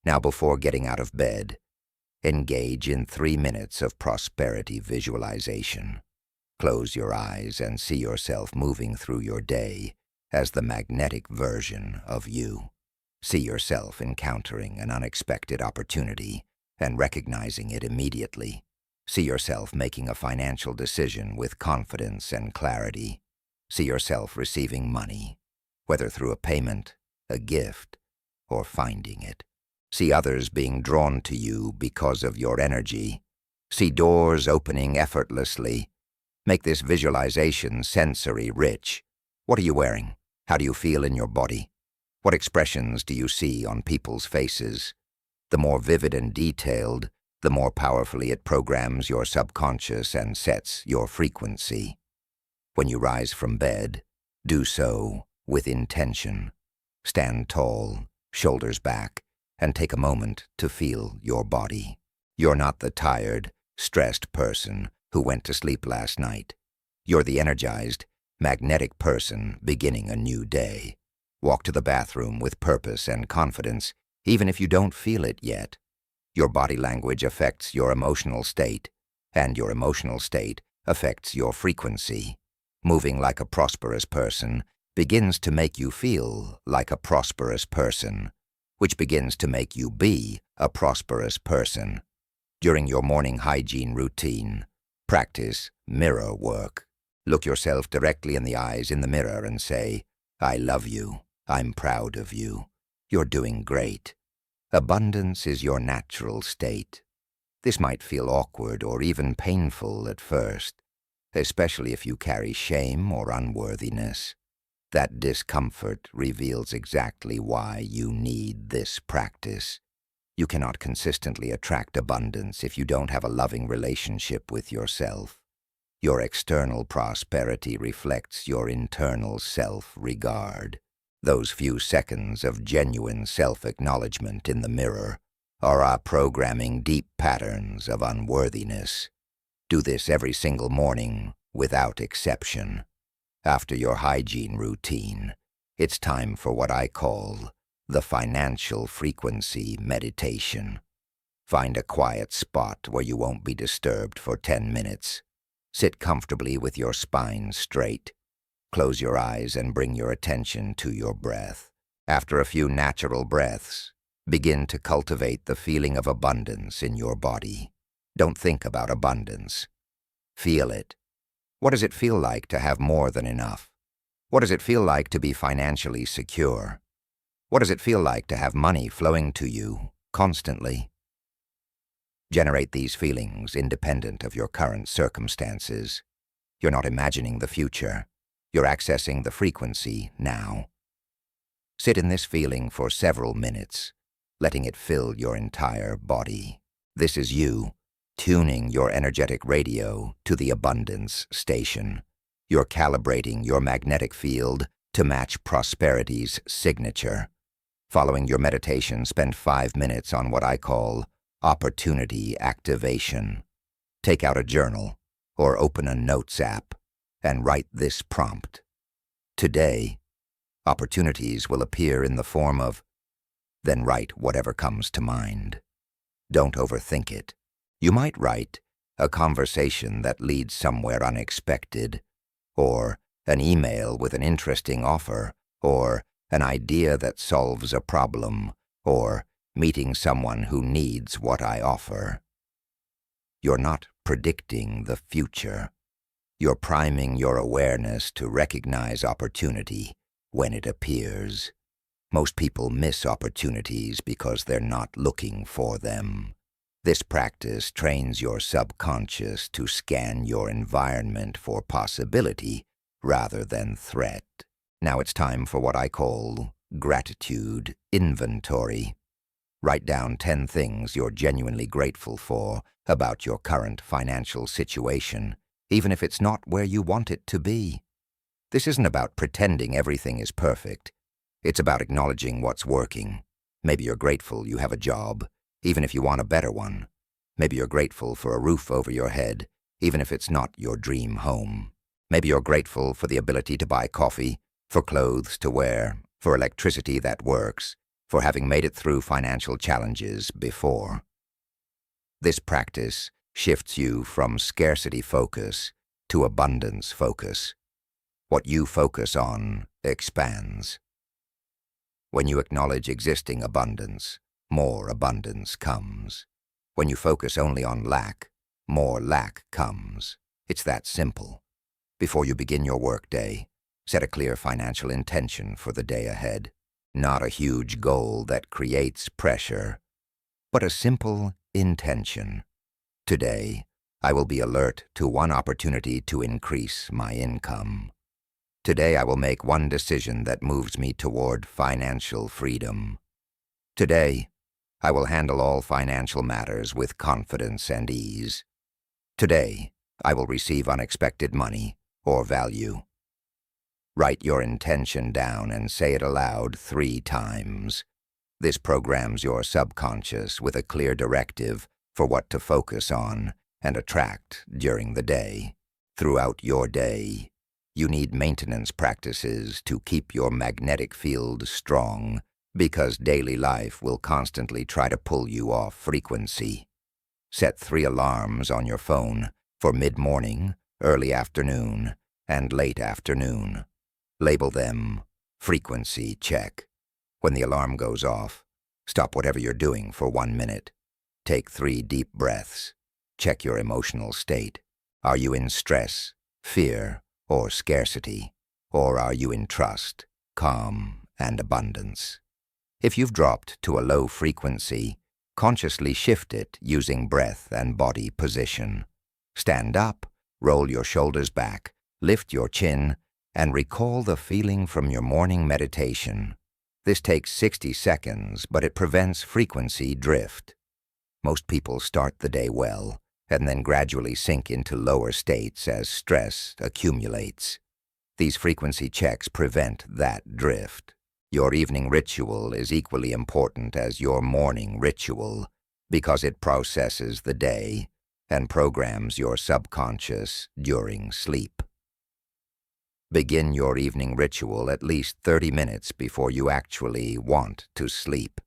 S1: Now, before getting out of bed, engage in 3 minutes of prosperity visualization. Close your eyes and see yourself moving through your day as the magnetic version of you. See yourself encountering an unexpected opportunity and recognizing it immediately. See yourself making a financial decision with confidence and clarity. See yourself receiving money, whether through a payment, a gift, or finding it. See others being drawn to you because of your energy. See doors opening effortlessly. Make this visualization sensory rich. What are you wearing? How do you feel in your body? What expressions do you see on people's faces? The more vivid and detailed, the more powerfully it programs your subconscious and sets your frequency. When you rise from bed, do so with intention. Stand tall, shoulders back, and take a moment to feel your body. You're not the tired, stressed person who went to sleep last night. You're the energized, magnetic person beginning a new day. Walk to the bathroom with purpose and confidence, even if you don't feel it yet. Your body language affects your emotional state, and your emotional state affects your frequency. Moving like a prosperous person begins to make you feel like a prosperous person, which begins to make you be a prosperous person. During your morning hygiene routine, practice mirror work. Look yourself directly in the eyes in the mirror and say, I love you. I'm proud of you. You're doing great. Abundance is your natural state. This might feel awkward or even painful at first, especially if you carry shame or unworthiness. That discomfort reveals exactly why you need this practice. You cannot consistently attract abundance if you don't have a loving relationship with yourself. Your external prosperity reflects your internal self-regard. Those few seconds of genuine self-acknowledgement in the mirror are programming deep patterns of unworthiness. Do this every single morning, without exception. After your hygiene routine, it's time for what I call the financial frequency meditation. Find a quiet spot where you won't be disturbed for 10 minutes. Sit comfortably with your spine straight. Close your eyes and bring your attention to your breath. After a few natural breaths, begin to cultivate the feeling of abundance in your body. Don't think about abundance. Feel it. What does it feel like to have more than enough? What does it feel like to be financially secure? What does it feel like to have money flowing to you constantly? Generate these feelings independent of your current circumstances. You're not imagining the future. You're accessing the frequency now. Sit in this feeling for several minutes, letting it fill your entire body. This is you, tuning your energetic radio to the abundance station. You're calibrating your magnetic field to match prosperity's signature. Following your meditation, spend 5 minutes on what I call opportunity activation. Take out a journal or open a notes app and write this prompt. Today, opportunities will appear in the form of, then write whatever comes to mind. Don't overthink it. You might write a conversation that leads somewhere unexpected, or an email with an interesting offer, or an idea that solves a problem, or meeting someone who needs what I offer. You're not predicting the future. You're priming your awareness to recognize opportunity when it appears. Most people miss opportunities because they're not looking for them. This practice trains your subconscious to scan your environment for possibility rather than threat. Now it's time for what I call gratitude inventory. Write down 10 things you're genuinely grateful for about your current financial situation, even if it's not where you want it to be. This isn't about pretending everything is perfect. It's about acknowledging what's working. Maybe you're grateful you have a job, even if you want a better one. Maybe you're grateful for a roof over your head, even if it's not your dream home. Maybe you're grateful for the ability to buy coffee, for clothes to wear, for electricity that works, for having made it through financial challenges before. This practice shifts you from scarcity focus to abundance focus. What you focus on expands. When you acknowledge existing abundance, more abundance comes. When you focus only on lack, more lack comes. It's that simple. Before you begin your workday, set a clear financial intention for the day ahead. Not a huge goal that creates pressure, but a simple intention. Today, I will be alert to one opportunity to increase my income. Today, I will make one decision that moves me toward financial freedom. Today, I will handle all financial matters with confidence and ease. Today, I will receive unexpected money or value. Write your intention down and say it aloud 3 times. This programs your subconscious with a clear directive for what to focus on and attract during the day. Throughout your day, you need maintenance practices to keep your magnetic field strong, because daily life will constantly try to pull you off frequency. Set 3 alarms on your phone for mid-morning, early afternoon, and late afternoon. Label them frequency check. When the alarm goes off, stop whatever you're doing for 1 minute. Take 3 deep breaths. Check your emotional state. Are you in stress, fear, or scarcity? Or are you in trust, calm, and abundance? If you've dropped to a low frequency, consciously shift it using breath and body position. Stand up, roll your shoulders back, lift your chin, and recall the feeling from your morning meditation. This takes 60 seconds, but it prevents frequency drift. Most people start the day well, and then gradually sink into lower states as stress accumulates. These frequency checks prevent that drift. Your evening ritual is equally important as your morning ritual, because it processes the day and programs your subconscious during sleep. Begin your evening ritual at least 30 minutes before you actually want to sleep.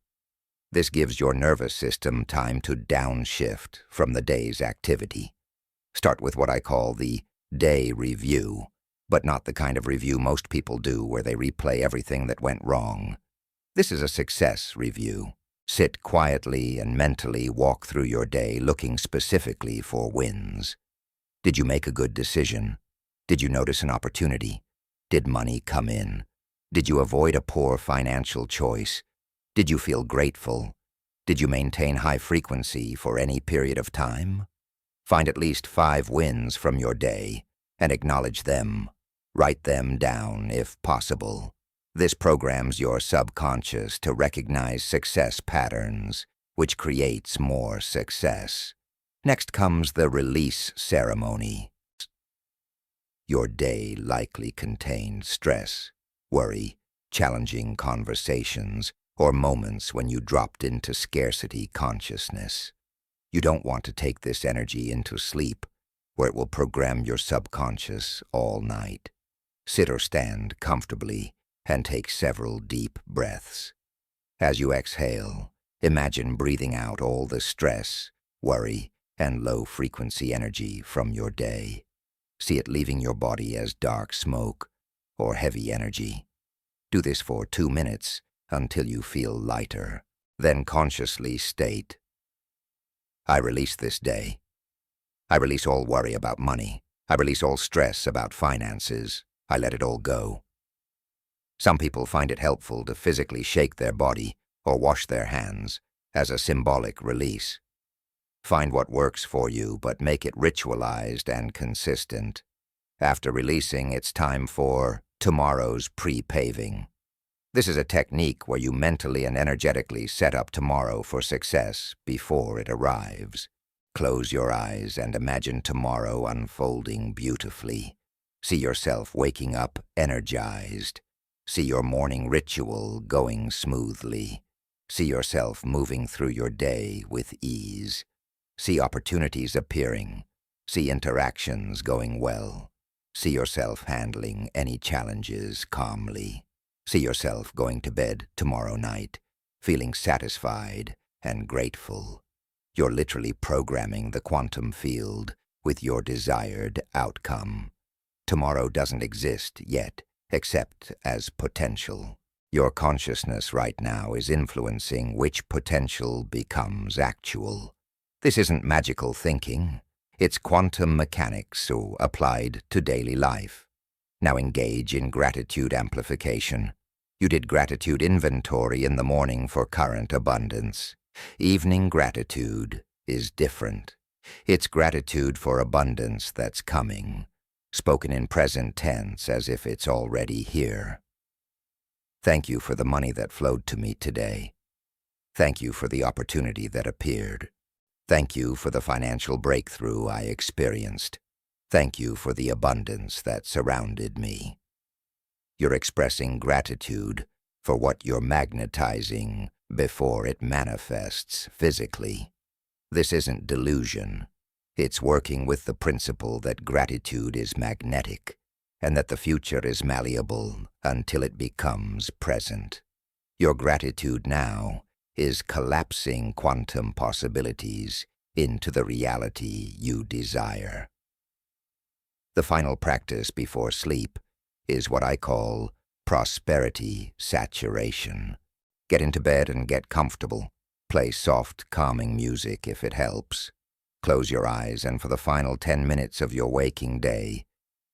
S1: This gives your nervous system time to downshift from the day's activity. Start with what I call the day review. but not the kind of review most people do where they replay everything that went wrong. This is a success review. Sit quietly and mentally walk through your day looking specifically for wins. Did you make a good decision? Did you notice an opportunity? Did money come in? Did you avoid a poor financial choice? Did you feel grateful? Did you maintain high frequency for any period of time? Find at least 5 wins from your day and acknowledge them. Write them down if possible. This programs your subconscious to recognize success patterns, which creates more success. Next comes the release ceremony. Your day likely contained stress, worry, challenging conversations, or moments when you dropped into scarcity consciousness. You don't want to take this energy into sleep, where it will program your subconscious all night. Sit or stand comfortably and take several deep breaths. As you exhale, imagine breathing out all the stress, worry, and low-frequency energy from your day. See it leaving your body as dark smoke or heavy energy. Do this for 2 minutes until you feel lighter. Then consciously state, I release this day. I release all worry about money. I release all stress about finances. I let it all go. Some people find it helpful to physically shake their body or wash their hands as a symbolic release. Find what works for you, but make it ritualized and consistent. After releasing, it's time for tomorrow's pre-paving. This is a technique where you mentally and energetically set up tomorrow for success before it arrives. Close your eyes and imagine tomorrow unfolding beautifully. See yourself waking up energized. See your morning ritual going smoothly. See yourself moving through your day with ease. See opportunities appearing. See interactions going well. See yourself handling any challenges calmly. See yourself going to bed tomorrow night, feeling satisfied and grateful. You're literally programming the quantum field with your desired outcome. Tomorrow doesn't exist yet, except as potential. Your consciousness right now is influencing which potential becomes actual. This isn't magical thinking. It's quantum mechanics applied to daily life. Now engage in gratitude amplification. You did gratitude inventory in the morning for current abundance. Evening gratitude is different. It's gratitude for abundance that's coming, spoken in present tense as if it's already here. Thank you for the money that flowed to me today. Thank you for the opportunity that appeared. Thank you for the financial breakthrough I experienced. Thank you for the abundance that surrounded me. You're expressing gratitude for what you're magnetizing before it manifests physically. This isn't delusion. It's working with the principle that gratitude is magnetic and that the future is malleable until it becomes present. Your gratitude now is collapsing quantum possibilities into the reality you desire. The final practice before sleep is what I call prosperity saturation. Get into bed and get comfortable. Play soft, calming music if it helps. Close your eyes and for the final 10 minutes of your waking day,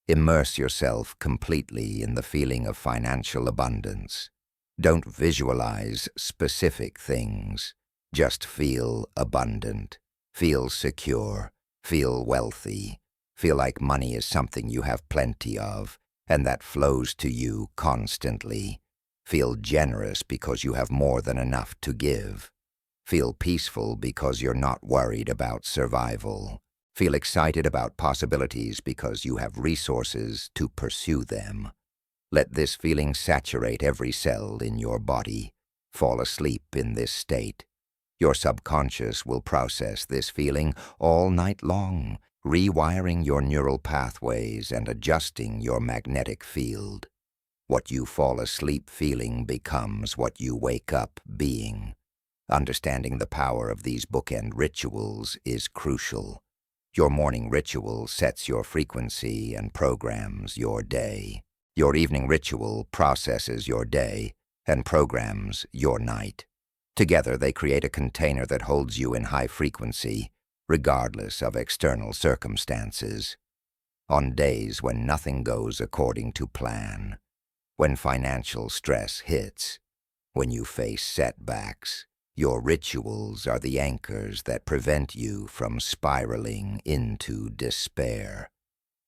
S1: immerse yourself completely in the feeling of financial abundance. Don't visualize specific things. Just feel abundant. Feel secure. Feel wealthy. Feel like money is something you have plenty of and that flows to you constantly. Feel generous because you have more than enough to give. Feel peaceful because you're not worried about survival. Feel excited about possibilities because you have resources to pursue them. Let this feeling saturate every cell in your body. Fall asleep in this state. Your subconscious will process this feeling all night long, rewiring your neural pathways and adjusting your magnetic field. What you fall asleep feeling becomes what you wake up being. Understanding the power of these bookend rituals is crucial. Your morning ritual sets your frequency and programs your day. Your evening ritual processes your day and programs your night. Together, they create a container that holds you in high frequency, regardless of external circumstances. On days when nothing goes according to plan, when financial stress hits, when you face setbacks, your rituals are the anchors that prevent you from spiraling into despair.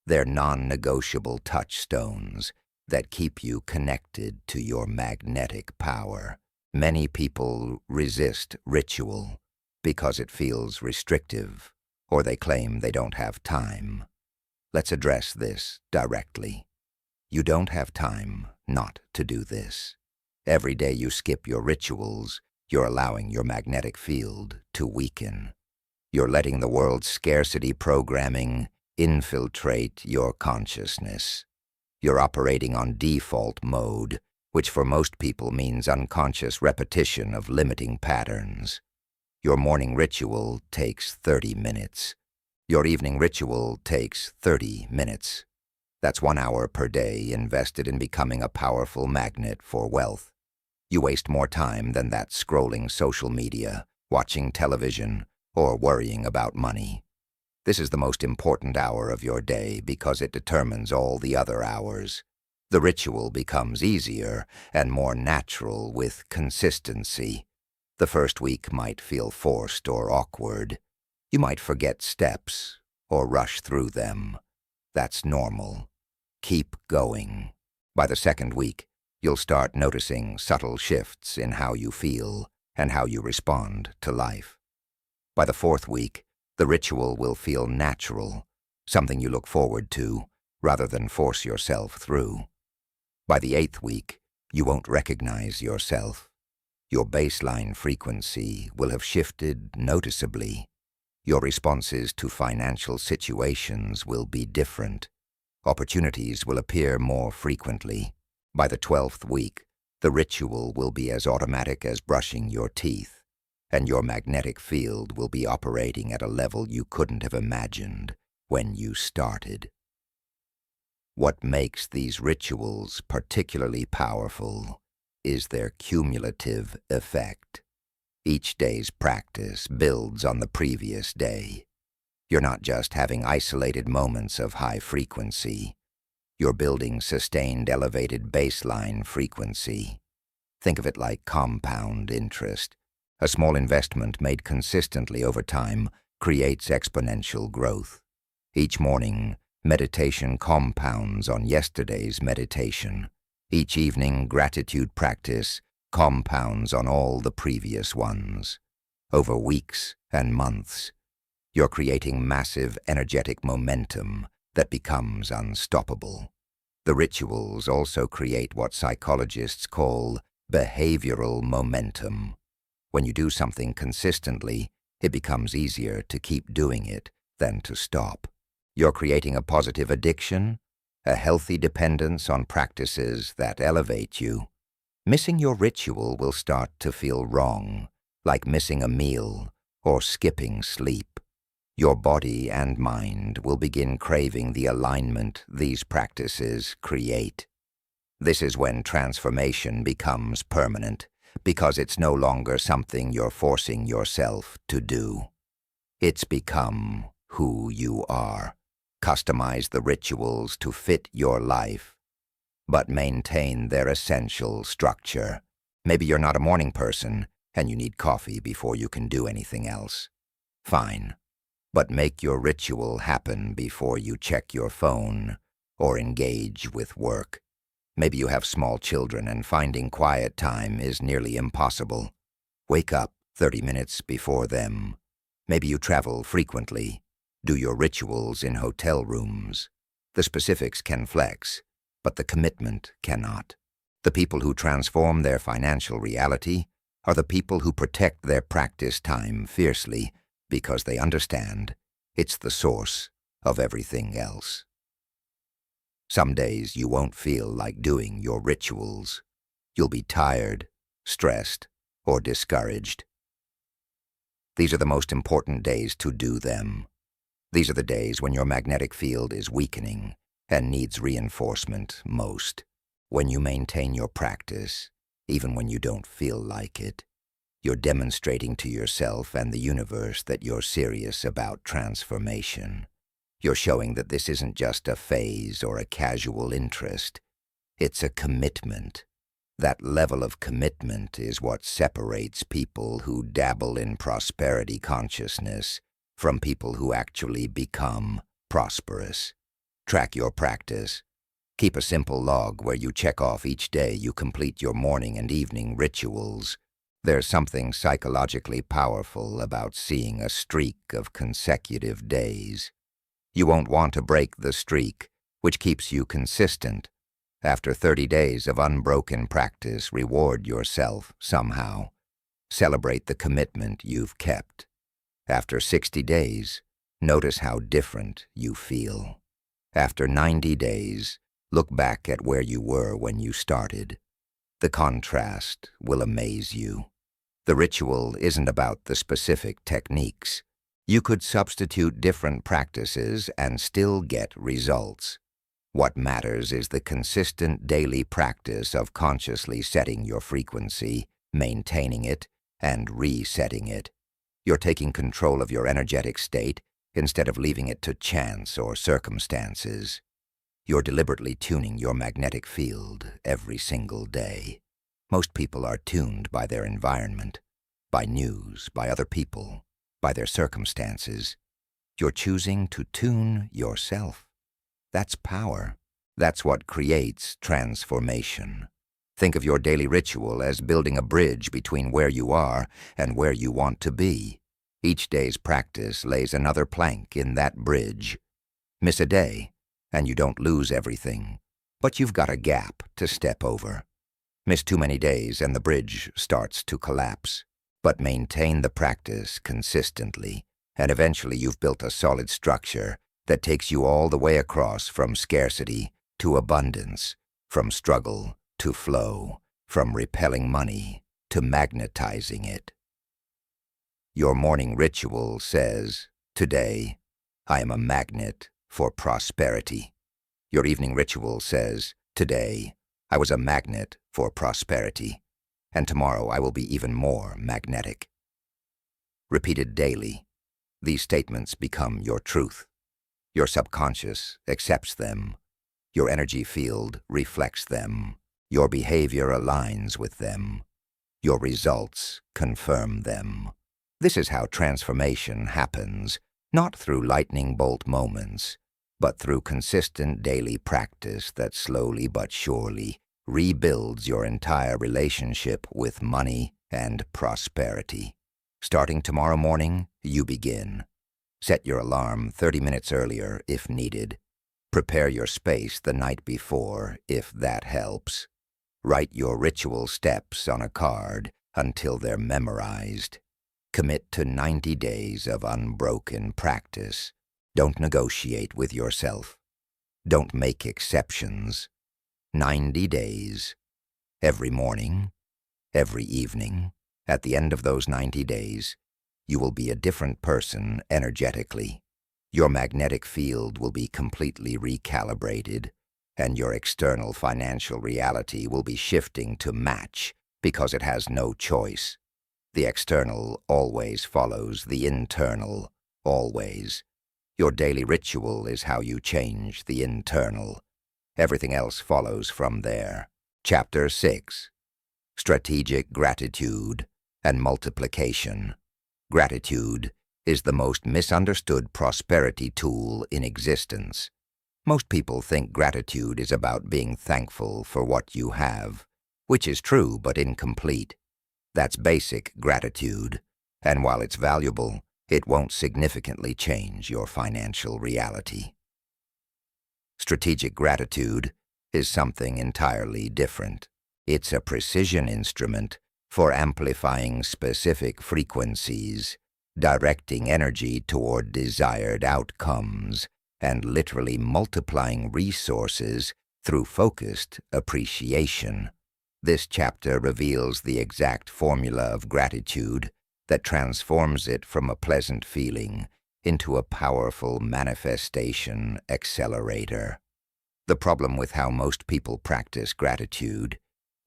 S1: They're non-negotiable touchstones that keep you connected to your magnetic power. Many people resist ritual because it feels restrictive, or they claim they don't have time. Let's address this directly. You don't have time not to do this. Every day you skip your rituals, you're allowing your magnetic field to weaken. You're letting the world's scarcity programming infiltrate your consciousness. You're operating on default mode, which for most people means unconscious repetition of limiting patterns. Your morning ritual takes 30 minutes. Your evening ritual takes 30 minutes. That's 1 hour per day invested in becoming a powerful magnet for wealth. You waste more time than that scrolling social media, watching television, or worrying about money. This is the most important hour of your day because it determines all the other hours. The ritual becomes easier and more natural with consistency. The first week might feel forced or awkward. You might forget steps or rush through them. That's normal. Keep going. By the second week, you'll start noticing subtle shifts in how you feel and how you respond to life. By the fourth week, the ritual will feel natural, something you look forward to rather than force yourself through. By the eighth week, you won't recognize yourself. Your baseline frequency will have shifted noticeably. Your responses to financial situations will be different. Opportunities will appear more frequently. By the 12th week, the ritual will be as automatic as brushing your teeth, and your magnetic field will be operating at a level you couldn't have imagined when you started. What makes these rituals particularly powerful is their cumulative effect. Each day's practice builds on the previous day. You're not just having isolated moments of high frequency. You're building sustained elevated baseline frequency. Think of it like compound interest. A small investment made consistently over time creates exponential growth. Each morning, meditation compounds on yesterday's meditation. Each evening, gratitude practice compounds on all the previous ones. Over weeks and months, you're creating massive energetic momentum that becomes unstoppable. The rituals also create what psychologists call behavioral momentum. When you do something consistently, it becomes easier to keep doing it than to stop. You're creating a positive addiction, a healthy dependence on practices that elevate you. Missing your ritual will start to feel wrong, like missing a meal or skipping sleep. Your body and mind will begin craving the alignment these practices create. This is when transformation becomes permanent, because it's no longer something you're forcing yourself to do. It's become who you are. Customize the rituals to fit your life, but maintain their essential structure. Maybe you're not a morning person and you need coffee before you can do anything else. Fine. But make your ritual happen before you check your phone or engage with work. Maybe you have small children and finding quiet time is nearly impossible. Wake up 30 minutes before them. Maybe you travel frequently. Do your rituals in hotel rooms. The specifics can flex, but the commitment cannot. The people who transform their financial reality are the people who protect their practice time fiercely, because they understand it's the source of everything else. Some days you won't feel like doing your rituals. You'll be tired, stressed, or discouraged. These are the most important days to do them. These are the days when your magnetic field is weakening and needs reinforcement most. When you maintain your practice, even when you don't feel like it, you're demonstrating to yourself and the universe that you're serious about transformation. You're showing that this isn't just a phase or a casual interest. It's a commitment. That level of commitment is what separates people who dabble in prosperity consciousness from people who actually become prosperous. Track your practice. Keep a simple log where you check off each day you complete your morning and evening rituals. There's something psychologically powerful about seeing a streak of consecutive days. You won't want to break the streak, which keeps you consistent. After 30 days of unbroken practice, reward yourself somehow. Celebrate the commitment you've kept. After 60 days, notice how different you feel. After 90 days, look back at where you were when you started. The contrast will amaze you. The ritual isn't about the specific techniques. You could substitute different practices and still get results. What matters is the consistent daily practice of consciously setting your frequency, maintaining it, and resetting it. You're taking control of your energetic state instead of leaving it to chance or circumstances. You're deliberately tuning your magnetic field every single day. Most people are tuned by their environment, by news, by other people, by their circumstances. You're choosing to tune yourself. That's power. That's what creates transformation. Think of your daily ritual as building a bridge between where you are and where you want to be. Each day's practice lays another plank in that bridge. Miss a day, and you don't lose everything, but you've got a gap to step over. Miss too many days and the bridge starts to collapse. But maintain the practice consistently, and eventually you've built a solid structure that takes you all the way across from scarcity to abundance, from struggle to flow, from repelling money to magnetizing it. Your morning ritual says, "Today, I am a magnet for prosperity." Your evening ritual says, "Today, I was a magnet for prosperity, and tomorrow I will be even more magnetic." Repeated daily, these statements become your truth. Your subconscious accepts them. Your energy field reflects them. Your behavior aligns with them. Your results confirm them. This is how transformation happens, not through lightning bolt moments, but through consistent daily practice that slowly but surely rebuilds your entire relationship with money and prosperity. Starting tomorrow morning, you begin. Set your alarm 30 minutes earlier if needed. Prepare your space the night before if that helps. Write your ritual steps on a card until they're memorized. Commit to 90 days of unbroken practice. Don't negotiate with yourself. Don't make exceptions. 90 days. Every morning, every evening, at the end of those 90 days, you will be a different person energetically. Your magnetic field will be completely recalibrated, and your external financial reality will be shifting to match because it has no choice. The external always follows the internal, always. Your daily ritual is how you change the internal. Everything else follows from there. Chapter 6. Strategic Gratitude and Multiplication. Gratitude is the most misunderstood prosperity tool in existence. Most people think gratitude is about being thankful for what you have, which is true but incomplete. That's basic gratitude, and while it's valuable, it won't significantly change your financial reality. Strategic gratitude is something entirely different. It's a precision instrument for amplifying specific frequencies, directing energy toward desired outcomes, and literally multiplying resources through focused appreciation. This chapter reveals the exact formula of gratitude that transforms it from a pleasant feeling into a powerful manifestation accelerator. The problem with how most people practice gratitude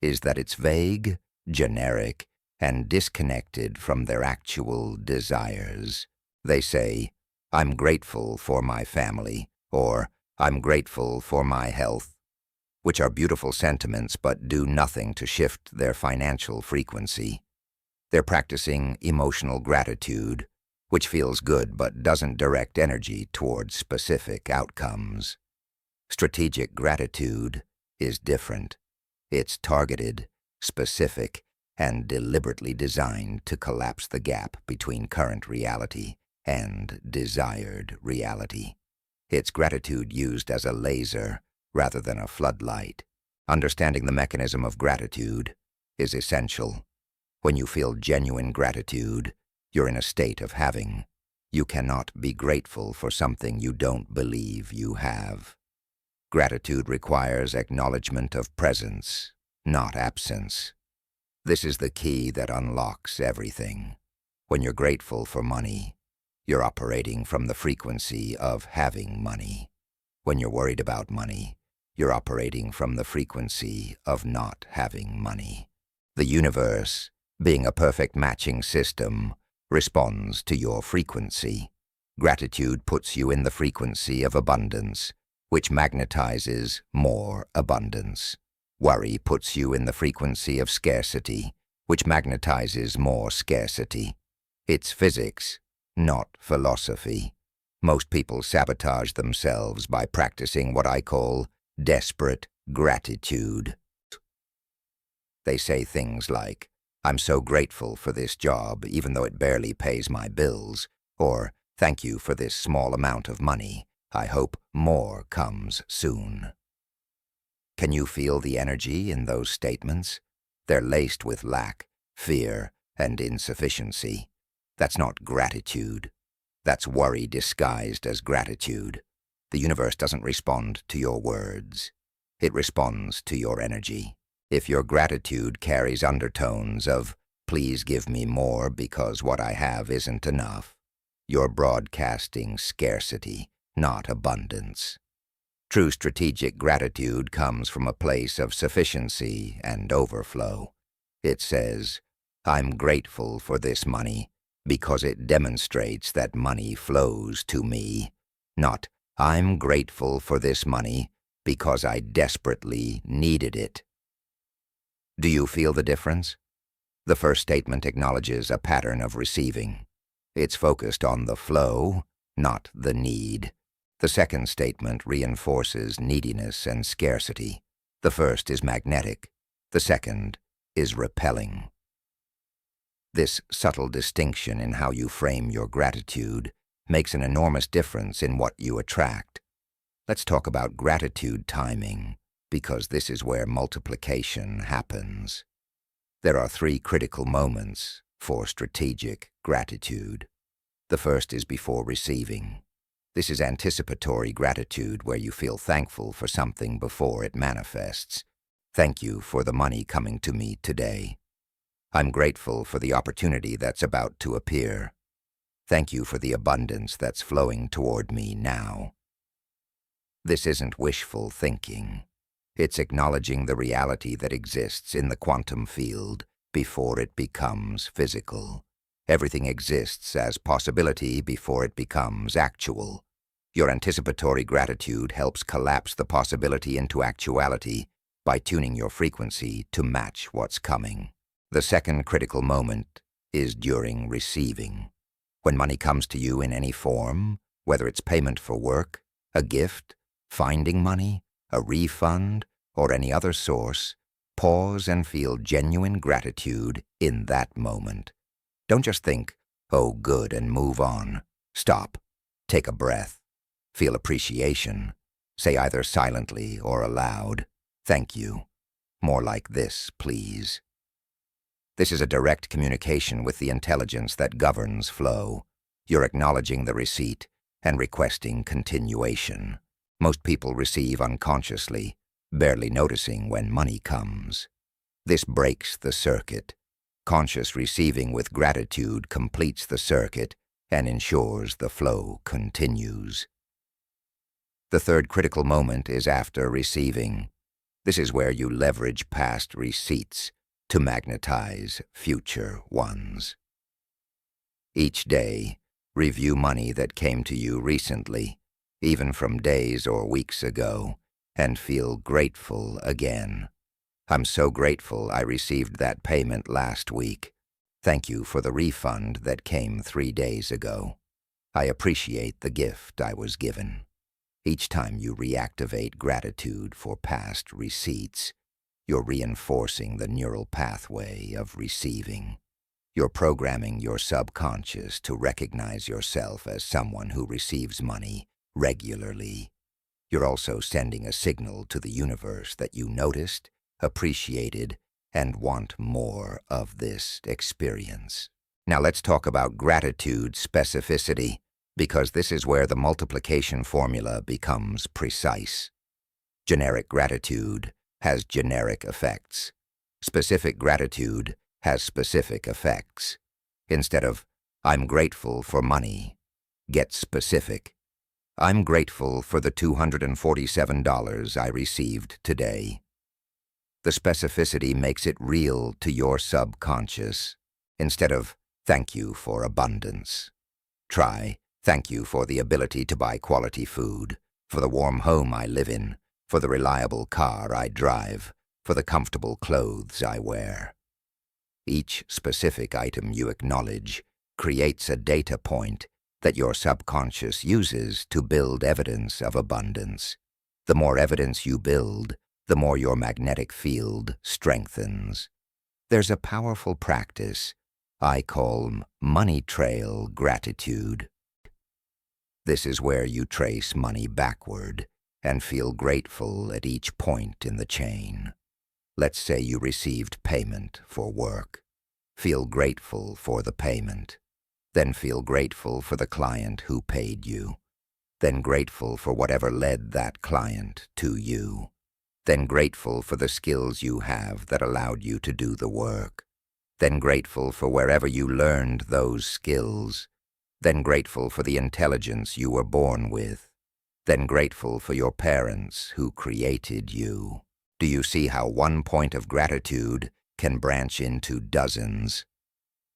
S1: is that it's vague, generic, and disconnected from their actual desires. They say, "I'm grateful for my family," or "I'm grateful for my health," which are beautiful sentiments but do nothing to shift their financial frequency. They're practicing emotional gratitude, which feels good but doesn't direct energy towards specific outcomes. Strategic gratitude is different. It's targeted, specific, and deliberately designed to collapse the gap between current reality and desired reality. It's gratitude used as a laser rather than a floodlight. Understanding the mechanism of gratitude is essential. When you feel genuine gratitude, you're in a state of having. You cannot be grateful for something you don't believe you have. Gratitude requires acknowledgement of presence, not absence. This is the key that unlocks everything. When you're grateful for money, you're operating from the frequency of having money. When you're worried about money, you're operating from the frequency of not having money. The universe, being a perfect matching system, responds to your frequency. Gratitude puts you in the frequency of abundance, which magnetizes more abundance. Worry puts you in the frequency of scarcity, which magnetizes more scarcity. It's physics, not philosophy. Most people sabotage themselves by practicing what I call desperate gratitude. They say things like, "I'm so grateful for this job, even though it barely pays my bills," or "Thank you for this small amount of money. I hope more comes soon." Can you feel the energy in those statements? They're laced with lack, fear, and insufficiency. That's not gratitude. That's worry disguised as gratitude. The universe doesn't respond to your words. It responds to your energy. If your gratitude carries undertones of, "Please give me more because what I have isn't enough," you're broadcasting scarcity, not abundance. True strategic gratitude comes from a place of sufficiency and overflow. It says, "I'm grateful for this money because it demonstrates that money flows to me," not, "I'm grateful for this money because I desperately needed it." Do you feel the difference? The first statement acknowledges a pattern of receiving. It's focused on the flow, not the need. The second statement reinforces neediness and scarcity. The first is magnetic. The second is repelling. This subtle distinction in how you frame your gratitude makes an enormous difference in what you attract. Let's talk about gratitude timing, because this is where multiplication happens. There are 3 critical moments for strategic gratitude. The first is before receiving. This is anticipatory gratitude, where you feel thankful for something before it manifests. "Thank you for the money coming to me today." "I'm grateful for the opportunity that's about to appear." "Thank you for the abundance that's flowing toward me now." This isn't wishful thinking. It's acknowledging the reality that exists in the quantum field before it becomes physical. Everything exists as possibility before it becomes actual. Your anticipatory gratitude helps collapse the possibility into actuality by tuning your frequency to match what's coming. The second critical moment is during receiving. When money comes to you in any form, whether it's payment for work, a gift, finding money, a refund, or any other source, pause and feel genuine gratitude in that moment. Don't just think, "Oh, good," and move on. Stop. Take a breath. Feel appreciation. Say either silently or aloud, "Thank you." More like this, please. This is a direct communication with the intelligence that governs flow. You're acknowledging the receipt and requesting continuation. Most people receive unconsciously, barely noticing when money comes. This breaks the circuit. Conscious receiving with gratitude completes the circuit and ensures the flow continues. The third critical moment is after receiving. This is where you leverage past receipts to magnetize future ones. Each day, review money that came to you recently, even from days or weeks ago, and feel grateful again. I'm so grateful I received that payment last week. Thank you for the refund that came 3 days ago. I appreciate the gift I was given. Each time you reactivate gratitude for past receipts, you're reinforcing the neural pathway of receiving. You're programming your subconscious to recognize yourself as someone who receives money regularly. You're also sending a signal to the universe that you noticed, appreciated, and want more of this experience. Now let's talk about gratitude specificity, because this is where the multiplication formula becomes precise. Generic gratitude has generic effects. Specific gratitude has specific effects. Instead of, I'm grateful for money, get specific. I'm grateful for the $247 I received today. The specificity makes it real to your subconscious. Instead of, thank you for abundance. Try, thank you for the ability to buy quality food, for the warm home I live in, for the reliable car I drive, for the comfortable clothes I wear. Each specific item you acknowledge creates a data point that your subconscious uses to build evidence of abundance. The more evidence you build, the more your magnetic field strengthens. There's a powerful practice I call money trail gratitude. This is where you trace money backward and feel grateful at each point in the chain. Let's say you received payment for work. Feel grateful for the payment. Then feel grateful for the client who paid you. Then grateful for whatever led that client to you. Then grateful for the skills you have that allowed you to do the work. Then grateful for wherever you learned those skills. Then grateful for the intelligence you were born with. Then grateful for your parents who created you. Do you see how one point of gratitude can branch into dozens?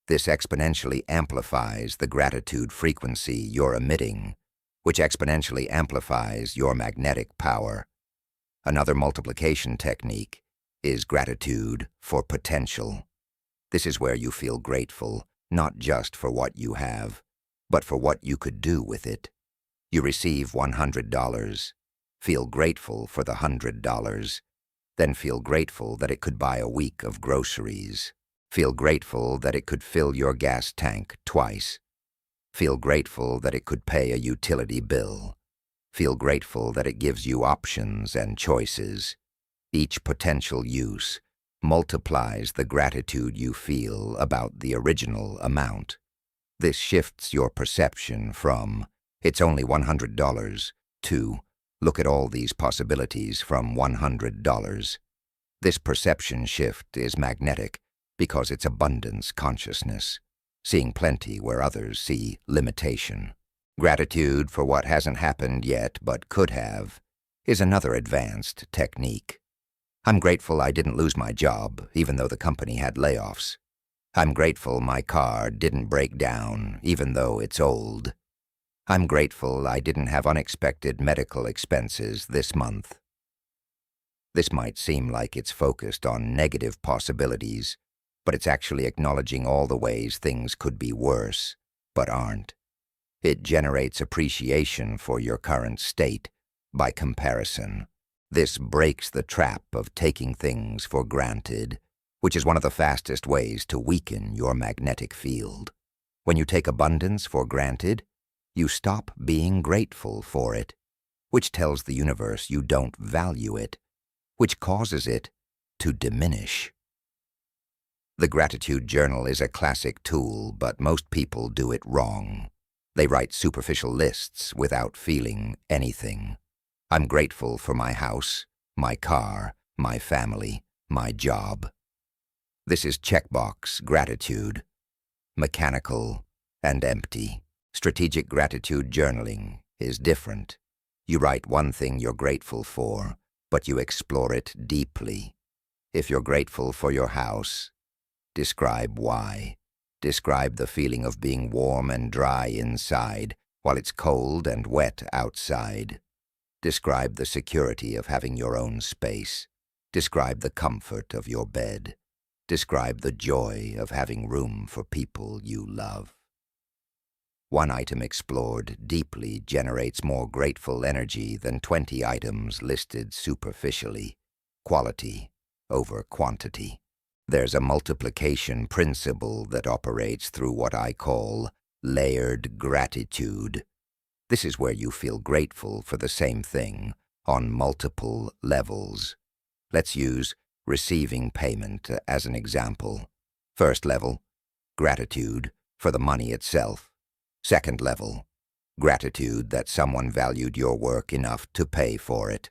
S1: This exponentially amplifies the gratitude frequency you're emitting, which exponentially amplifies your magnetic power. Another multiplication technique is gratitude for potential. This is where you feel grateful, not just for what you have, but for what you could do with it. You receive $100. Feel grateful for the $100. Then feel grateful that it could buy a week of groceries. Feel grateful that it could fill your gas tank twice. Feel grateful that it could pay a utility bill. Feel grateful that it gives you options and choices. Each potential use multiplies the gratitude you feel about the original amount. This shifts your perception from, it's only $100, to, look at all these possibilities from $100. This perception shift is magnetic because it's abundance consciousness, seeing plenty where others see limitation. Gratitude for what hasn't happened yet but could have is another advanced technique. I'm grateful I didn't lose my job, even though the company had layoffs. I'm grateful my car didn't break down, even though it's old. I'm grateful I didn't have unexpected medical expenses this month. This might seem like it's focused on negative possibilities, but it's actually acknowledging all the ways things could be worse, but aren't. It generates appreciation for your current state by comparison. This breaks the trap of taking things for granted, which is one of the fastest ways to weaken your magnetic field. When you take abundance for granted, you stop being grateful for it, which tells the universe you don't value it, which causes it to diminish. The gratitude journal is a classic tool, but most people do it wrong. They write superficial lists without feeling anything. I'm grateful for my house, my car, my family, my job. This is checkbox gratitude, mechanical and empty. Strategic gratitude journaling is different. You write one thing you're grateful for, but you explore it deeply. If you're grateful for your house, describe why. Describe the feeling of being warm and dry inside while it's cold and wet outside. Describe the security of having your own space. Describe the comfort of your bed. Describe the joy of having room for people you love. One item explored deeply generates more grateful energy than 20 items listed superficially. Quality over quantity. There's a multiplication principle that operates through what I call layered gratitude. This is where you feel grateful for the same thing on multiple levels. Let's use receiving payment as an example. First level, gratitude for the money itself. Second level, gratitude that someone valued your work enough to pay for it.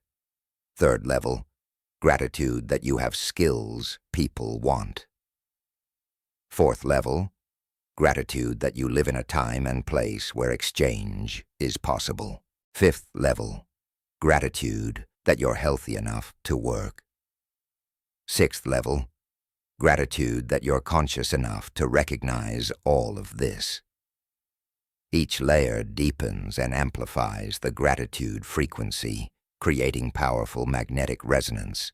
S1: Third level, gratitude that you have skills people want. Fourth level, gratitude that you live in a time and place where exchange is possible. Fifth level, gratitude that you're healthy enough to work. Sixth level, gratitude that you're conscious enough to recognize all of this. Each layer deepens and amplifies the gratitude frequency, creating powerful magnetic resonance.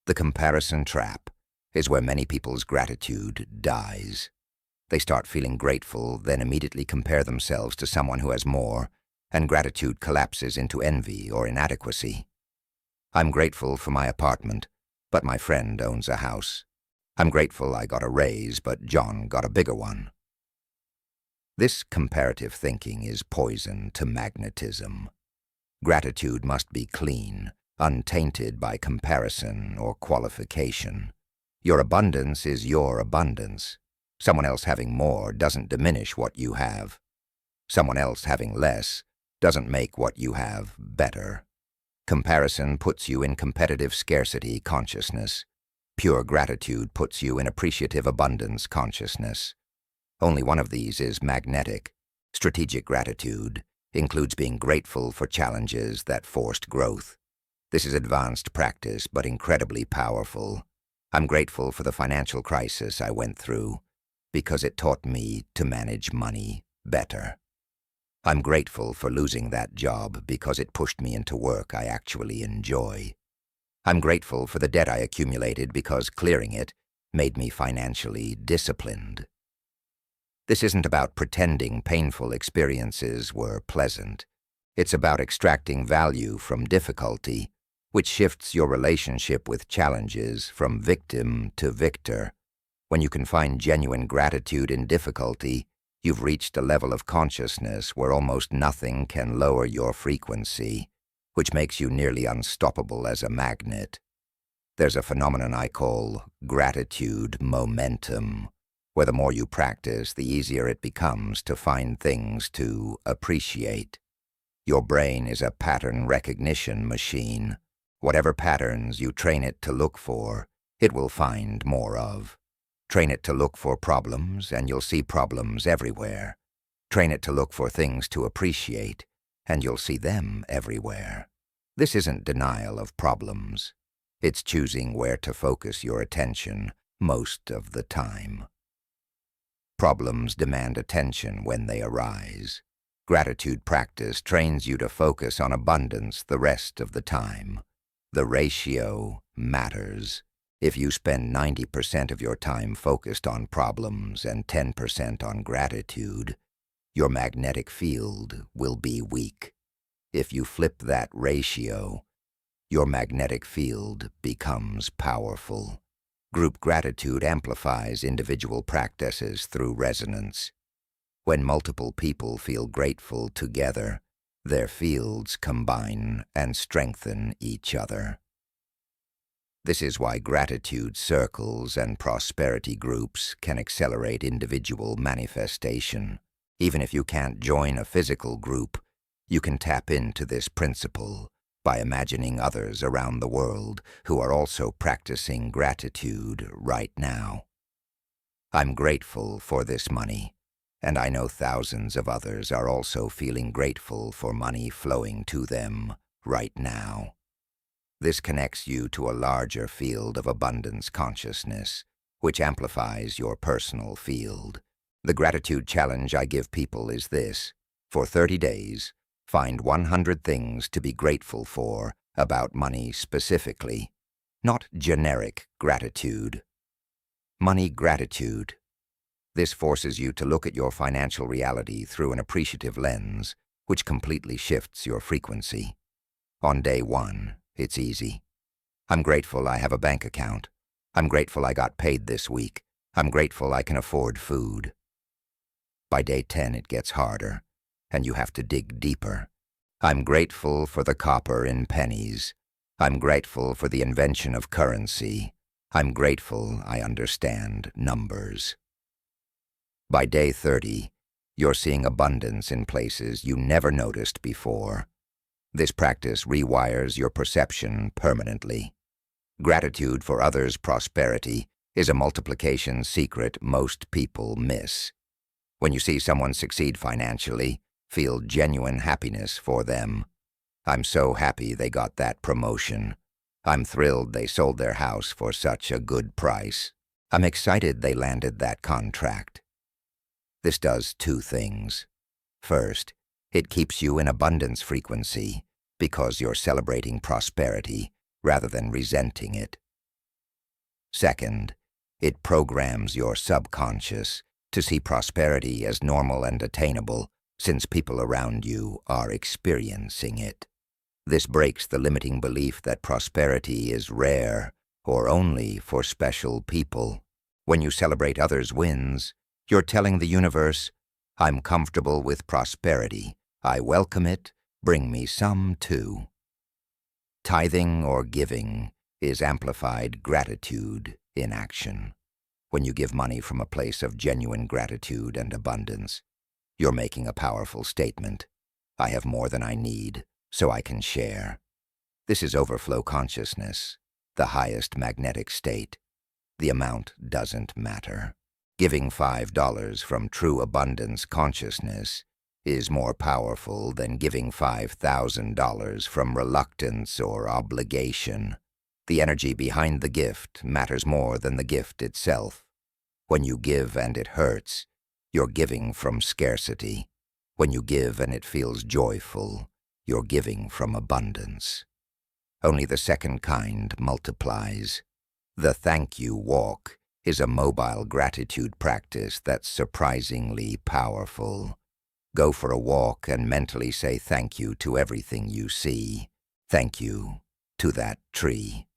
S1: The comparison trap is where many people's gratitude dies. They start feeling grateful, then immediately compare themselves to someone who has more, and gratitude collapses into envy or inadequacy. I'm grateful for my apartment, but my friend owns a house. I'm grateful I got a raise, but John got a bigger one. This comparative thinking is poison to magnetism. Gratitude must be clean, untainted by comparison or qualification. Your abundance is your abundance. Someone else having more doesn't diminish what you have. Someone else having less doesn't make what you have better. Comparison puts you in competitive scarcity consciousness. Pure gratitude puts you in appreciative abundance consciousness. Only one of these is magnetic. Strategic gratitude includes being grateful for challenges that forced growth. This is advanced practice, but incredibly powerful. I'm grateful for the financial crisis I went through because it taught me to manage money better. I'm grateful for losing that job because it pushed me into work I actually enjoy. I'm grateful for the debt I accumulated because clearing it made me financially disciplined. This isn't about pretending painful experiences were pleasant. It's about extracting value from difficulty, which shifts your relationship with challenges from victim to victor. When you can find genuine gratitude in difficulty, you've reached a level of consciousness where almost nothing can lower your frequency, which makes you nearly unstoppable as a magnet. There's a phenomenon I call gratitude momentum, where the more you practice, the easier it becomes to find things to appreciate. Your brain is a pattern recognition machine. Whatever patterns you train it to look for, it will find more of. Train it to look for problems, and you'll see problems everywhere. Train it to look for things to appreciate, and you'll see them everywhere. This isn't denial of problems. It's choosing where to focus your attention most of the time. Problems demand attention when they arise. Gratitude practice trains you to focus on abundance the rest of the time. The ratio matters. If you spend 90% of your time focused on problems and 10% on gratitude, your magnetic field will be weak. If you flip that ratio, your magnetic field becomes powerful. Group gratitude amplifies individual practices through resonance. When multiple people feel grateful together, their fields combine and strengthen each other. This is why gratitude circles and prosperity groups can accelerate individual manifestation. Even if you can't join a physical group, you can tap into this principle by imagining others around the world who are also practicing gratitude right now. I'm grateful for this money. And I know thousands of others are also feeling grateful for money flowing to them right now. This connects you to a larger field of abundance consciousness, which amplifies your personal field. The gratitude challenge I give people is this: for 30 days, find 100 things to be grateful for about money specifically, not generic gratitude. Money gratitude. This forces you to look at your financial reality through an appreciative lens, which completely shifts your frequency. On day 1, it's easy. I'm grateful I have a bank account. I'm grateful I got paid this week. I'm grateful I can afford food. By day 10, it gets harder, and you have to dig deeper. I'm grateful for the copper in pennies. I'm grateful for the invention of currency. I'm grateful I understand numbers. By day 30, you're seeing abundance in places you never noticed before. This practice rewires your perception permanently. Gratitude for others' prosperity is a multiplication secret most people miss. When you see someone succeed financially, feel genuine happiness for them. I'm so happy they got that promotion. I'm thrilled they sold their house for such a good price. I'm excited they landed that contract. This does 2 things. First, it keeps you in abundance frequency because you're celebrating prosperity rather than resenting it. Second, it programs your subconscious to see prosperity as normal and attainable since people around you are experiencing it. This breaks the limiting belief that prosperity is rare or only for special people. When you celebrate others' wins, you're telling the universe, I'm comfortable with prosperity. I welcome it. Bring me some too. Tithing or giving is amplified gratitude in action. When you give money from a place of genuine gratitude and abundance, you're making a powerful statement. I have more than I need, so I can share. This is overflow consciousness, the highest magnetic state. The amount doesn't matter. Giving $5 from true abundance consciousness is more powerful than giving $5,000 from reluctance or obligation. The energy behind the gift matters more than the gift itself. When you give and it hurts, you're giving from scarcity. When you give and it feels joyful, you're giving from abundance. Only the second kind multiplies. The thank you walk is a mobile gratitude practice that's surprisingly powerful. Go for a walk and mentally say thank you to everything you see. Thank you to that tree.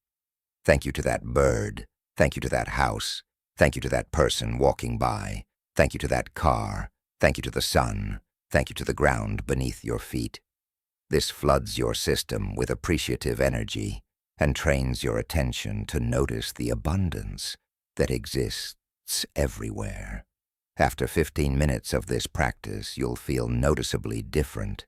S1: Thank you to that bird. Thank you to that house. Thank you to that person walking by. Thank you to that car. Thank you to the sun. Thank you to the ground beneath your feet. This floods your system with appreciative energy and trains your attention to notice the abundance that exists everywhere. After 15 minutes of this practice, you'll feel noticeably different.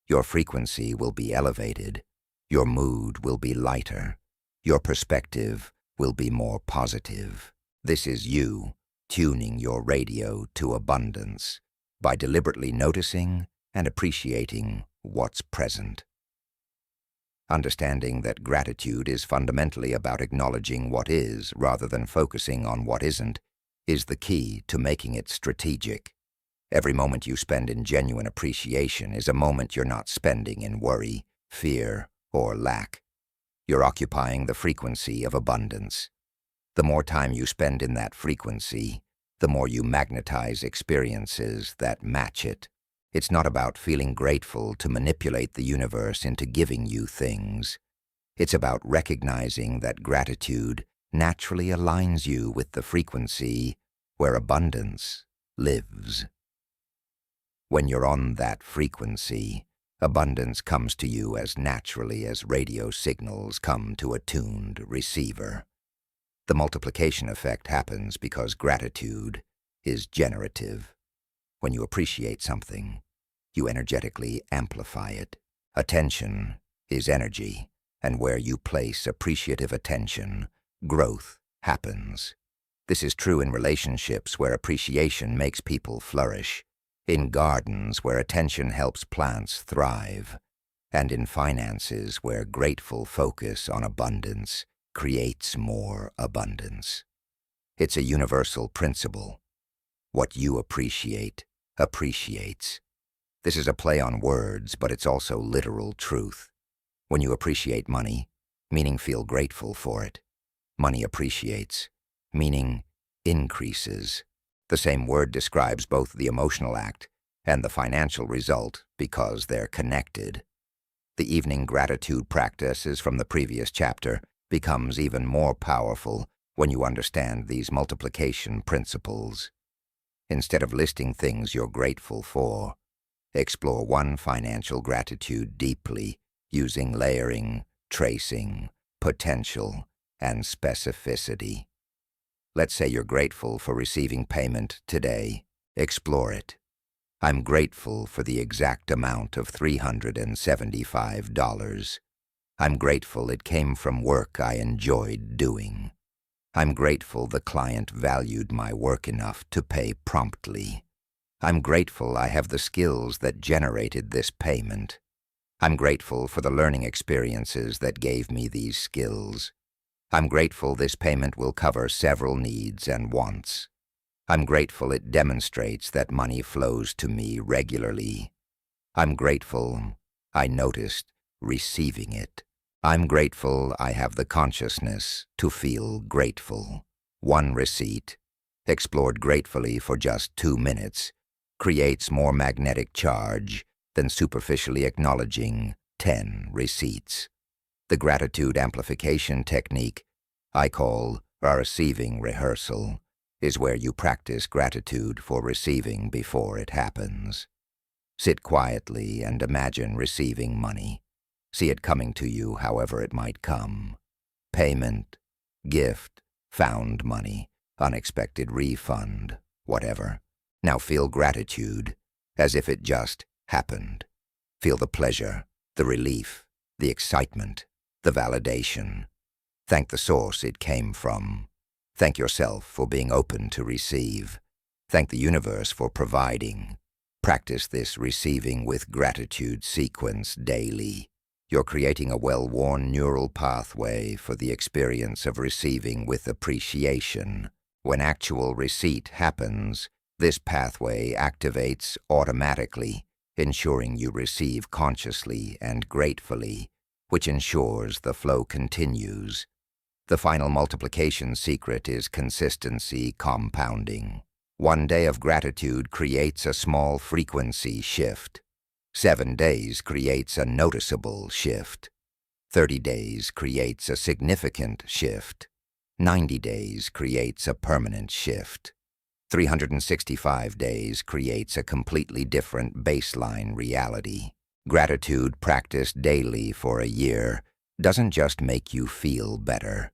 S1: Your frequency will be elevated. Your mood will be lighter. Your perspective will be more positive. This is you tuning your radio to abundance by deliberately noticing and appreciating what's present. Understanding that gratitude is fundamentally about acknowledging what is rather than focusing on what isn't is the key to making it strategic. Every moment you spend in genuine appreciation is a moment you're not spending in worry, fear, or lack. You're occupying the frequency of abundance. The more time you spend in that frequency, the more you magnetize experiences that match it. It's not about feeling grateful to manipulate the universe into giving you things. It's about recognizing that gratitude naturally aligns you with the frequency where abundance lives. When you're on that frequency, abundance comes to you as naturally as radio signals come to a tuned receiver. The multiplication effect happens because gratitude is generative. When you appreciate something, you energetically amplify it. Attention is energy, and where you place appreciative attention, growth happens. This is true in relationships where appreciation makes people flourish, in gardens where attention helps plants thrive, and in finances where grateful focus on abundance creates more abundance. It's a universal principle. What you appreciate appreciates. This is a play on words, but it's also literal truth. When you appreciate money, meaning feel grateful for it. Money appreciates, meaning increases. The same word describes both the emotional act and the financial result because they're connected. The evening gratitude practices from the previous chapter becomes even more powerful when you understand these multiplication principles. Instead of listing things you're grateful for, explore one financial gratitude deeply using layering, tracing, potential, and specificity. Let's say you're grateful for receiving payment today. Explore it. I'm grateful for the exact amount of $375. I'm grateful it came from work I enjoyed doing. I'm grateful the client valued my work enough to pay promptly. I'm grateful I have the skills that generated this payment. I'm grateful for the learning experiences that gave me these skills. I'm grateful this payment will cover several needs and wants. I'm grateful it demonstrates that money flows to me regularly. I'm grateful I noticed receiving it. I'm grateful I have the consciousness to feel grateful. One receipt, explored gratefully for just 2 minutes, creates more magnetic charge than superficially acknowledging 10 receipts. The gratitude amplification technique I call a receiving rehearsal is where you practice gratitude for receiving before it happens. Sit quietly and imagine receiving money. See it coming to you however it might come. Payment, gift, found money, unexpected refund, whatever. Now feel gratitude as if it just happened. Feel the pleasure, the relief, the excitement, the validation. Thank the source it came from. Thank yourself for being open to receive. Thank the universe for providing. Practice this receiving with gratitude sequence daily. You're creating a well-worn neural pathway for the experience of receiving with appreciation. When actual receipt happens, this pathway activates automatically, ensuring you receive consciously and gratefully, which ensures the flow continues. The final multiplication secret is consistency compounding. 1 day of gratitude creates a small frequency shift. 7 days creates a noticeable shift. 30 days creates a significant shift. 90 days creates a permanent shift. 365 days creates a completely different baseline reality. Gratitude practiced daily for a year doesn't just make you feel better.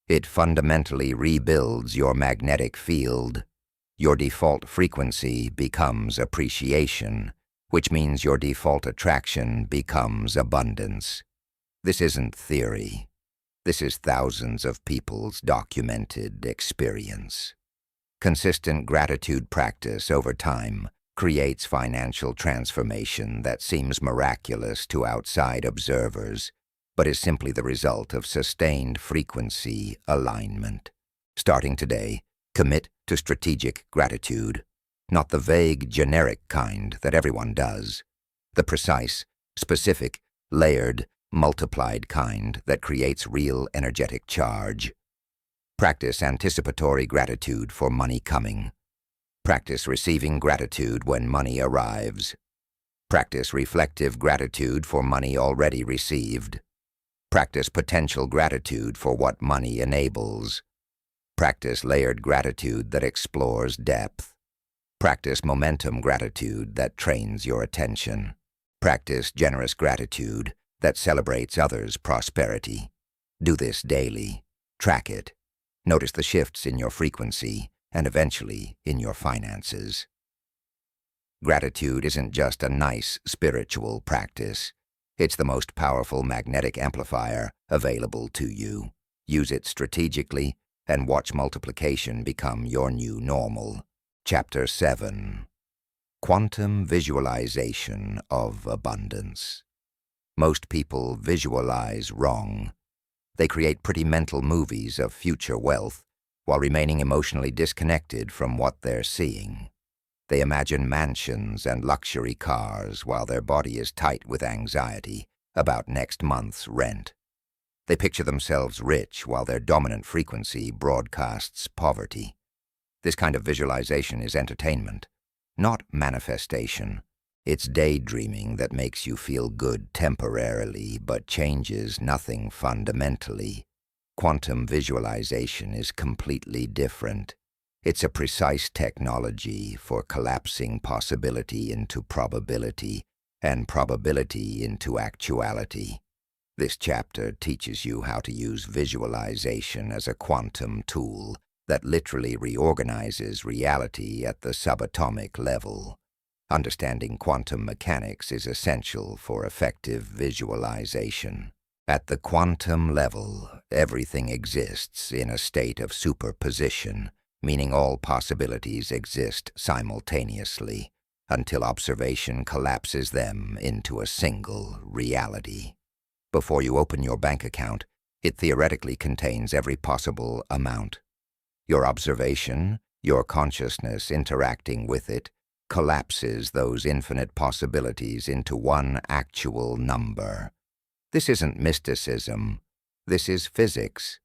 S1: It fundamentally rebuilds your magnetic field. Your default frequency becomes appreciation, which means your default attraction becomes abundance. This isn't theory. This is thousands of people's documented experience. Consistent gratitude practice over time creates financial transformation that seems miraculous to outside observers, but is simply the result of sustained frequency alignment. Starting today, commit to strategic gratitude, not the vague, generic kind that everyone does, the precise, specific, layered, multiplied kind that creates real energetic charge. Practice anticipatory gratitude for money coming. Practice receiving gratitude when money arrives. Practice reflective gratitude for money already received. Practice potential gratitude for what money enables. Practice layered gratitude that explores depth. Practice momentum gratitude that trains your attention. Practice generous gratitude that celebrates others' prosperity. Do this daily. Track it. Notice the shifts in your frequency and eventually in your finances. Gratitude isn't just a nice spiritual practice. It's the most powerful magnetic amplifier available to you. Use it strategically, and watch multiplication become your new normal. Chapter 7. Quantum Visualization of Abundance. Most people visualize wrong. They create pretty mental movies of future wealth while remaining emotionally disconnected from what they're seeing. They imagine mansions and luxury cars while their body is tight with anxiety about next month's rent. They picture themselves rich while their dominant frequency broadcasts poverty. This kind of visualization is entertainment, not manifestation. It's daydreaming that makes you feel good temporarily but changes nothing fundamentally. Quantum visualization is completely different. It's a precise technology for collapsing possibility into probability and probability into actuality. This chapter teaches you how to use visualization as a quantum tool that literally reorganizes reality at the subatomic level. Understanding quantum mechanics is essential for effective visualization. At the quantum level, everything exists in a state of superposition, meaning all possibilities exist simultaneously, until observation collapses them into a single reality. Before you open your bank account, it theoretically contains every possible amount. Your observation, your consciousness interacting with it, collapses those infinite possibilities into one actual number. This isn't mysticism. This is physics.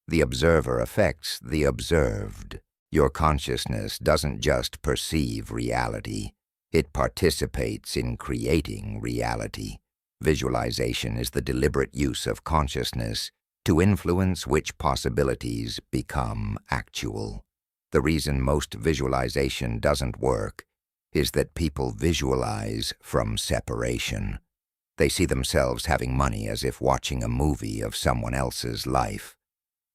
S1: The observer affects the observed. Your consciousness doesn't just perceive reality. It participates in creating reality. Visualization is the deliberate use of consciousness to influence which possibilities become actual. The reason most visualization doesn't work is that people visualize from separation. They see themselves having money as if watching a movie of someone else's life.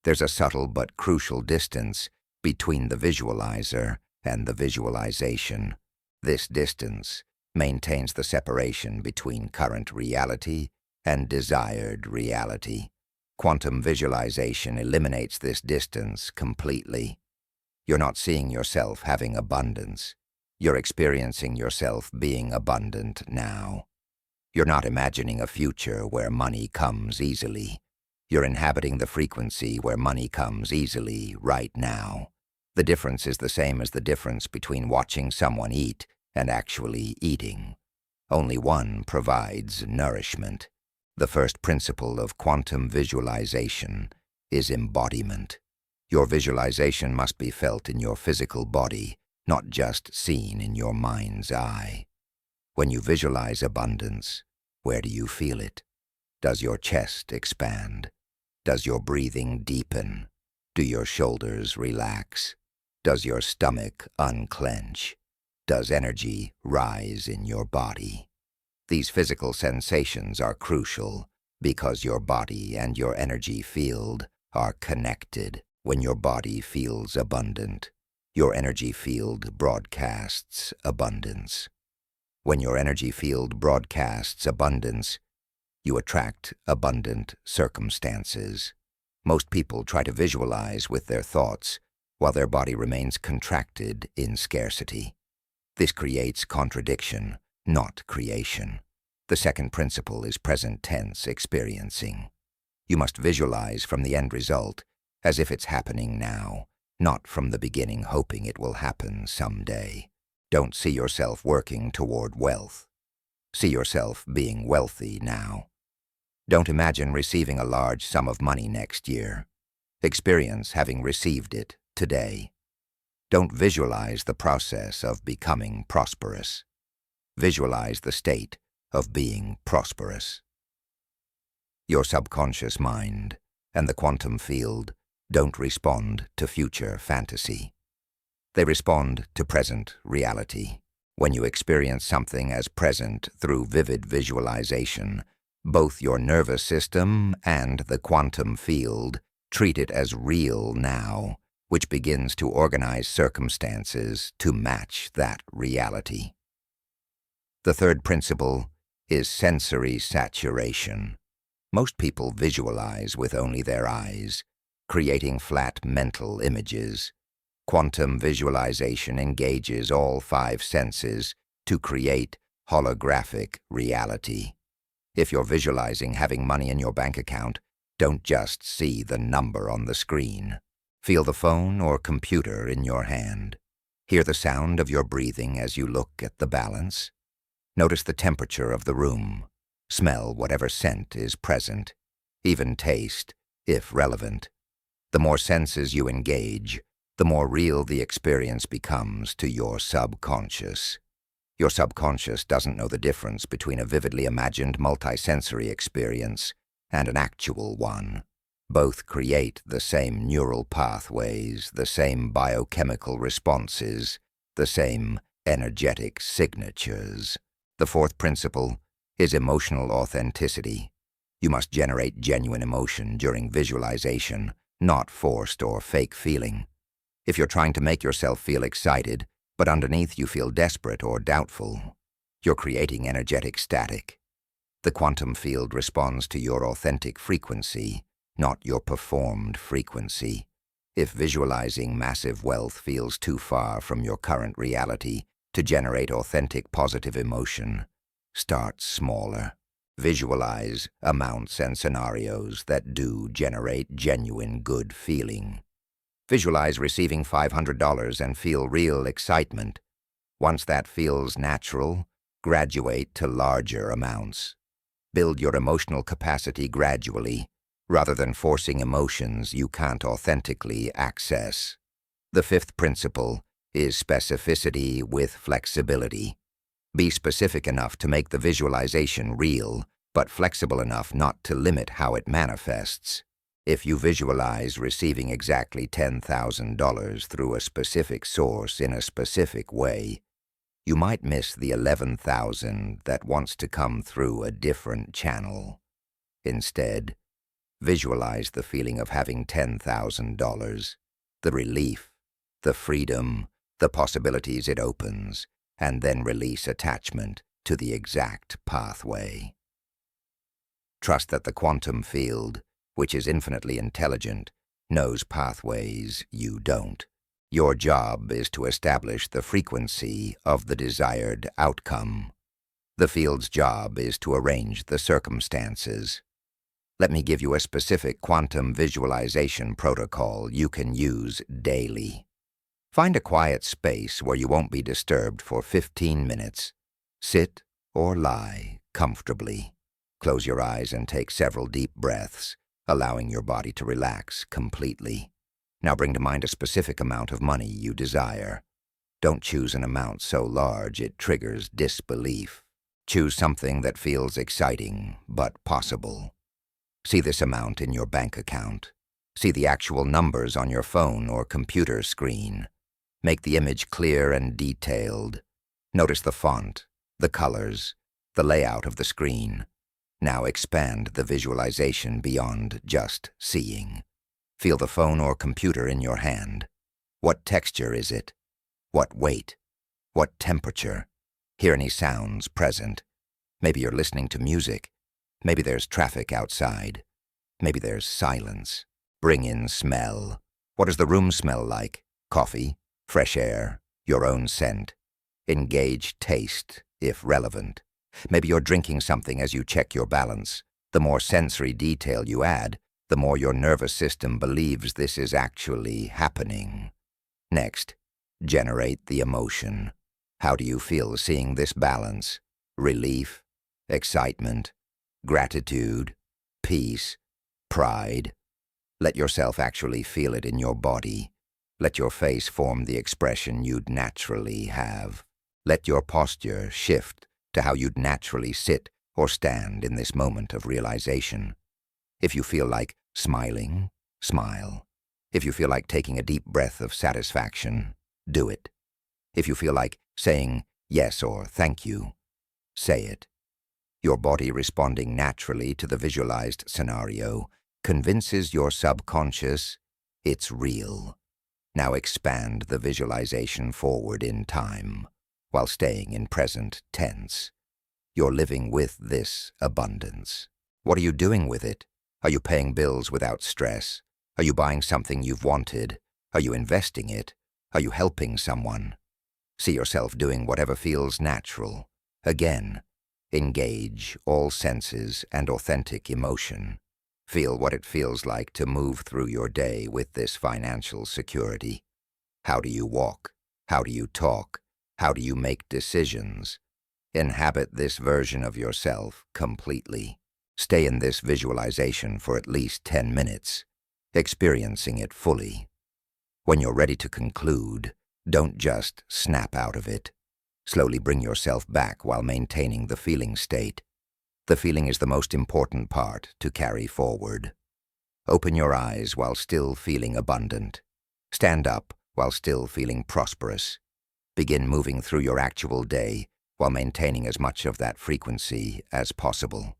S1: There's a subtle but crucial distance between the visualizer and the visualization. This distance maintains the separation between current reality and desired reality. Quantum visualization eliminates this distance completely. You're not seeing yourself having abundance. You're experiencing yourself being abundant now. You're not imagining a future where money comes easily. You're inhabiting the frequency where money comes easily right now. The difference is the same as the difference between watching someone eat and actually eating. Only one provides nourishment. The first principle of quantum visualization is embodiment. Your visualization must be felt in your physical body, not just seen in your mind's eye. When you visualize abundance, where do you feel it? Does your chest expand? Does your breathing deepen? Do your shoulders relax? Does your stomach unclench? Does energy rise in your body? These physical sensations are crucial because your body and your energy field are connected. When your body feels abundant, your energy field broadcasts abundance. When your energy field broadcasts abundance, you attract abundant circumstances. Most people try to visualize with their thoughts while their body remains contracted in scarcity. This creates contradiction, not creation. The second principle is present tense experiencing. You must visualize from the end result as if it's happening now, not from the beginning hoping it will happen someday. Don't see yourself working toward wealth. See yourself being wealthy now. Don't imagine receiving a large sum of money next year. Experience having received it today. Don't visualize the process of becoming prosperous. Visualize the state of being prosperous. Your subconscious mind and the quantum field don't respond to future fantasy. They respond to present reality. When you experience something as present through vivid visualization, both your nervous system and the quantum field treat it as real now, which begins to organize circumstances to match that reality. The third principle is sensory saturation. Most people visualize with only their eyes. creating flat mental images. Quantum visualization engages all 5 senses to create holographic reality. If you're visualizing having money in your bank account, don't just see the number on the screen. Feel the phone or computer in your hand. Hear the sound of your breathing as you look at the balance. Notice the temperature of the room. Smell whatever scent is present. Even taste, if relevant. The more senses you engage, the more real the experience becomes to your subconscious. Your subconscious doesn't know the difference between a vividly imagined multisensory experience and an actual one. Both create the same neural pathways, the same biochemical responses, the same energetic signatures. The 4th principle is emotional authenticity. You must generate genuine emotion during visualization, not forced or fake feeling. If you're trying to make yourself feel excited, but underneath you feel desperate or doubtful, you're creating energetic static. The quantum field responds to your authentic frequency, not your performed frequency. If visualizing massive wealth feels too far from your current reality to generate authentic positive emotion, start smaller. Visualize amounts and scenarios that do generate genuine good feeling. Visualize receiving $500 and feel real excitement. Once that feels natural, graduate to larger amounts. Build your emotional capacity gradually, rather than forcing emotions you can't authentically access. The 5th principle is specificity with flexibility. Be specific enough to make the visualization real, but flexible enough not to limit how it manifests. If you visualize receiving exactly $10,000 through a specific source in a specific way, you might miss the 11,000 that wants to come through a different channel. Instead, visualize the feeling of having $10,000, the relief, the freedom, the possibilities it opens, and then release attachment to the exact pathway. Trust that the quantum field, which is infinitely intelligent, knows pathways you don't. Your job is to establish the frequency of the desired outcome. The field's job is to arrange the circumstances. Let me give you a specific quantum visualization protocol you can use daily. Find a quiet space where you won't be disturbed for 15 minutes. Sit or lie comfortably. Close your eyes and take several deep breaths, allowing your body to relax completely. Now bring to mind a specific amount of money you desire. Don't choose an amount so large it triggers disbelief. Choose something that feels exciting but possible. See this amount in your bank account. See the actual numbers on your phone or computer screen. Make the image clear and detailed. Notice the font, the colors, the layout of the screen. Now expand the visualization beyond just seeing. Feel the phone or computer in your hand. What texture is it? What weight? What temperature? Hear any sounds present? Maybe you're listening to music. Maybe there's traffic outside. Maybe there's silence. Bring in smell. What does the room smell like? Coffee? Fresh air? Your own scent? Engage taste, if relevant. Maybe you're drinking something as you check your balance. The more sensory detail you add, the more your nervous system believes this is actually happening. Next, generate the emotion. How do you feel seeing this balance? Relief, excitement, gratitude, peace, pride. Let yourself actually feel it in your body. Let your face form the expression you'd naturally have. Let your posture shift to how you'd naturally sit or stand in this moment of realization. If you feel like smiling, smile. If you feel like taking a deep breath of satisfaction, do it. If you feel like saying yes or thank you, say it. Your body responding naturally to the visualized scenario convinces your subconscious it's real. Now expand the visualization forward in time while staying in present tense. You're living with this abundance. What are you doing with it? Are you paying bills without stress? Are you buying something you've wanted? Are you investing it? Are you helping someone? See yourself doing whatever feels natural. Again, engage all senses and authentic emotion. Feel what it feels like to move through your day with this financial security. How do you walk? How do you talk? How do you make decisions? Inhabit this version of yourself completely. Stay in this visualization for at least 10 minutes, experiencing it fully. When you're ready to conclude, don't just snap out of it. Slowly bring yourself back while maintaining the feeling state. The feeling is the most important part to carry forward. Open your eyes while still feeling abundant. Stand up while still feeling prosperous. Begin moving through your actual day while maintaining as much of that frequency as possible.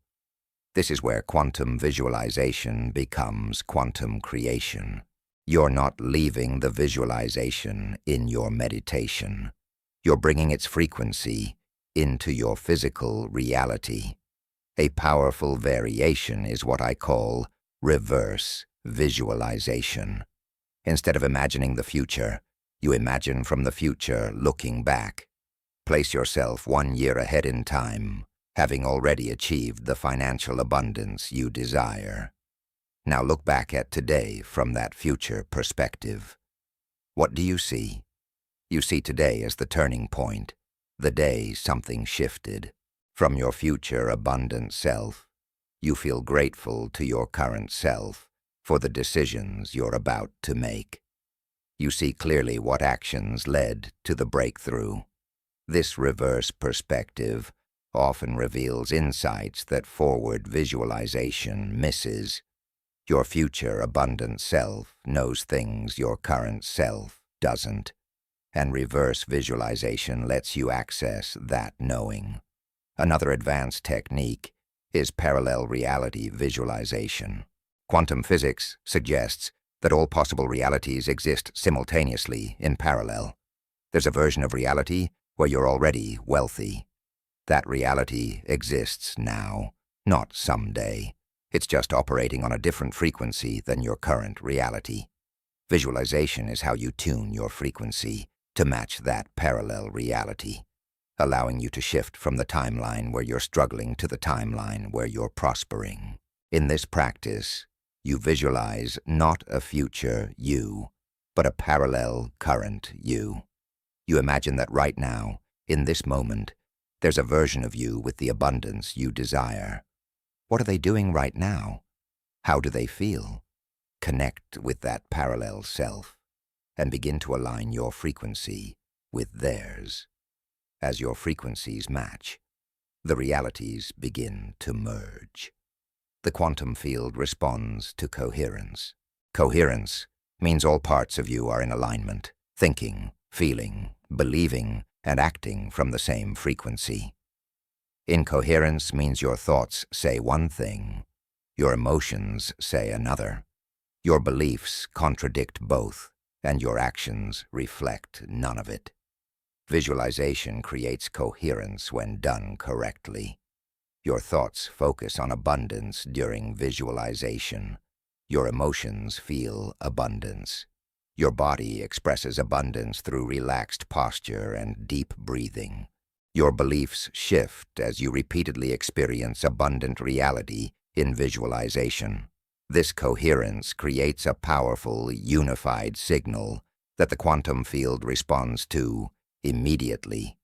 S1: This is where quantum visualization becomes quantum creation. You're not leaving the visualization in your meditation. You're bringing its frequency into your physical reality. A powerful variation is what I call reverse visualization. Instead of imagining the future, you imagine from the future looking back. Place yourself 1 year ahead in time, having already achieved the financial abundance you desire. Now look back at today from that future perspective. What do you see? You see today as the turning point, the day something shifted. From your future abundant self, you feel grateful to your current self for the decisions you're about to make. You see clearly what actions led to the breakthrough. This reverse perspective often reveals insights that forward visualization misses. Your future abundant self knows things your current self doesn't, and reverse visualization lets you access that knowing. Another advanced technique is parallel reality visualization. Quantum physics suggests that all possible realities exist simultaneously in parallel. There's a version of reality where you're already wealthy. That reality exists now, not someday. It's just operating on a different frequency than your current reality. Visualization is how you tune your frequency to match that parallel reality, allowing you to shift from the timeline where you're struggling to the timeline where you're prospering. In this practice, you visualize not a future you, but a parallel current you. You imagine that right now, in this moment, there's a version of you with the abundance you desire. What are they doing right now? How do they feel? Connect with that parallel self and begin to align your frequency with theirs. As your frequencies match, the realities begin to merge. The quantum field responds to coherence. Coherence means all parts of you are in alignment, thinking, feeling, believing, and acting from the same frequency. Incoherence means your thoughts say one thing, your emotions say another. Your beliefs contradict both, and your actions reflect none of it. Visualization creates coherence when done correctly. Your thoughts focus on abundance during visualization. Your emotions feel abundance. Your body expresses abundance through relaxed posture and deep breathing. Your beliefs shift as you repeatedly experience abundant reality in visualization. This coherence creates a powerful, unified signal that the quantum field responds to immediately.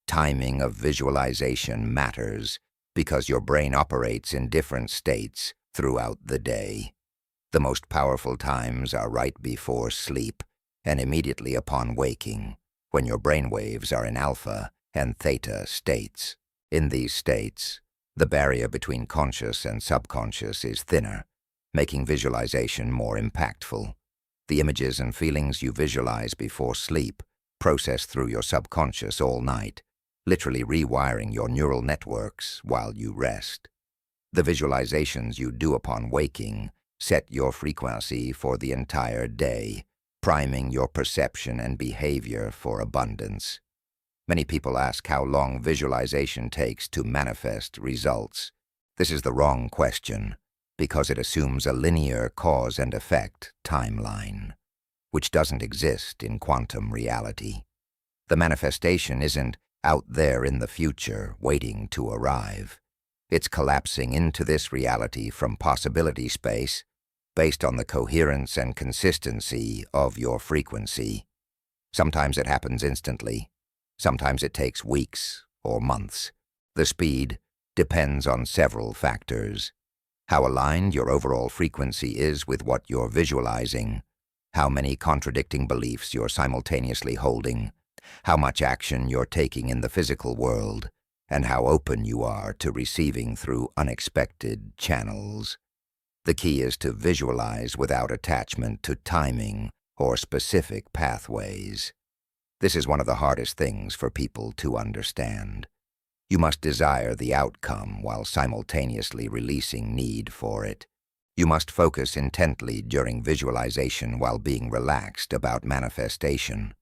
S1: Timing of visualization matters because your brain operates in different states throughout the day. The most powerful times are right before sleep and immediately upon waking, when your brain waves are in alpha and theta states. In these states, the barrier between conscious and subconscious is thinner, making visualization more impactful. The images and feelings you visualize before sleep process through your subconscious all night, literally rewiring your neural networks while you rest. The visualizations you do upon waking set your frequency for the entire day, priming your perception and behavior for abundance. Many people ask how long visualization takes to manifest results. This is the wrong question. because it assumes a linear cause and effect timeline, which doesn't exist in quantum reality. The manifestation isn't out there in the future waiting to arrive. It's collapsing into this reality from possibility space based on the coherence and consistency of your frequency. Sometimes it happens instantly. Sometimes it takes weeks or months. The speed depends on several factors: how aligned your overall frequency is with what you're visualizing, how many contradicting beliefs you're simultaneously holding, how much action you're taking in the physical world, and how open you are to receiving through unexpected channels. The key is to visualize without attachment to timing or specific pathways. This is one of the hardest things for people to understand. You must desire the outcome while simultaneously releasing need for it. You must focus intently during visualization while being relaxed about manifestation.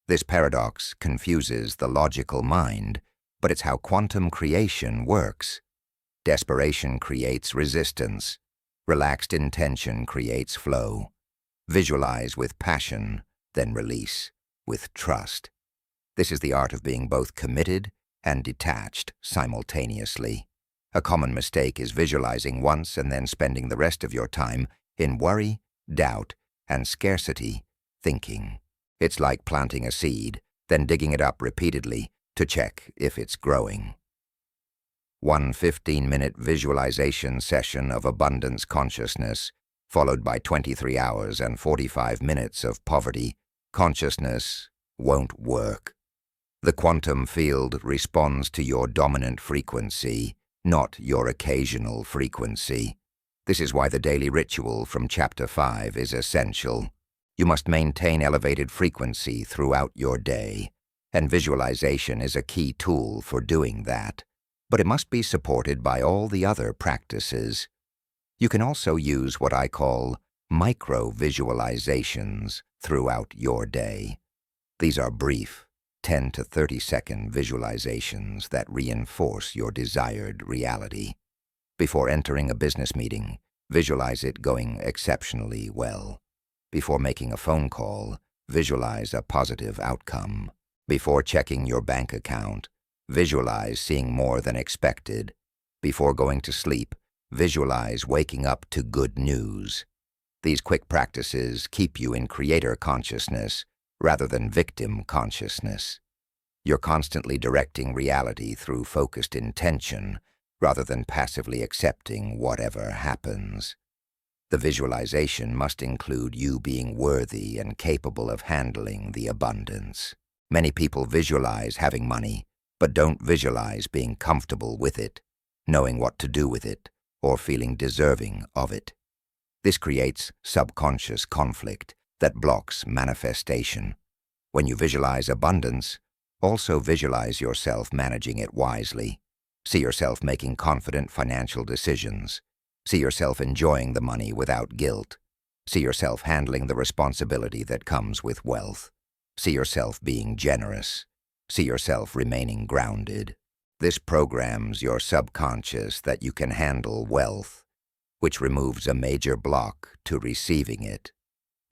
S1: This paradox confuses the logical mind, but it's how quantum creation works. Desperation creates resistance. Relaxed intention creates flow. Visualize with passion, then release with trust. This is the art of being both committed and detached simultaneously. A common mistake is visualizing once and then spending the rest of your time in worry, doubt, and scarcity thinking. It's like planting a seed, then digging it up repeatedly to check if it's growing. One 15-minute visualization session of abundance consciousness, followed by 23 hours and 45 minutes of poverty consciousness, won't work. The quantum field responds to your dominant frequency, not your occasional frequency. This is why the daily ritual from Chapter 5 is essential. You must maintain elevated frequency throughout your day, and visualization is a key tool for doing that. But it must be supported by all the other practices. You can also use what I call micro-visualizations throughout your day. These are brief, 10 to 30-second visualizations that reinforce your desired reality. Before entering a business meeting, visualize it going exceptionally well. Before making a phone call, visualize a positive outcome. Before checking your bank account, visualize seeing more than expected. Before going to sleep, visualize waking up to good news. These quick practices keep you in creator consciousness rather than victim consciousness. You're constantly directing reality through focused intention rather than passively accepting whatever happens. The visualization must include you being worthy and capable of handling the abundance. Many people visualize having money, but don't visualize being comfortable with it, knowing what to do with it, or feeling deserving of it. This creates subconscious conflict that blocks manifestation. When you visualize abundance, also visualize yourself managing it wisely. See yourself making confident financial decisions. See yourself enjoying the money without guilt. See yourself handling the responsibility that comes with wealth. See yourself being generous. See yourself remaining grounded. This programs your subconscious that you can handle wealth, which removes a major block to receiving it.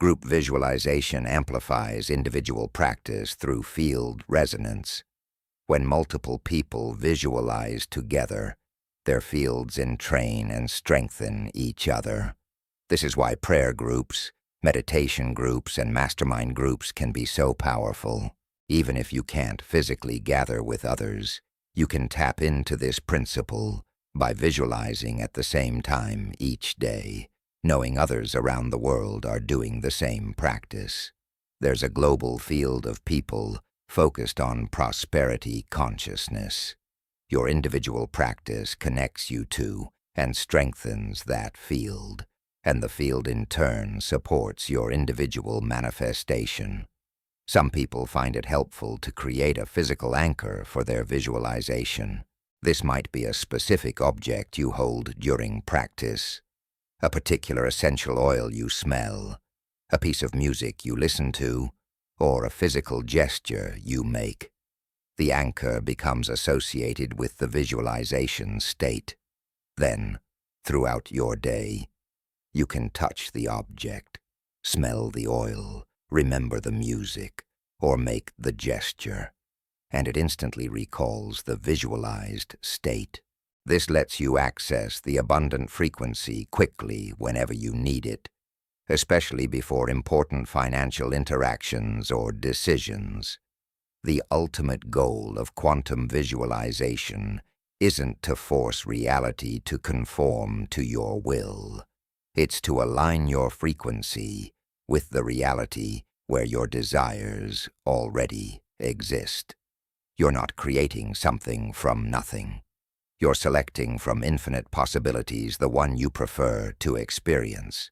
S1: Group visualization amplifies individual practice through field resonance. When multiple people visualize together, their fields entrain and strengthen each other. This is why prayer groups, meditation groups, and mastermind groups can be so powerful. Even if you can't physically gather with others, you can tap into this principle by visualizing at the same time each day, knowing others around the world are doing the same practice. There's a global field of people focused on prosperity consciousness. Your individual practice connects you to and strengthens that field, and the field in turn supports your individual manifestation. Some people find it helpful to create a physical anchor for their visualization. This might be a specific object you hold during practice, a particular essential oil you smell, a piece of music you listen to, or a physical gesture you make. The anchor becomes associated with the visualization state. Then, throughout your day. You can touch the object, smell the oil, remember the music, or make the gesture, and it instantly recalls the visualized state. This lets you access the abundant frequency quickly whenever you need it, especially before important financial interactions or decisions. The ultimate goal of quantum visualization isn't to force reality to conform to your will. It's to align your frequency with the reality where your desires already exist. You're not creating something from nothing. You're selecting from infinite possibilities the one you prefer to experience.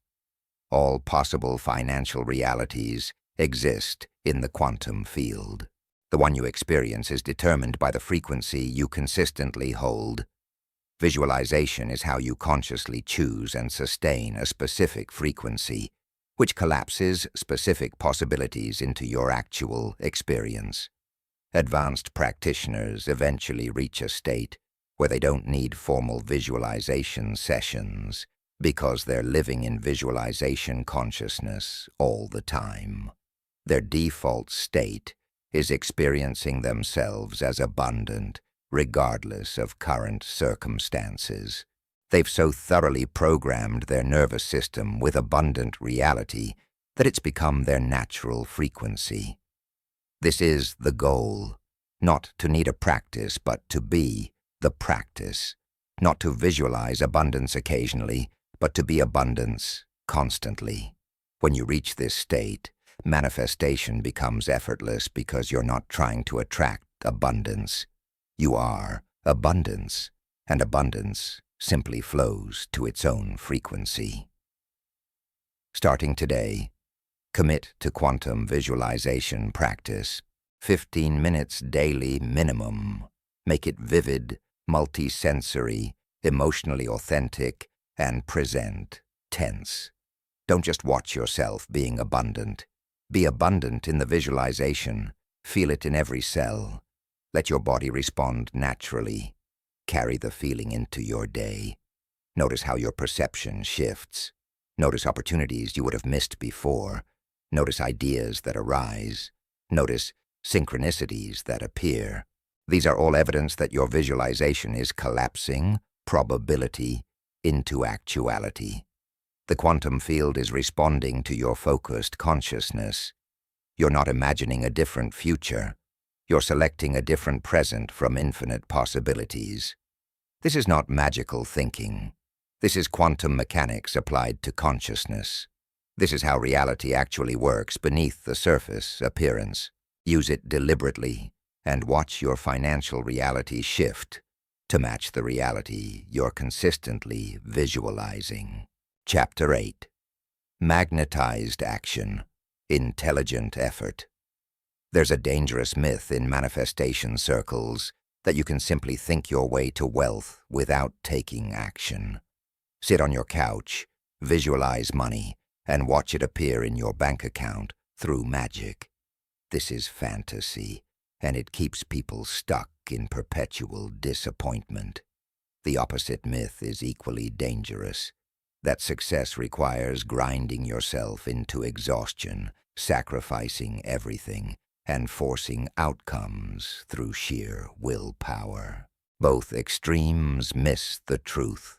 S1: All possible financial realities exist in the quantum field. The one you experience is determined by the frequency you consistently hold. Visualization is how you consciously choose and sustain a specific frequency, which collapses specific possibilities into your actual experience. Advanced practitioners eventually reach a state where they don't need formal visualization sessions because they're living in visualization consciousness all the time. Their default state is experiencing themselves as abundant, regardless of current circumstances. They've so thoroughly programmed their nervous system with abundant reality that it's become their natural frequency. This is the goal, not to need a practice, but to be the practice, not to visualize abundance occasionally, but to be abundance constantly. When you reach this state, manifestation becomes effortless because you're not trying to attract abundance. You are abundance, and abundance simply flows to its own frequency. Starting today, commit to quantum visualization practice. 15 minutes daily minimum. Make it vivid, multi-sensory, emotionally authentic, and present tense. Don't just watch yourself being abundant. Be abundant in the visualization. Feel it in every cell. Let your body respond naturally. Carry the feeling into your day. Notice how your perception shifts. Notice opportunities you would have missed before. Notice ideas that arise. Notice synchronicities that appear. These are all evidence that your visualization is collapsing probability into actuality. The quantum field is responding to your focused consciousness. You're not imagining a different future. You're selecting a different present from infinite possibilities. This is not magical thinking. This is quantum mechanics applied to consciousness. This is how reality actually works beneath the surface appearance. Use it deliberately and watch your financial reality shift to match the reality you're consistently visualizing. Chapter 8. Magnetized Action. Intelligent Effort. There's a dangerous myth in manifestation circles that you can simply think your way to wealth without taking action. Sit on your couch, visualize money, and watch it appear in your bank account through magic. This is fantasy, and it keeps people stuck in perpetual disappointment. The opposite myth is equally dangerous, that success requires grinding yourself into exhaustion, sacrificing everything, and forcing outcomes through sheer willpower. Both extremes miss the truth.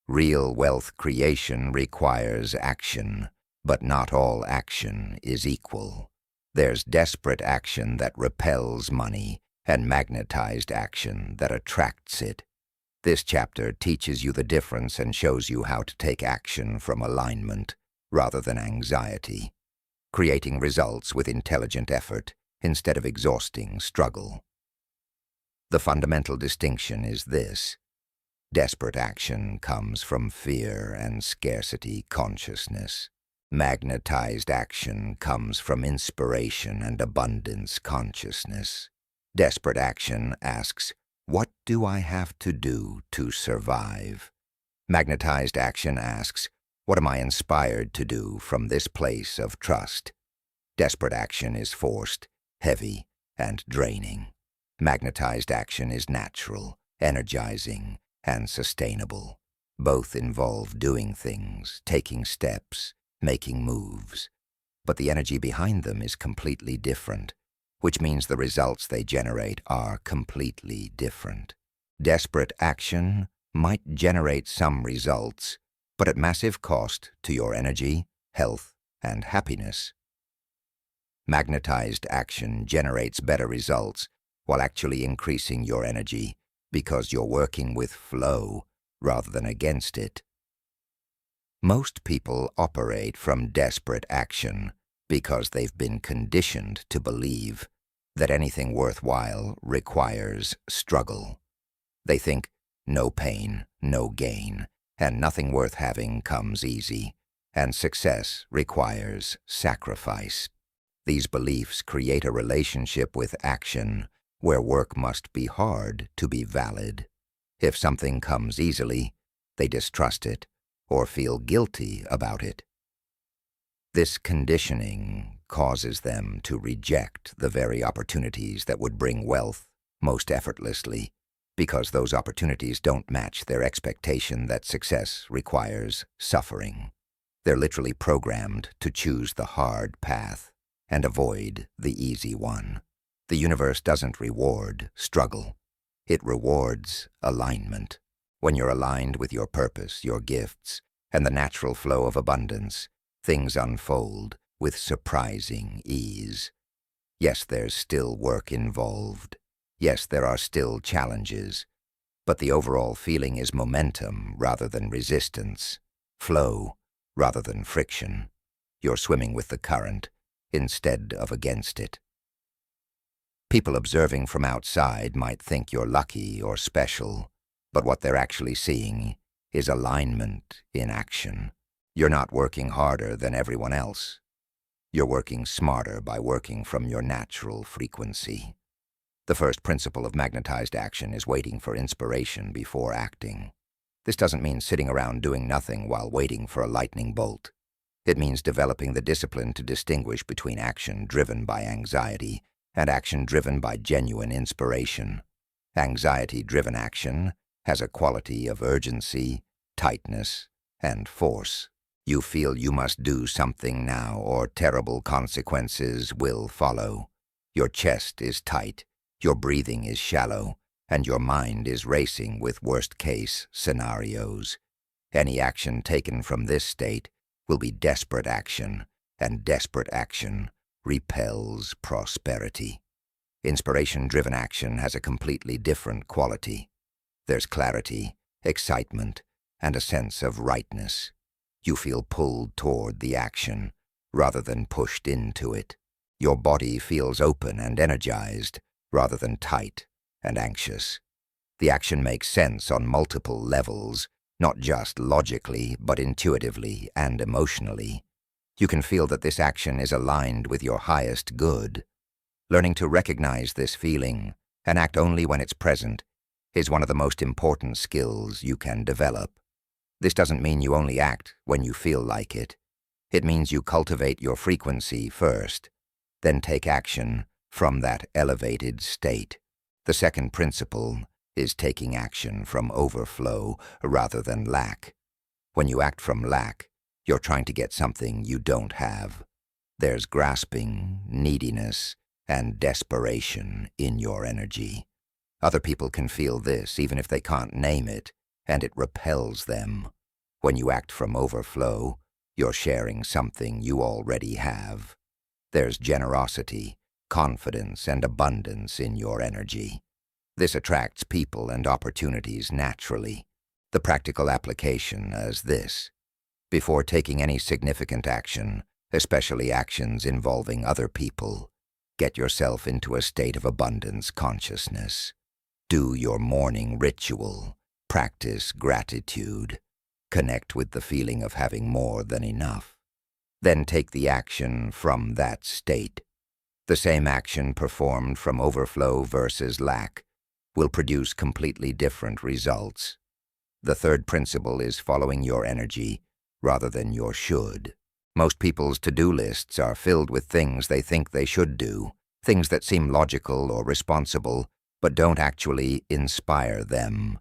S1: Real wealth creation requires action, but not all action is equal. There's desperate action that repels money and magnetized action that attracts it. This chapter teaches you the difference and shows you how to take action from alignment rather than anxiety, creating results with intelligent effort instead of exhausting struggle. The fundamental distinction is this: desperate action comes from fear and scarcity consciousness. Magnetized action comes from inspiration and abundance consciousness. Desperate action asks, "What do I have to do to survive?" Magnetized action asks, "What am I inspired to do from this place of trust?" Desperate action is forced, heavy, and draining. Magnetized action is natural, energizing, and sustainable. Both involve doing things, taking steps, making moves. But the energy behind them is completely different, which means the results they generate are completely different. Desperate action might generate some results, but at massive cost to your energy, health, and happiness. Magnetized action generates better results while actually increasing your energy because you're working with flow rather than against it. Most people operate from desperate action because they've been conditioned to believe that anything worthwhile requires struggle. They think no pain, no gain, and nothing worth having comes easy, and success requires sacrifice. These beliefs create a relationship with action where work must be hard to be valid. If something comes easily, they distrust it or feel guilty about it. This conditioning causes them to reject the very opportunities that would bring wealth most effortlessly, because those opportunities don't match their expectation that success requires suffering. They're literally programmed to choose the hard path and avoid the easy one. The universe doesn't reward struggle. It rewards alignment. When you're aligned with your purpose, your gifts, and the natural flow of abundance, things unfold with surprising ease. Yes, there's still work involved. Yes, there are still challenges. But the overall feeling is momentum rather than resistance, flow rather than friction. You're swimming with the current instead of against it. People observing from outside might think you're lucky or special, but what they're actually seeing is alignment in action. You're not working harder than everyone else. You're working smarter by working from your natural frequency. The first principle of magnetized action is waiting for inspiration before acting. This doesn't mean sitting around doing nothing while waiting for a lightning bolt. It means developing the discipline to distinguish between action driven by anxiety and action driven by genuine inspiration. Anxiety-driven action has a quality of urgency, tightness, and force. You feel you must do something now or terrible consequences will follow. Your chest is tight, your breathing is shallow, and your mind is racing with worst-case scenarios. Any action taken from this state will be desperate action, and desperate action repels prosperity. Inspiration-driven action has a completely different quality. There's clarity, excitement, and a sense of rightness. You feel pulled toward the action rather than pushed into it. Your body feels open and energized rather than tight and anxious. The action makes sense on multiple levels, not just logically, but intuitively and emotionally. You can feel that this action is aligned with your highest good. Learning to recognize this feeling and act only when it's present is one of the most important skills you can develop. This doesn't mean you only act when you feel like it. It means you cultivate your frequency first, then take action from that elevated state. The second principle is taking action from overflow rather than lack. When you act from lack, you're trying to get something you don't have. There's grasping, neediness, and desperation in your energy. Other people can feel this even if they can't name it, and it repels them. When you act from overflow, you're sharing something you already have. There's generosity, confidence, and abundance in your energy. This attracts people and opportunities naturally. The practical application is this. Before taking any significant action, especially actions involving other people, get yourself into a state of abundance consciousness. Do your morning ritual. Practice gratitude. Connect with the feeling of having more than enough. Then take the action from that state. The same action performed from overflow versus lack will produce completely different results. The third principle is following your energy rather than your should. Most people's to-do lists are filled with things they think they should do, things that seem logical or responsible, but don't actually inspire them.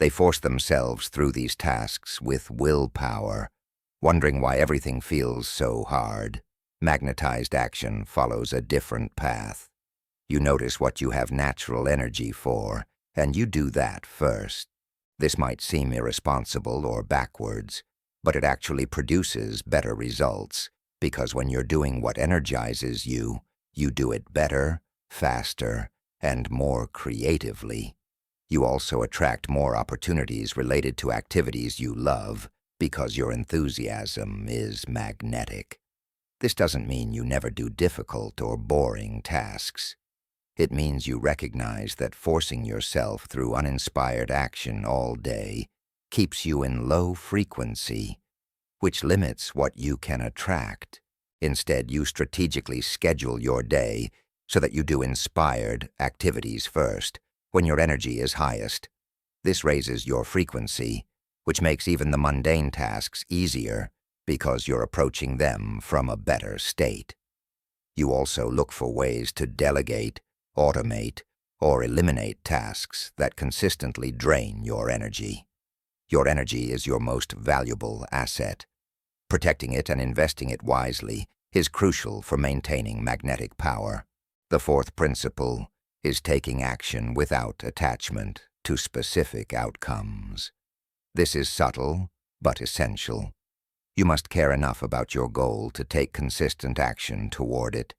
S1: They force themselves through these tasks with willpower, wondering why everything feels so hard. Magnetized action follows a different path. You notice what you have natural energy for, and you do that first. This might seem irresponsible or backwards, but it actually produces better results, because when you're doing what energizes you, you do it better, faster, and more creatively. You also attract more opportunities related to activities you love because your enthusiasm is magnetic. This doesn't mean you never do difficult or boring tasks. It means you recognize that forcing yourself through uninspired action all day keeps you in low frequency, which limits what you can attract. Instead, you strategically schedule your day so that you do inspired activities first, when your energy is highest. This raises your frequency, which makes even the mundane tasks easier because you're approaching them from a better state. You also look for ways to delegate, automate, or eliminate tasks that consistently drain your energy. Your energy is your most valuable asset. Protecting it and investing it wisely is crucial for maintaining magnetic power. The fourth principle is taking action without attachment to specific outcomes. This is subtle, but essential. You must care enough about your goal to take consistent action toward it,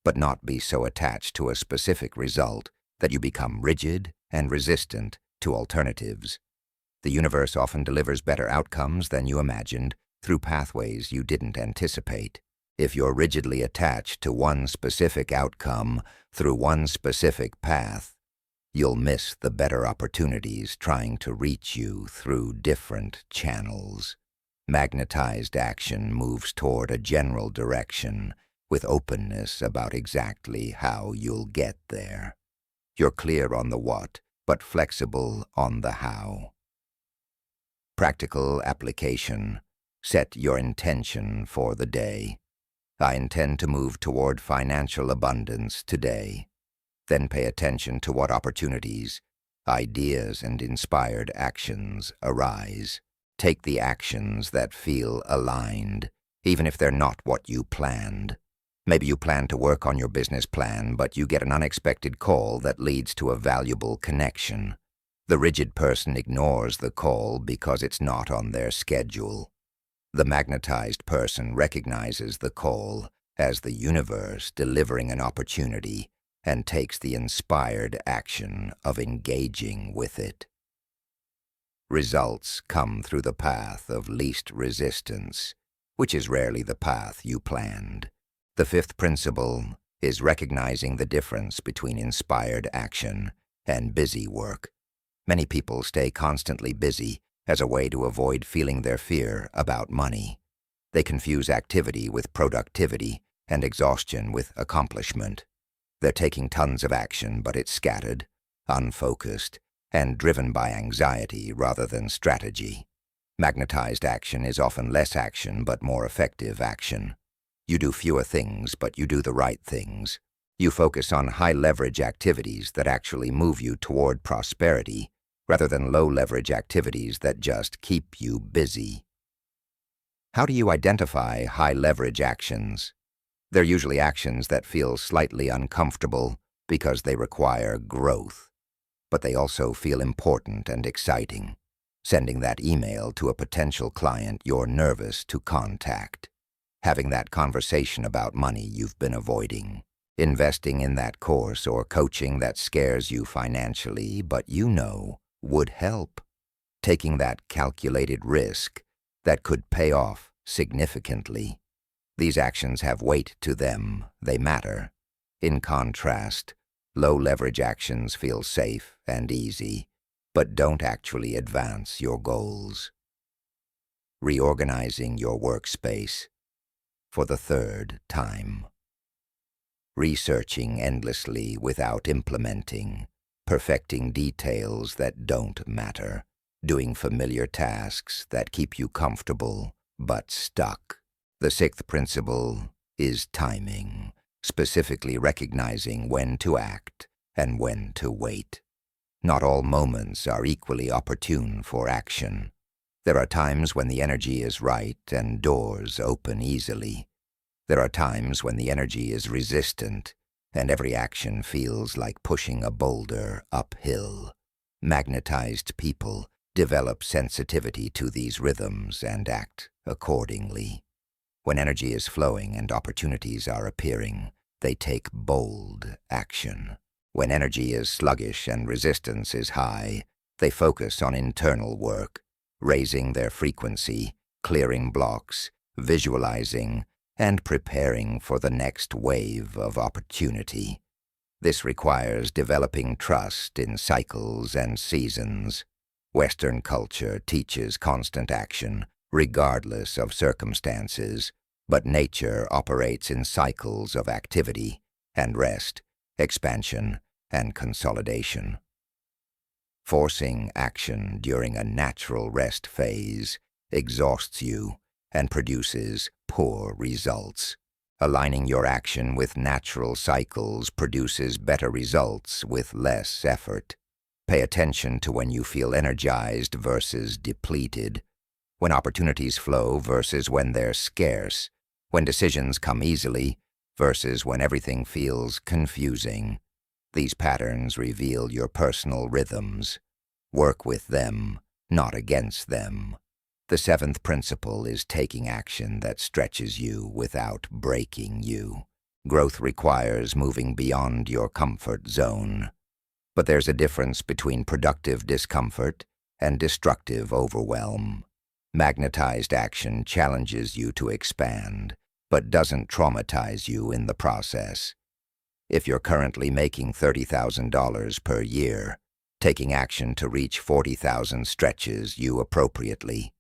S1: but not be so attached to a specific result that you become rigid and resistant to alternatives. The universe often delivers better outcomes than you imagined through pathways you didn't anticipate. If you're rigidly attached to one specific outcome through one specific path, you'll miss the better opportunities trying to reach you through different channels. Magnetized action moves toward a general direction with openness about exactly how you'll get there. You're clear on the what, but flexible on the how. Practical application. Set your intention for the day. I intend to move toward financial abundance today. Then pay attention to what opportunities, ideas, and inspired actions arise. Take the actions that feel aligned, even if they're not what you planned. Maybe you plan to work on your business plan, but you get an unexpected call that leads to a valuable connection. The rigid person ignores the call because it's not on their schedule. The magnetized person recognizes the call as the universe delivering an opportunity and takes the inspired action of engaging with it. Results come through the path of least resistance, which is rarely the path you planned. The fifth principle is recognizing the difference between inspired action and busy work. Many people stay constantly busy as a way to avoid feeling their fear about money. They confuse activity with productivity and exhaustion with accomplishment. They're taking tons of action, but it's scattered, unfocused, and driven by anxiety rather than strategy. Magnetized action is often less action but more effective action. You do fewer things, but you do the right things. You focus on high-leverage activities that actually move you toward prosperity, rather than low-leverage activities that just keep you busy. How do you identify high-leverage actions? They're usually actions that feel slightly uncomfortable because they require growth, but they also feel important and exciting. Sending that email to a potential client you're nervous to contact. Having that conversation about money you've been avoiding. Investing in that course or coaching that scares you financially, but you know would help. Taking that calculated risk that could pay off significantly. These actions have weight to them, they matter. In contrast, low-leverage actions feel safe and easy, but don't actually advance your goals. Reorganizing your workspace for the third time. Researching endlessly without implementing. Perfecting details that don't matter, doing familiar tasks that keep you comfortable but stuck. The sixth principle is timing, specifically recognizing when to act and when to wait. Not all moments are equally opportune for action. There are times when the energy is right and doors open easily. There are times when the energy is resistant and every action feels like pushing a boulder uphill. Magnetized people develop sensitivity to these rhythms and act accordingly. When energy is flowing and opportunities are appearing, they take bold action. When energy is sluggish and resistance is high, they focus on internal work, raising their frequency, clearing blocks, visualizing, and preparing for the next wave of opportunity. This requires developing trust in cycles and seasons. Western culture teaches constant action, regardless of circumstances, but nature operates in cycles of activity and rest, expansion, and consolidation. Forcing action during a natural rest phase exhausts you and produces poor results. Aligning your action with natural cycles produces better results with less effort. Pay attention to when you feel energized versus depleted, when opportunities flow versus when they're scarce, when decisions come easily versus when everything feels confusing. These patterns reveal your personal rhythms. Work with them, not against them. The seventh principle is taking action that stretches you without breaking you. Growth requires moving beyond your comfort zone. But there's a difference between productive discomfort and destructive overwhelm. Magnetized action challenges you to expand, but doesn't traumatize you in the process. If you're currently making $30,000 per year, taking action to reach $40,000 stretches you appropriately.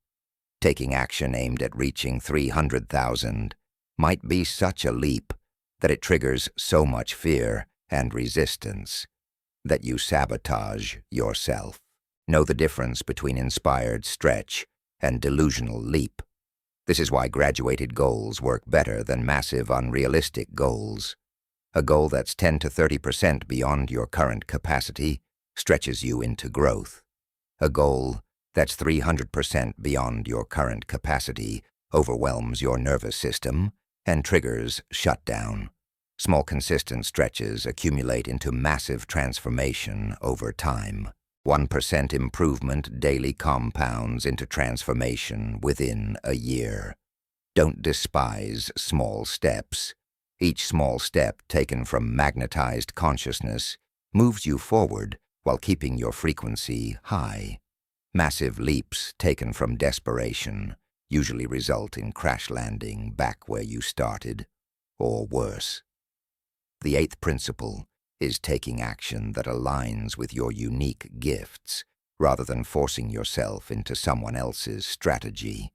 S1: Taking action aimed at reaching $300,000 might be such a leap that it triggers so much fear and resistance that you sabotage yourself. Know the difference between inspired stretch and delusional leap. This is why graduated goals work better than massive unrealistic goals. A goal that's 10 to 30% beyond your current capacity stretches you into growth. A goal that's 300% beyond your current capacity overwhelms your nervous system and triggers shutdown. Small consistent stretches accumulate into massive transformation over time. 1% improvement daily compounds into transformation within a year. Don't despise small steps. Each small step taken from magnetized consciousness moves you forward while keeping your frequency high. Massive leaps taken from desperation usually result in crash landing back where you started, or worse. The eighth principle is taking action that aligns with your unique gifts rather than forcing yourself into someone else's strategy.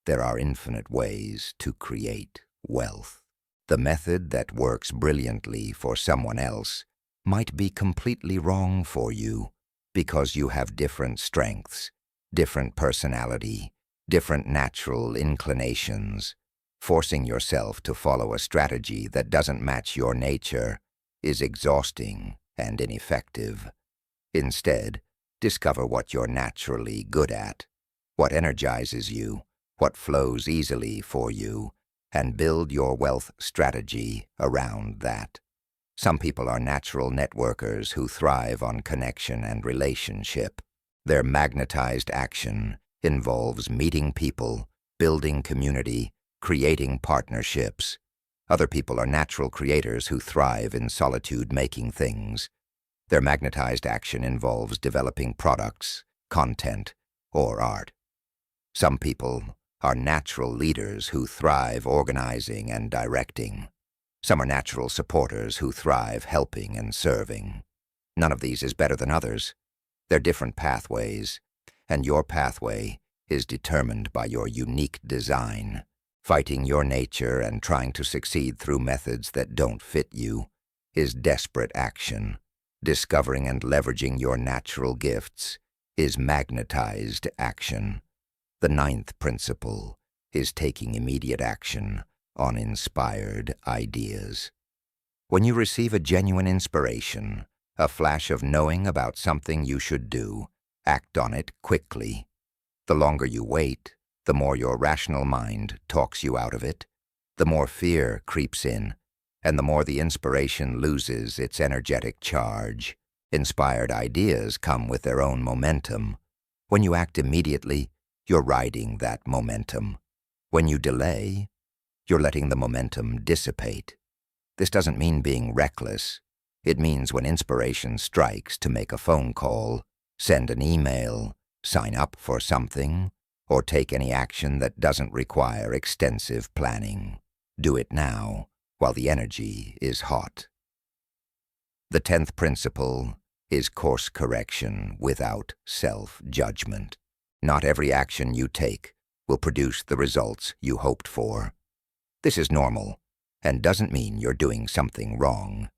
S1: There are infinite ways to create wealth. The method that works brilliantly for someone else might be completely wrong for you because you have different strengths, different personality, different natural inclinations. Forcing yourself to follow a strategy that doesn't match your nature is exhausting and ineffective. Instead, discover what you're naturally good at, what energizes you, what flows easily for you, and build your wealth strategy around that. Some people are natural networkers who thrive on connection and relationship. Their magnetized action involves meeting people, building community, creating partnerships. Other people are natural creators who thrive in solitude making things. Their magnetized action involves developing products, content, or art. Some people are natural leaders who thrive organizing and directing. Some are natural supporters who thrive helping and serving. None of these is better than others. They're different pathways, and your pathway is determined by your unique design. Fighting your nature and trying to succeed through methods that don't fit you is desperate action. Discovering and leveraging your natural gifts is magnetized action. The ninth principle is taking immediate action on inspired ideas. When you receive a genuine inspiration, A flash of knowing about something you should do. Act on it quickly. The longer you wait, the more your rational mind talks you out of it, the more fear creeps in, and the more the inspiration loses its energetic charge. Inspired ideas come with their own momentum. When you act immediately, you're riding that momentum. When you delay, you're letting the momentum dissipate. This doesn't mean being reckless. It means when inspiration strikes to make a phone call, send an email, sign up for something, or take any action that doesn't require extensive planning. Do it now, while the energy is hot. The 10th principle is course correction without self-judgment. Not every action you take will produce the results you hoped for. This is normal, and doesn't mean you're doing something wrong.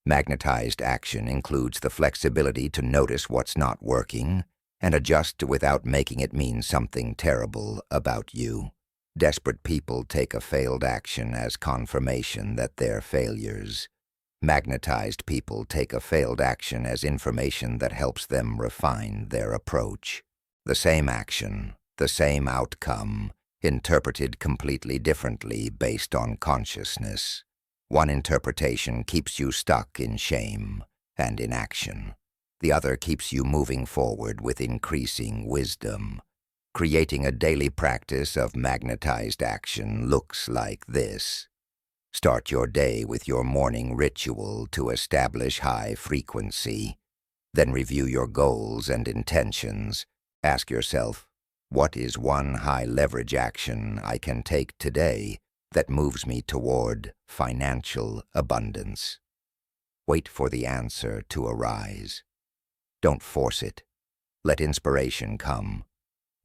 S1: Magnetized action includes the flexibility to notice what's not working and adjust without making it mean something terrible about you. Desperate people take a failed action as confirmation that they're failures. Magnetized people take a failed action as information that helps them refine their approach. The same action, the same outcome, interpreted completely differently based on consciousness. One interpretation keeps you stuck in shame and inaction. The other keeps you moving forward with increasing wisdom. Creating a daily practice of magnetized action looks like this. Start your day with your morning ritual to establish high frequency. Then review your goals and intentions. Ask yourself, what is one high-leverage action I can take today that moves me toward financial abundance? Wait for the answer to arise. Don't force it. Let inspiration come.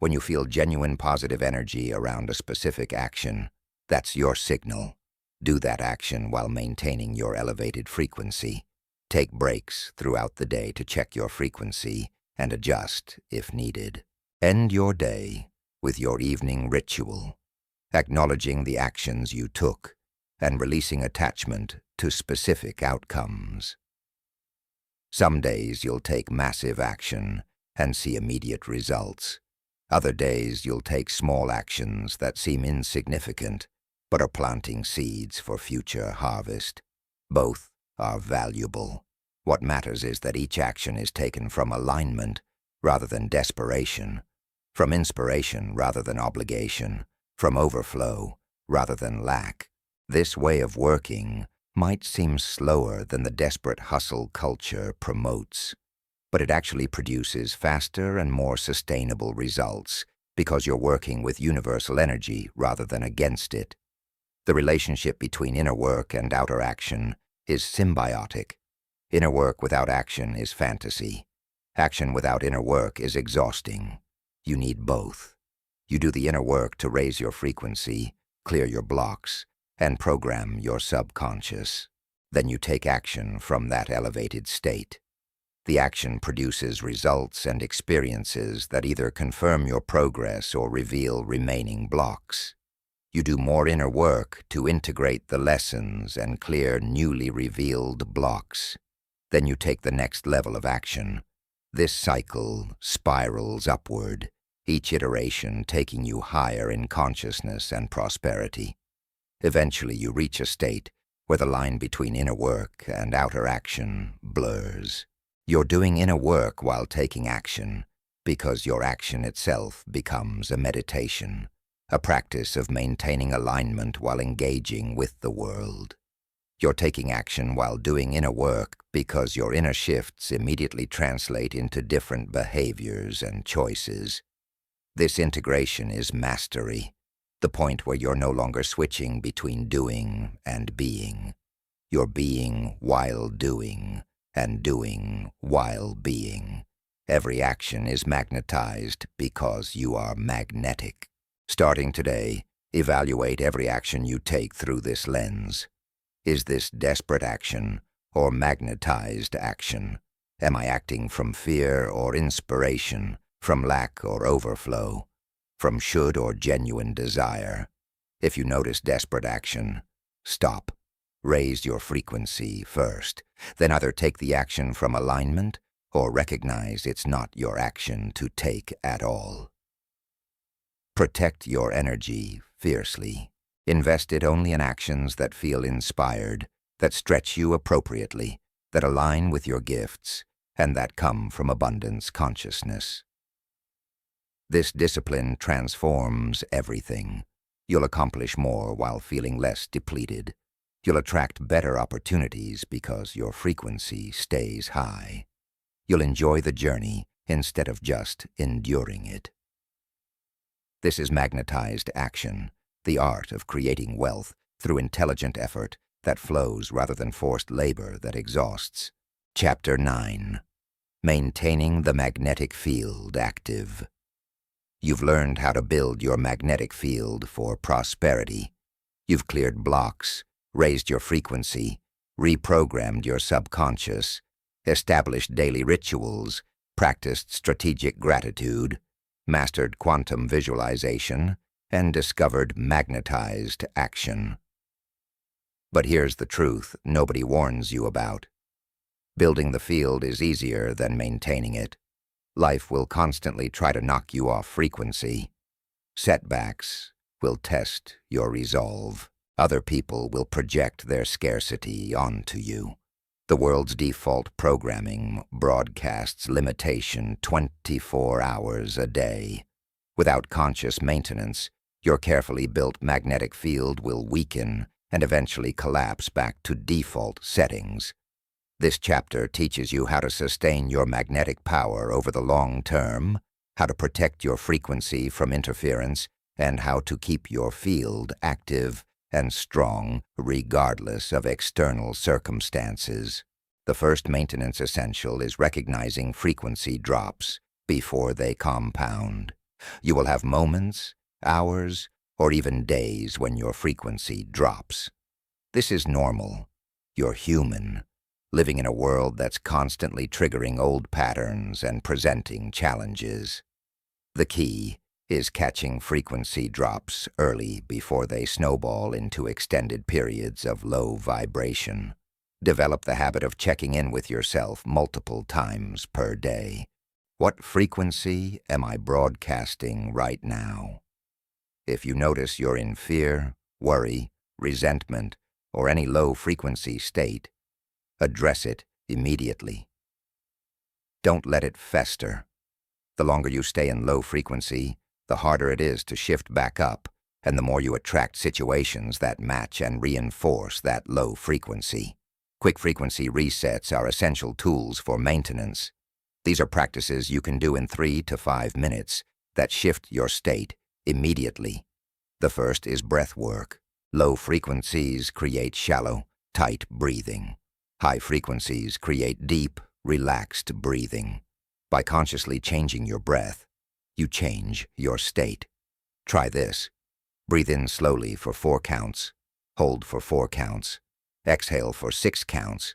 S1: When you feel genuine positive energy around a specific action, that's your signal. Do that action while maintaining your elevated frequency. Take breaks throughout the day to check your frequency and adjust if needed. End your day with your evening ritual, acknowledging the actions you took and releasing attachment to specific outcomes. Some days you'll take massive action and see immediate results. Other days you'll take small actions that seem insignificant but are planting seeds for future harvest. Both are valuable. What matters is that each action is taken from alignment rather than desperation, from inspiration rather than obligation, from overflow rather than lack. This way of working might seem slower than the desperate hustle culture promotes, but it actually produces faster and more sustainable results because you're working with universal energy rather than against it. The relationship between inner work and outer action is symbiotic. Inner work without action is fantasy. Action without inner work is exhausting. You need both. You do the inner work to raise your frequency, clear your blocks, and program your subconscious. Then you take action from that elevated state. The action produces results and experiences that either confirm your progress or reveal remaining blocks. You do more inner work to integrate the lessons and clear newly revealed blocks. Then you take the next level of action. This cycle spirals upward, each iteration taking you higher in consciousness and prosperity. Eventually you reach a state where the line between inner work and outer action blurs. You're doing inner work while taking action because your action itself becomes a meditation, a practice of maintaining alignment while engaging with the world. You're taking action while doing inner work because your inner shifts immediately translate into different behaviors and choices. This integration is mastery, the point where you're no longer switching between doing and being. You're being while doing, and doing while being. Every action is magnetized because you are magnetic. Starting today, evaluate every action you take through this lens. Is this desperate action or magnetized action? Am I acting from fear or inspiration, from lack or overflow, from should or genuine desire? If you notice desperate action, stop. Raise your frequency first, then either take the action from alignment or recognize it's not your action to take at all. Protect your energy fiercely. Invest it only in actions that feel inspired, that stretch you appropriately, that align with your gifts, and that come from abundance consciousness. This discipline transforms everything. You'll accomplish more while feeling less depleted. You'll attract better opportunities because your frequency stays high. You'll enjoy the journey instead of just enduring it. This is magnetized action, the art of creating wealth through intelligent effort that flows rather than forced labor that exhausts. Chapter 9. Maintaining the magnetic field active. You've learned how to build your magnetic field for prosperity. You've cleared blocks, raised your frequency, reprogrammed your subconscious, established daily rituals, practiced strategic gratitude, mastered quantum visualization, and discovered magnetized action. But here's the truth nobody warns you about. Building the field is easier than maintaining it. Life will constantly try to knock you off frequency. Setbacks will test your resolve. Other people will project their scarcity onto you. The world's default programming broadcasts limitation 24 hours a day. Without conscious maintenance, your carefully built magnetic field will weaken and eventually collapse back to default settings. This chapter teaches you how to sustain your magnetic power over the long term, how to protect your frequency from interference, and how to keep your field active and strong regardless of external circumstances. The first maintenance essential is recognizing frequency drops before they compound. You will have moments, hours, or even days when your frequency drops. This is normal. You're human, living in a world that's constantly triggering old patterns and presenting challenges. The key is catching frequency drops early before they snowball into extended periods of low vibration. Develop the habit of checking in with yourself multiple times per day. What frequency am I broadcasting right now? If you notice you're in fear, worry, resentment, or any low-frequency state, address it immediately. Don't let it fester. The longer you stay in low frequency, the harder it is to shift back up, and the more you attract situations that match and reinforce that low frequency. Quick frequency resets are essential tools for maintenance. These are practices you can do in 3 to 5 minutes that shift your state immediately. The first is breath work. Low frequencies create shallow, tight breathing. High frequencies create deep, relaxed breathing. By consciously changing your breath, you change your state. Try this. Breathe in slowly for 4 counts. Hold for 4 counts. Exhale for 6 counts.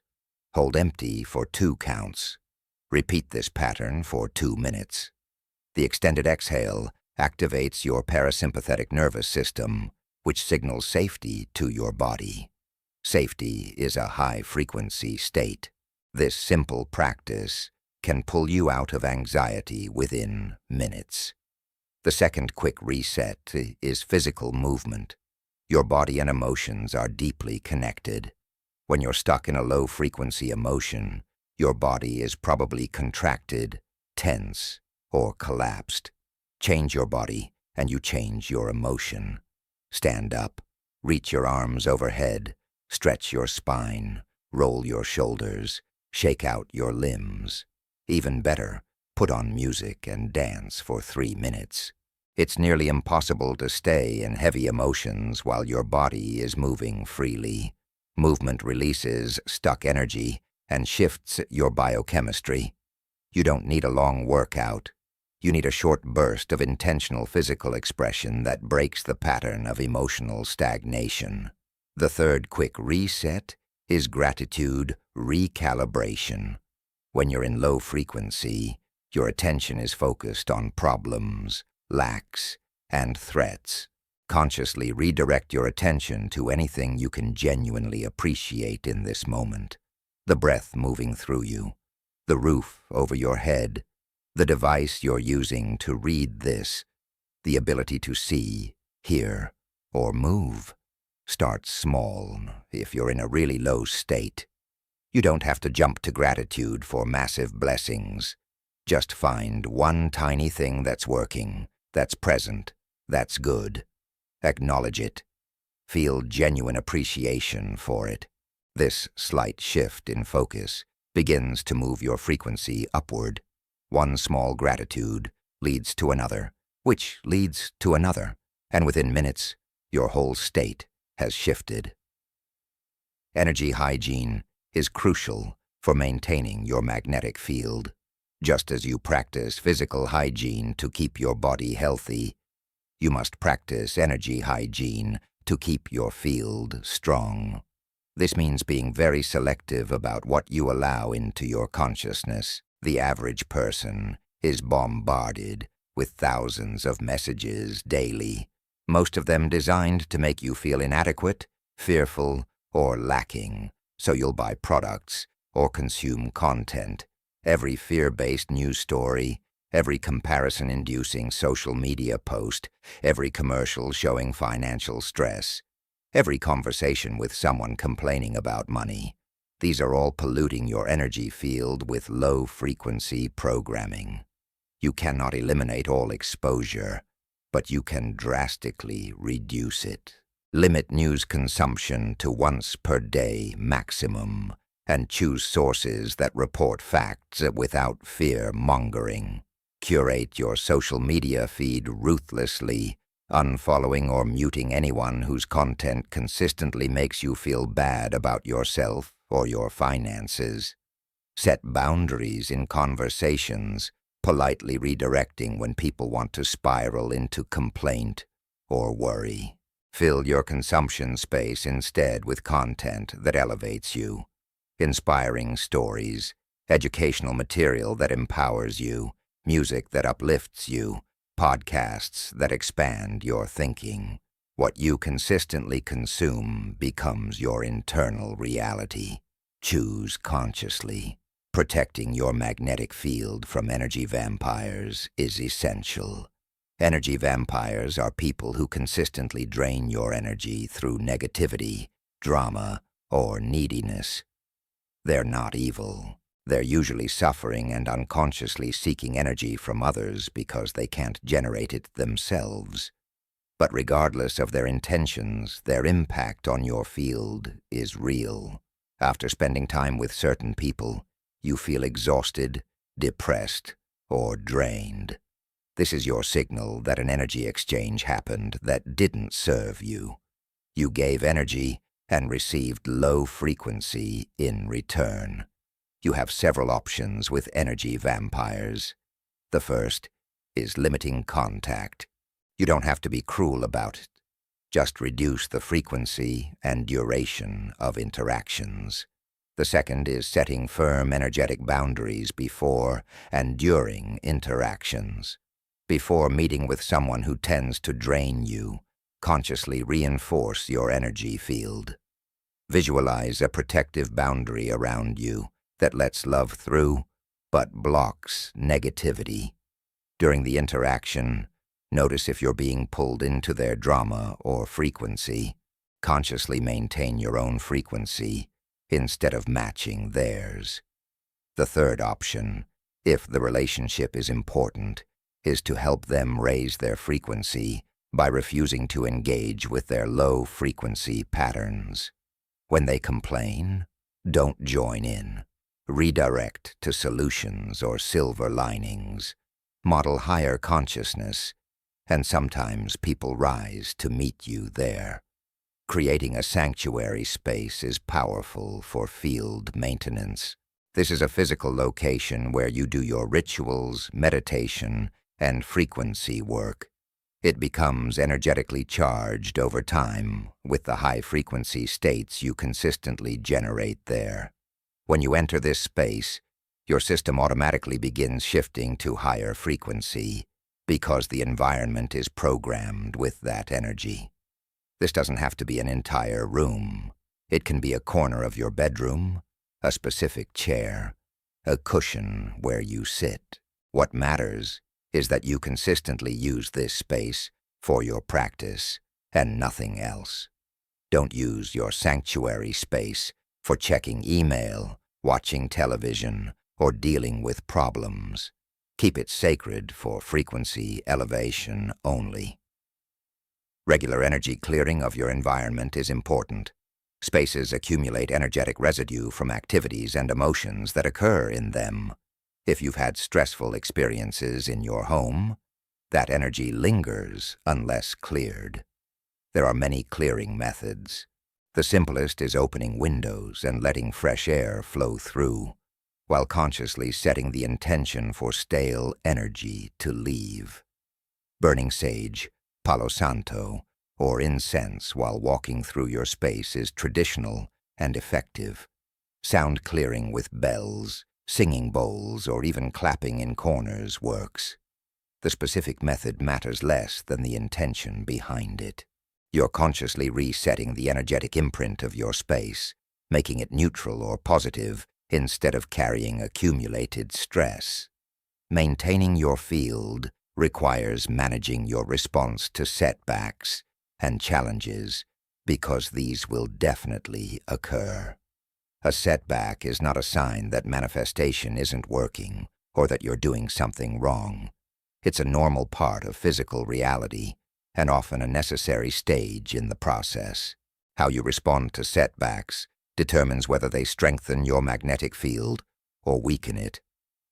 S1: Hold empty for 2 counts. Repeat this pattern for 2 minutes. The extended exhale activates your parasympathetic nervous system, which signals safety to your body. Safety is a high-frequency state. This simple practice can pull you out of anxiety within minutes. The second quick reset is physical movement. Your body and emotions are deeply connected. When you're stuck in a low-frequency emotion, your body is probably contracted, tense, or collapsed. Change your body, and you change your emotion. Stand up, reach your arms overhead, stretch your spine, roll your shoulders, shake out your limbs. Even better, put on music and dance for 3 minutes. It's nearly impossible to stay in heavy emotions while your body is moving freely. Movement releases stuck energy and shifts your biochemistry. You don't need a long workout. You need a short burst of intentional physical expression that breaks the pattern of emotional stagnation. The third quick reset is gratitude recalibration. When you're in low frequency, your attention is focused on problems, lacks, and threats. Consciously redirect your attention to anything you can genuinely appreciate in this moment. The breath moving through you, the roof over your head, the device you're using to read this, the ability to see, hear, or move. Start small if you're in a really low state. You don't have to jump to gratitude for massive blessings. Just find one tiny thing that's working, that's present, that's good. Acknowledge it. Feel genuine appreciation for it. This slight shift in focus begins to move your frequency upward. One small gratitude leads to another, which leads to another, and within minutes, your whole state has shifted. Energy hygiene is crucial for maintaining your magnetic field. Just as you practice physical hygiene to keep your body healthy, you must practice energy hygiene to keep your field strong. This means being very selective about what you allow into your consciousness. The average person is bombarded with thousands of messages daily, most of them designed to make you feel inadequate, fearful, or lacking, so you'll buy products or consume content. Every fear-based news story, every comparison-inducing social media post, every commercial showing financial stress, every conversation with someone complaining about money. These are all polluting your energy field with low-frequency programming. You cannot eliminate all exposure, but you can drastically reduce it. Limit news consumption to once per day maximum, and choose sources that report facts without fear-mongering. Curate your social media feed ruthlessly, unfollowing or muting anyone whose content consistently makes you feel bad about yourself or your finances. Set boundaries in conversations, politely redirecting when people want to spiral into complaint or worry. Fill your consumption space instead with content that elevates you. Inspiring stories, educational material that empowers you, music that uplifts you, podcasts that expand your thinking. What you consistently consume becomes your internal reality. Choose consciously. Protecting your magnetic field from energy vampires is essential. Energy vampires are people who consistently drain your energy through negativity, drama, or neediness. They're not evil. They're usually suffering and unconsciously seeking energy from others because they can't generate it themselves. But regardless of their intentions, their impact on your field is real. After spending time with certain people, you feel exhausted, depressed, or drained. This is your signal that an energy exchange happened that didn't serve you. You gave energy and received low frequency in return. You have several options with energy vampires. The first is limiting contact. You don't have to be cruel about it. Just reduce the frequency and duration of interactions. The second is setting firm energetic boundaries before and during interactions. Before meeting with someone who tends to drain you, consciously reinforce your energy field. Visualize a protective boundary around you that lets love through, but blocks negativity. During the interaction, notice if you're being pulled into their drama or frequency. Consciously maintain your own frequency instead of matching theirs. The third option, if the relationship is important, is to help them raise their frequency by refusing to engage with their low-frequency patterns. When they complain, don't join in. Redirect to solutions or silver linings. Model higher consciousness, and sometimes people rise to meet you there. Creating a sanctuary space is powerful for field maintenance. This is a physical location where you do your rituals, meditation, and frequency work. It becomes energetically charged over time with the high-frequency states you consistently generate there. When you enter this space, your system automatically begins shifting to higher frequency. because the environment is programmed with that energy. This doesn't have to be an entire room. It can be a corner of your bedroom, a specific chair, a cushion where you sit. What matters is that you consistently use this space for your practice and nothing else. Don't use your sanctuary space for checking email, watching television, or dealing with problems. Keep it sacred for frequency elevation only. Regular energy clearing of your environment is important. Spaces accumulate energetic residue from activities and emotions that occur in them. If you've had stressful experiences in your home, that energy lingers unless cleared. There are many clearing methods. The simplest is opening windows and letting fresh air flow through, while consciously setting the intention for stale energy to leave. Burning sage, palo santo, or incense while walking through your space is traditional and effective. Sound clearing with bells, singing bowls, or even clapping in corners works. The specific method matters less than the intention behind it. You're consciously resetting the energetic imprint of your space, making it neutral or positive instead of carrying accumulated stress. Maintaining your field requires managing your response to setbacks and challenges, because these will definitely occur. A setback is not a sign that manifestation isn't working or that you're doing something wrong. It's a normal part of physical reality and often a necessary stage in the process. How you respond to setbacks determines whether they strengthen your magnetic field or weaken it.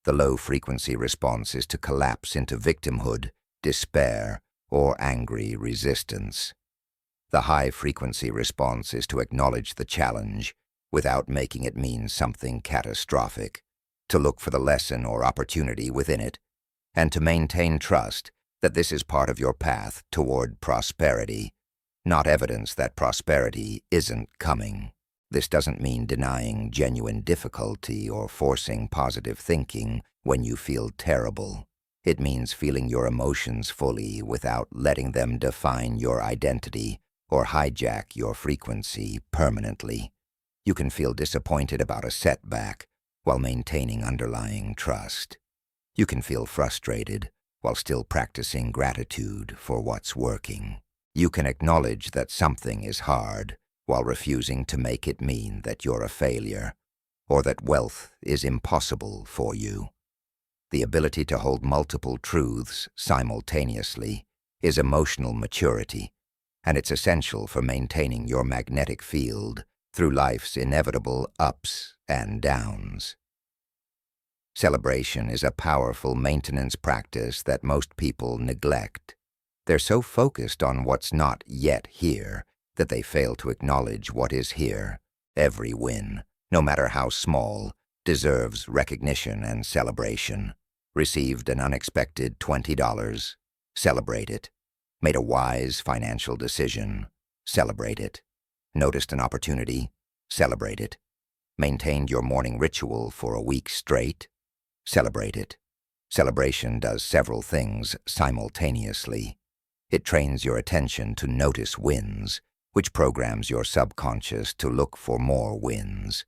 S1: The low-frequency response is to collapse into victimhood, despair, or angry resistance. The high-frequency response is to acknowledge the challenge without making it mean something catastrophic, to look for the lesson or opportunity within it, and to maintain trust that this is part of your path toward prosperity, not evidence that prosperity isn't coming. This doesn't mean denying genuine difficulty or forcing positive thinking when you feel terrible. It means feeling your emotions fully without letting them define your identity or hijack your frequency permanently. You can feel disappointed about a setback while maintaining underlying trust. You can feel frustrated while still practicing gratitude for what's working. You can acknowledge that something is hard while refusing to make it mean that you're a failure or that wealth is impossible for you. The ability to hold multiple truths simultaneously is emotional maturity, and it's essential for maintaining your magnetic field through life's inevitable ups and downs. Celebration is a powerful maintenance practice that most people neglect. They're so focused on what's not yet here that they fail to acknowledge what is here. Every win, no matter how small, deserves recognition and celebration. Received an unexpected $20? Celebrate it. Made a wise financial decision? Celebrate it. Noticed an opportunity? Celebrate it. Maintained your morning ritual for a week straight? Celebrate it. Celebration does several things simultaneously. It trains your attention to notice wins, which programs your subconscious to look for more wins.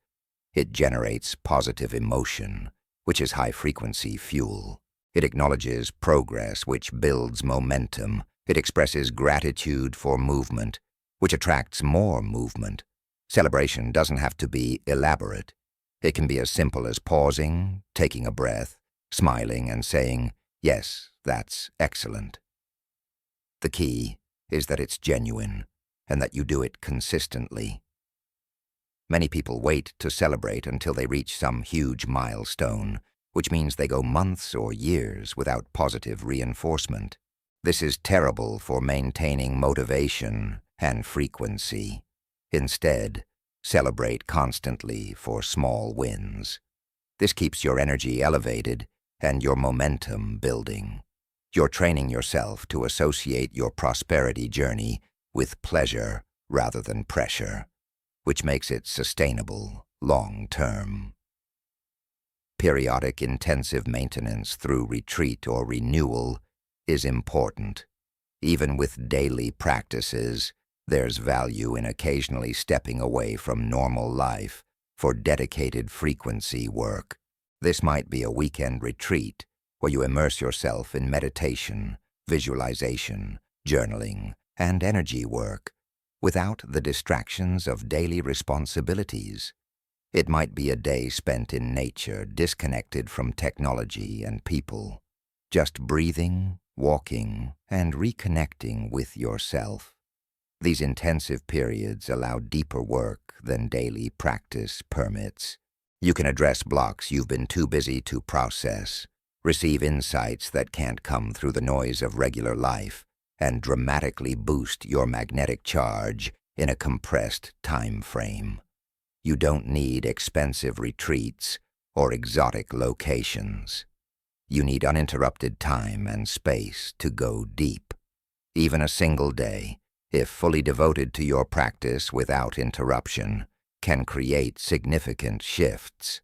S1: It generates positive emotion, which is high-frequency fuel. It acknowledges progress, which builds momentum. It expresses gratitude for movement, which attracts more movement. Celebration doesn't have to be elaborate. It can be as simple as pausing, taking a breath, smiling, and saying, "Yes, that's excellent." The key is that it's genuine and that you do it consistently. Many people wait to celebrate until they reach some huge milestone, which means they go months or years without positive reinforcement. This is terrible for maintaining motivation and frequency. Instead, celebrate constantly for small wins. This keeps your energy elevated and your momentum building. You're training yourself to associate your prosperity journey with pleasure rather than pressure, which makes it sustainable long-term. Periodic intensive maintenance through retreat or renewal is important. Even with daily practices, there's value in occasionally stepping away from normal life for dedicated frequency work. This might be a weekend retreat where you immerse yourself in meditation, visualization, journaling, and energy work without the distractions of daily responsibilities. It might be a day spent in nature, disconnected from technology and people, just breathing, walking, and reconnecting with yourself. These intensive periods allow deeper work than daily practice permits. You can address blocks you've been too busy to process, receive insights that can't come through the noise of regular life, and dramatically boost your magnetic charge in a compressed time frame. You don't need expensive retreats or exotic locations. You need uninterrupted time and space to go deep. Even a single day, if fully devoted to your practice without interruption, can create significant shifts.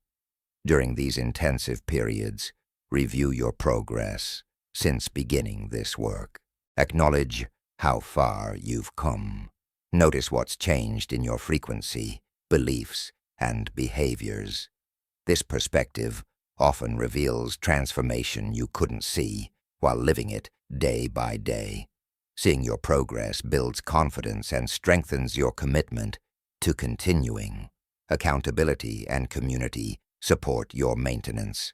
S1: During these intensive periods, review your progress since beginning this work. Acknowledge how far you've come. Notice what's changed in your frequency, beliefs, and behaviors. This perspective often reveals transformation you couldn't see while living it day by day. Seeing your progress builds confidence and strengthens your commitment to continuing. Accountability and community support your maintenance.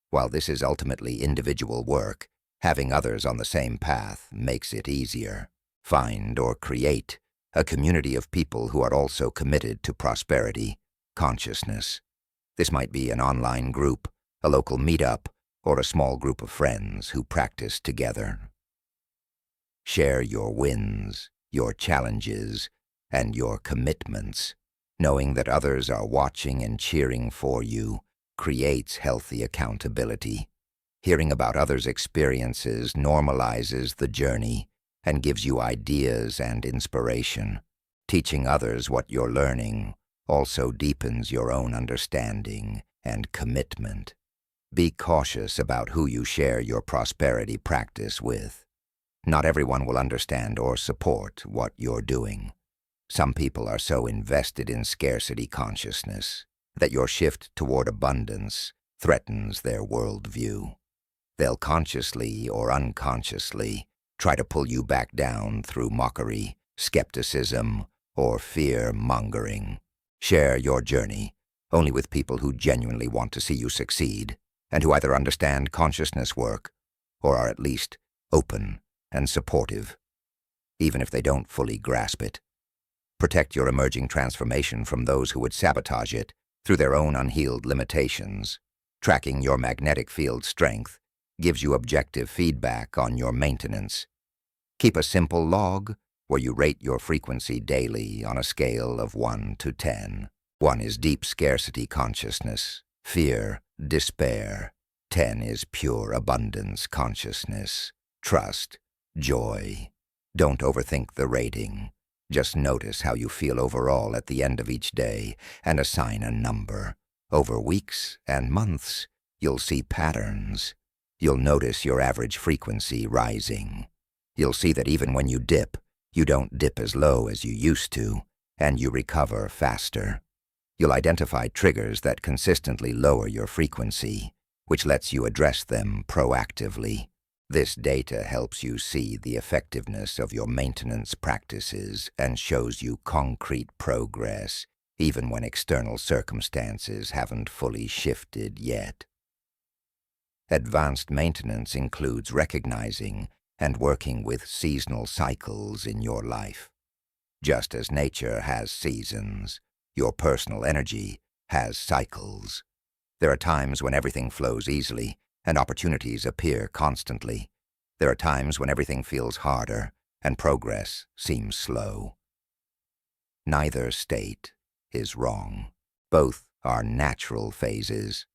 S1: While this is ultimately individual work, having others on the same path makes it easier. Find or create a community of people who are also committed to prosperity, consciousness. This might be an online group, a local meetup, or a small group of friends who practice together. Share your wins, your challenges, and your commitments. Knowing that others are watching and cheering for you creates healthy accountability. Hearing about others' experiences normalizes the journey and gives you ideas and inspiration. Teaching others what you're learning also deepens your own understanding and commitment. Be cautious about who you share your prosperity practice with. Not everyone will understand or support what you're doing. Some people are so invested in scarcity consciousness that your shift toward abundance threatens their worldview. They'll consciously or unconsciously try to pull you back down through mockery, skepticism, or fear-mongering. Share your journey only with people who genuinely want to see you succeed and who either understand consciousness work or are at least open and supportive, even if they don't fully grasp it. Protect your emerging transformation from those who would sabotage it through their own unhealed limitations. Tracking your magnetic field strength gives you objective feedback on your maintenance. Keep a simple log where you rate your frequency daily on a scale of 1 to 10. 1 is deep scarcity consciousness, fear, despair. 10 is pure abundance consciousness, trust, joy. Don't overthink the rating. Just notice how you feel overall at the end of each day and assign a number. Over weeks and months, you'll see patterns. You'll notice your average frequency rising. You'll see that even when you dip, you don't dip as low as you used to, and you recover faster. You'll identify triggers that consistently lower your frequency, which lets you address them proactively. This data helps you see the effectiveness of your maintenance practices and shows you concrete progress, even when external circumstances haven't fully shifted yet. Advanced maintenance includes recognizing and working with seasonal cycles in your life. Just as nature has seasons, your personal energy has cycles. There are times when everything flows easily and opportunities appear constantly. There are times when everything feels harder and progress seems slow. Neither state is wrong. Both are natural phases.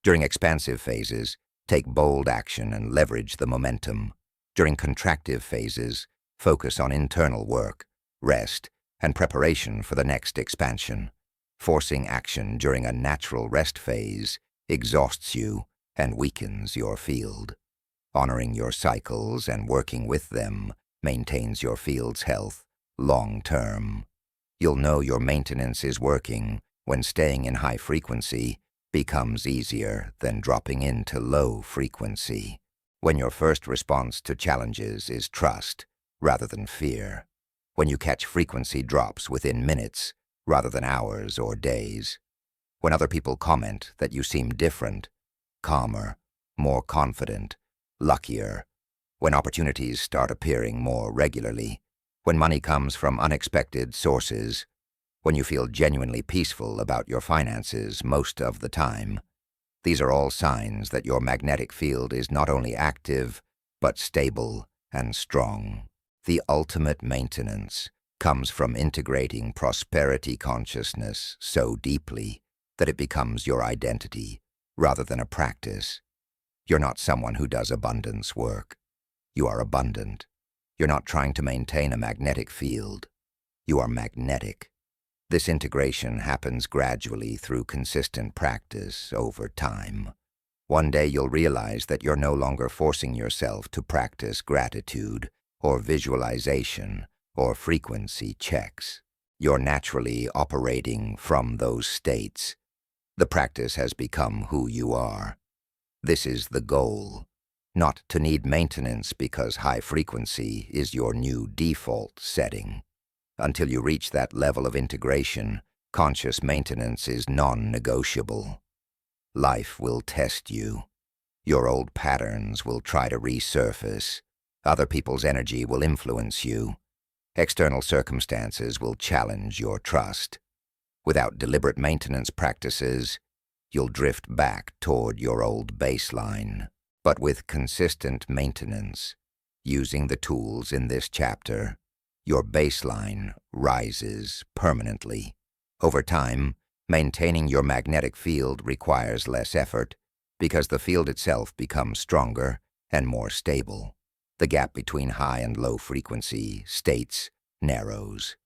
S1: During expansive phases, take bold action and leverage the momentum. During contractive phases, focus on internal work, rest, and preparation for the next expansion. Forcing action during a natural rest phase exhausts you and weakens your field. Honoring your cycles and working with them maintains your field's health long-term. You'll know your maintenance is working when staying in high frequency becomes easier than dropping into low frequency. When your first response to challenges is trust rather than fear. When you catch frequency drops within minutes rather than hours or days. When other people comment that you seem different, calmer, more confident, luckier. When opportunities start appearing more regularly. When money comes from unexpected sources. When you feel genuinely peaceful about your finances most of the time. These are all signs that your magnetic field is not only active, but stable and strong. The ultimate maintenance comes from integrating prosperity consciousness so deeply that it becomes your identity rather than a practice. You're not someone who does abundance work. You are abundant. You're not trying to maintain a magnetic field. You are magnetic. This integration happens gradually through consistent practice over time. One day you'll realize that you're no longer forcing yourself to practice gratitude or visualization or frequency checks. You're naturally operating from those states. The practice has become who you are. This is the goal, not to need maintenance because high frequency is your new default setting. Until you reach that level of integration, conscious maintenance is non-negotiable. Life will test you. Your old patterns will try to resurface. Other people's energy will influence you. External circumstances will challenge your trust. Without deliberate maintenance practices, you'll drift back toward your old baseline. But with consistent maintenance, using the tools in this chapter, your baseline rises permanently. Over time, maintaining your magnetic field requires less effort because the field itself becomes stronger and more stable. The gap between high and low frequency states narrows.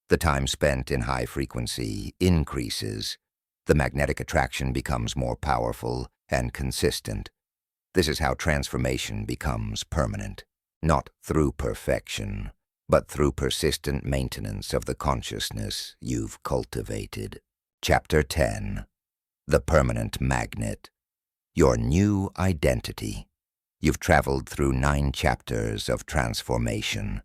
S1: The time spent in high frequency increases. The magnetic attraction becomes more powerful and consistent. This is how transformation becomes permanent, not through perfection, but through persistent maintenance of the consciousness you've cultivated. Chapter 10. The Permanent Magnet. Your New Identity. You've traveled through 9 chapters of transformation.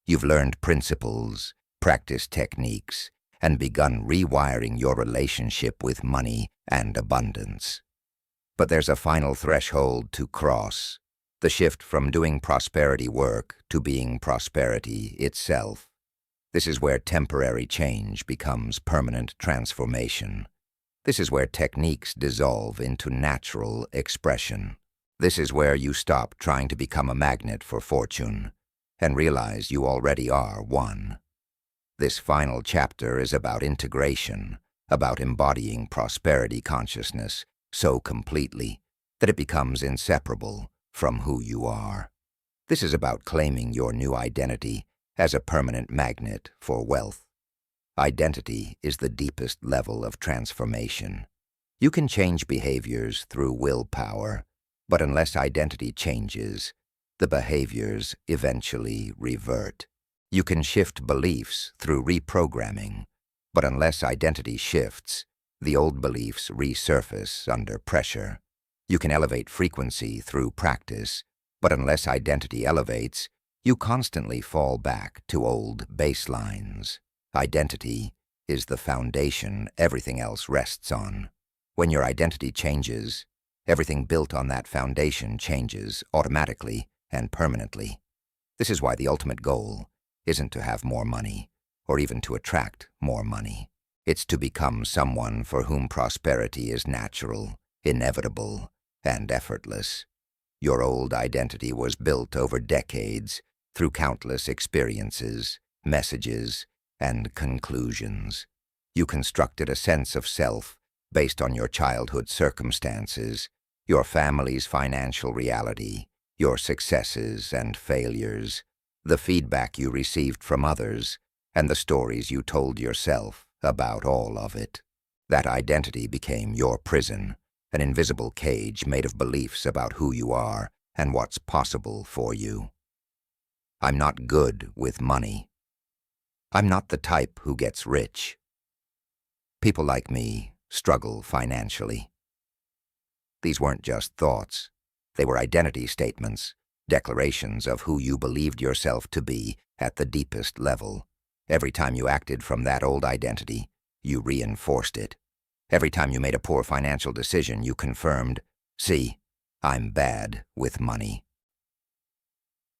S1: You've learned principles, practiced techniques, and begun rewiring your relationship with money and abundance. But there's a final threshold to cross. The shift from doing prosperity work to being prosperity itself. This is where temporary change becomes permanent transformation. This is where techniques dissolve into natural expression. This is where you stop trying to become a magnet for fortune and realize you already are one. This final chapter is about integration, about embodying prosperity consciousness so completely that it becomes inseparable from who you are. This is about claiming your new identity as a permanent magnet for wealth. Identity is the deepest level of transformation. You can change behaviors through willpower, but unless identity changes, the behaviors eventually revert. You can shift beliefs through reprogramming, but unless identity shifts, the old beliefs resurface under pressure. You can elevate frequency through practice, but unless identity elevates, you constantly fall back to old baselines. Identity is the foundation everything else rests on. When your identity changes, everything built on that foundation changes automatically and permanently. This is why the ultimate goal isn't to have more money, or even to attract more money. It's to become someone for whom prosperity is natural, inevitable, and effortless. Your old identity was built over decades through countless experiences, messages, and conclusions. You constructed a sense of self based on your childhood circumstances, your family's financial reality, your successes and failures, the feedback you received from others, and the stories you told yourself about all of it. That identity became your prison, an invisible cage made of beliefs about who you are and what's possible for you. I'm not good with money. I'm not the type who gets rich. People like me struggle financially. These weren't just thoughts. They were identity statements, declarations of who you believed yourself to be at the deepest level. Every time you acted from that old identity, you reinforced it. Every time you made a poor financial decision, you confirmed, "See, I'm bad with money."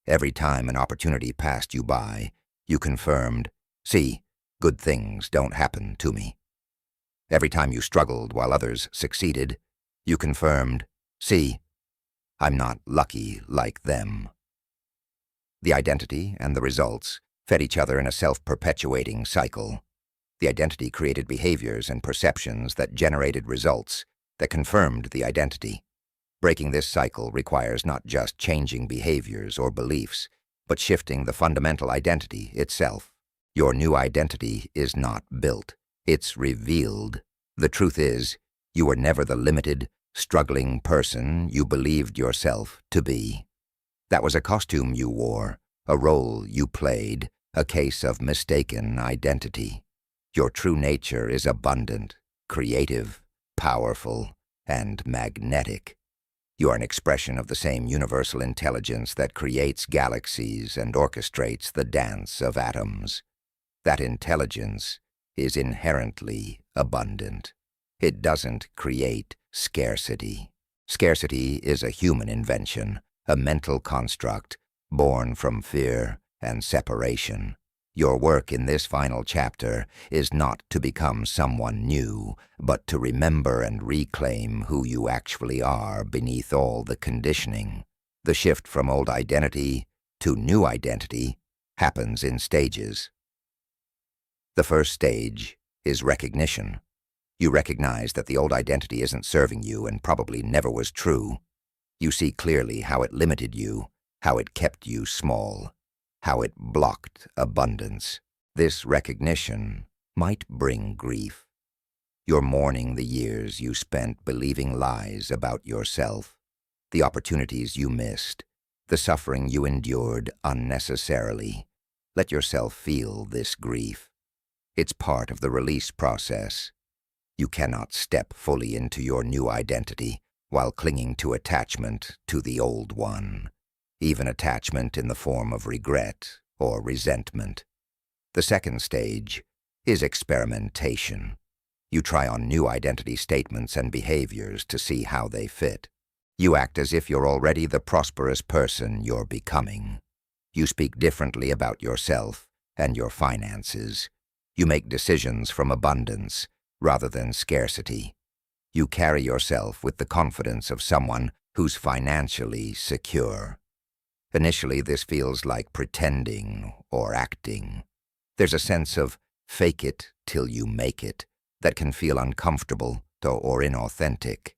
S1: Every time an opportunity passed you by, you confirmed, "See, good things don't happen to me." Every time you struggled while others succeeded, you confirmed, "See, I'm not lucky like them." The identity and the results fed each other in a self-perpetuating cycle. The identity created behaviors and perceptions that generated results that confirmed the identity. Breaking this cycle requires not just changing behaviors or beliefs, but shifting the fundamental identity itself. Your new identity is not built. It's revealed. The truth is, you were never the limited, struggling person you believed yourself to be. That was a costume you wore, a role you played, a case of mistaken identity. Your true nature is abundant, creative, powerful, and magnetic. You are an expression of the same universal intelligence that creates galaxies and orchestrates the dance of atoms. That intelligence is inherently abundant. It doesn't create scarcity. Scarcity is a human invention, a mental construct born from fear and separation. Your work in this final chapter is not to become someone new, but to remember and reclaim who you actually are beneath all the conditioning. The shift from old identity to new identity happens in stages. The first stage is recognition. You recognize that the old identity isn't serving you and probably never was true. You see clearly how it limited you, how it kept you small, how it blocked abundance. This recognition might bring grief. You're mourning the years you spent believing lies about yourself, the opportunities you missed, the suffering you endured unnecessarily. Let yourself feel this grief. It's part of the release process. You cannot step fully into your new identity while clinging to attachment to the old one, even attachment in the form of regret or resentment. The second stage is experimentation. You try on new identity statements and behaviors to see how they fit. You act as if you're already the prosperous person you're becoming. You speak differently about yourself and your finances. You make decisions from abundance rather than scarcity. You carry yourself with the confidence of someone who's financially secure. Initially, this feels like pretending or acting. There's a sense of fake it till you make it that can feel uncomfortable or inauthentic.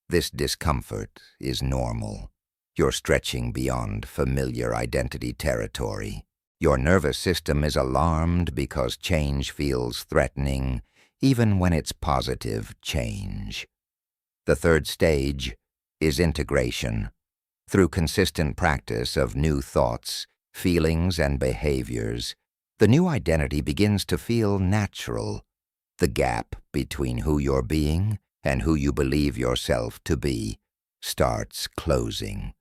S1: This discomfort is normal. You're stretching beyond familiar identity territory. Your nervous system is alarmed because change feels threatening, even when it's positive change. The third stage is integration. Through consistent practice of new thoughts, feelings, and behaviors, the new identity begins to feel natural. The gap between who you're being and who you believe yourself to be starts closing.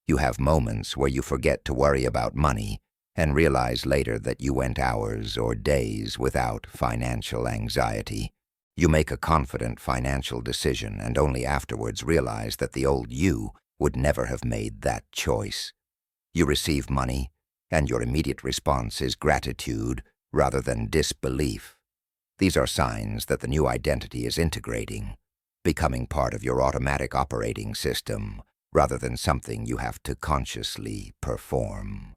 S1: You have moments where you forget to worry about money and realize later that you went hours or days without financial anxiety. You make a confident financial decision and only afterwards realize that the old you would never have made that choice. You receive money, and your immediate response is gratitude rather than disbelief. These are signs that the new identity is integrating, becoming part of your automatic operating system rather than something you have to consciously perform.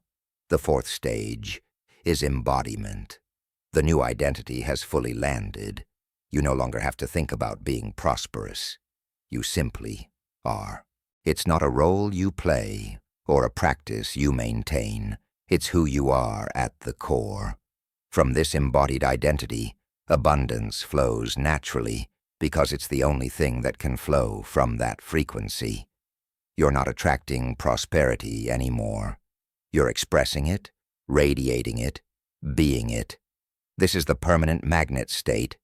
S1: The fourth stage is embodiment. The new identity has fully landed. You no longer have to think about being prosperous. You simply are. It's not a role you play or a practice you maintain. It's who you are at the core. From this embodied identity, abundance flows naturally because it's the only thing that can flow from that frequency. You're not attracting prosperity anymore. You're expressing it, radiating it, being it. This is the permanent magnet state.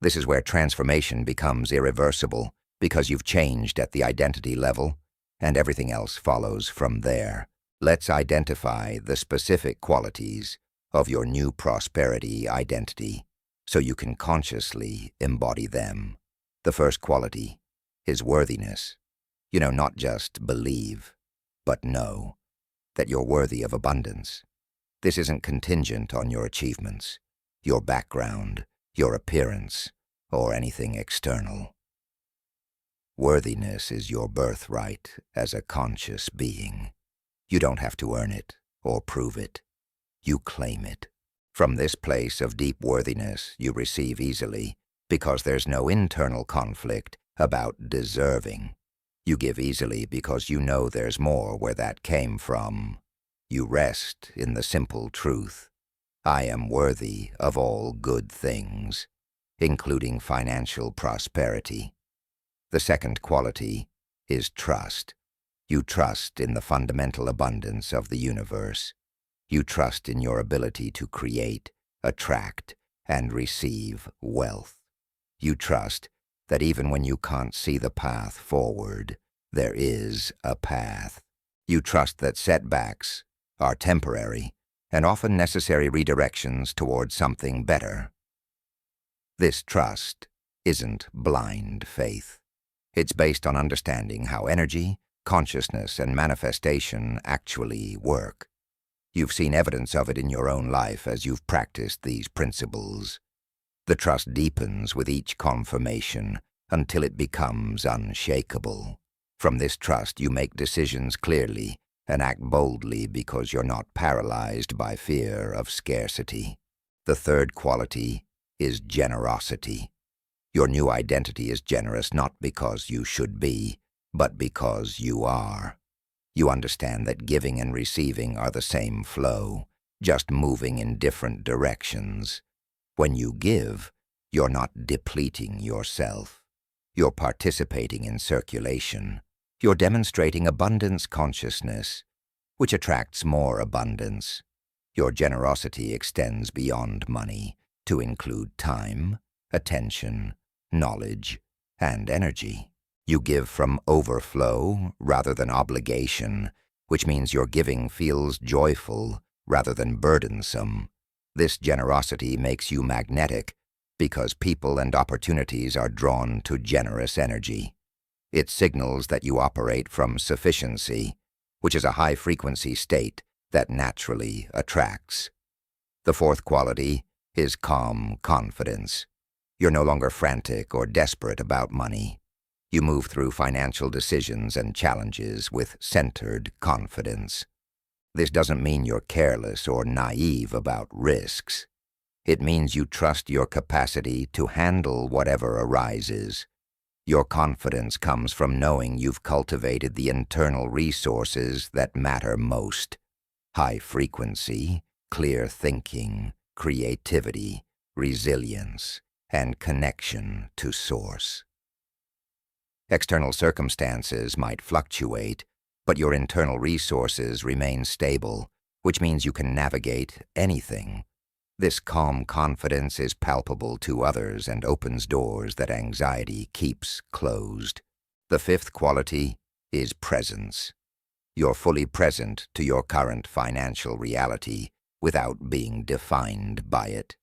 S1: This is where transformation becomes irreversible because you've changed at the identity level, and everything else follows from there. Let's identify the specific qualities of your new prosperity identity so you can consciously embody them. The first quality is worthiness. Not just believe, but know that you're worthy of abundance. This isn't contingent on your achievements, your background, your appearance, or anything external. Worthiness is your birthright as a conscious being. You don't have to earn it or prove it. You claim it. From this place of deep worthiness, you receive easily because there's no internal conflict about deserving. You give easily because you know there's more where that came from. You rest in the simple truth: I am worthy of all good things, including financial prosperity. The second quality is trust. You trust in the fundamental abundance of the universe. You trust in your ability to create, attract, and receive wealth. You trust that even when you can't see the path forward, there is a path. You trust that setbacks are temporary and often necessary redirections towards something better. This trust isn't blind faith. It's based on understanding how energy, consciousness, and manifestation actually work. You've seen evidence of it in your own life as you've practiced these principles. The trust deepens with each confirmation until it becomes unshakable. From this trust, you make decisions clearly and act boldly because you're not paralyzed by fear of scarcity. The third quality is generosity. Your new identity is generous not because you should be, but because you are. You understand that giving and receiving are the same flow, just moving in different directions. When you give, you're not depleting yourself. You're participating in circulation. You're demonstrating abundance consciousness, which attracts more abundance. Your generosity extends beyond money to include time, attention, knowledge, and energy. You give from overflow rather than obligation, which means your giving feels joyful rather than burdensome. This generosity makes you magnetic because people and opportunities are drawn to generous energy. It signals that you operate from sufficiency, which is a high-frequency state that naturally attracts. The fourth quality is calm confidence. You're no longer frantic or desperate about money. You move through financial decisions and challenges with centered confidence. This doesn't mean you're careless or naive about risks. It means you trust your capacity to handle whatever arises. Your confidence comes from knowing you've cultivated the internal resources that matter most: high frequency, clear thinking, creativity, resilience, and connection to source. External circumstances might fluctuate, but your internal resources remain stable, which means you can navigate anything. This calm confidence is palpable to others and opens doors that anxiety keeps closed. The fifth quality is presence. You're fully present to your current financial reality without being defined by it.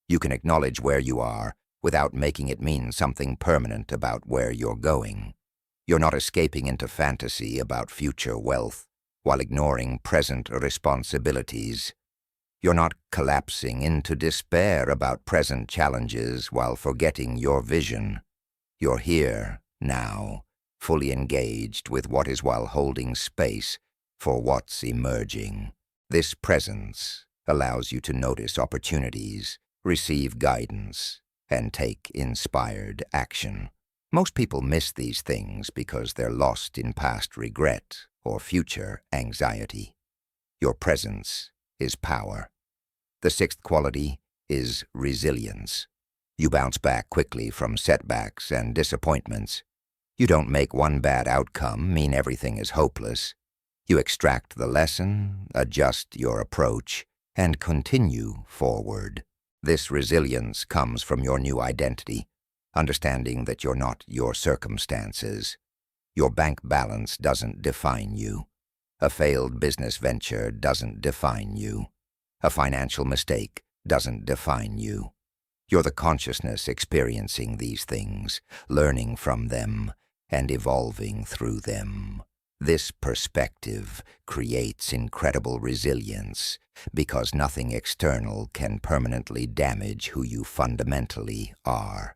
S1: You can acknowledge where you are without making it mean something permanent about where you're going. You're not escaping into fantasy about future wealth while ignoring present responsibilities. You're not collapsing into despair about present challenges while forgetting your vision. You're here, now, fully engaged with what is while holding space for what's emerging. This presence allows you to notice opportunities, receive guidance, and take inspired action. Most people miss these things because they're lost in past regret or future anxiety. Your presence is power. The sixth quality is resilience. You bounce back quickly from setbacks and disappointments. You don't make one bad outcome mean everything is hopeless. You extract the lesson, adjust your approach, and continue forward. This resilience comes from your new identity, understanding that you're not your circumstances. Your bank balance doesn't define you. A failed business venture doesn't define you. A financial mistake doesn't define you. You're the consciousness experiencing these things, learning from them, and evolving through them. This perspective creates incredible resilience because nothing external can permanently damage who you fundamentally are.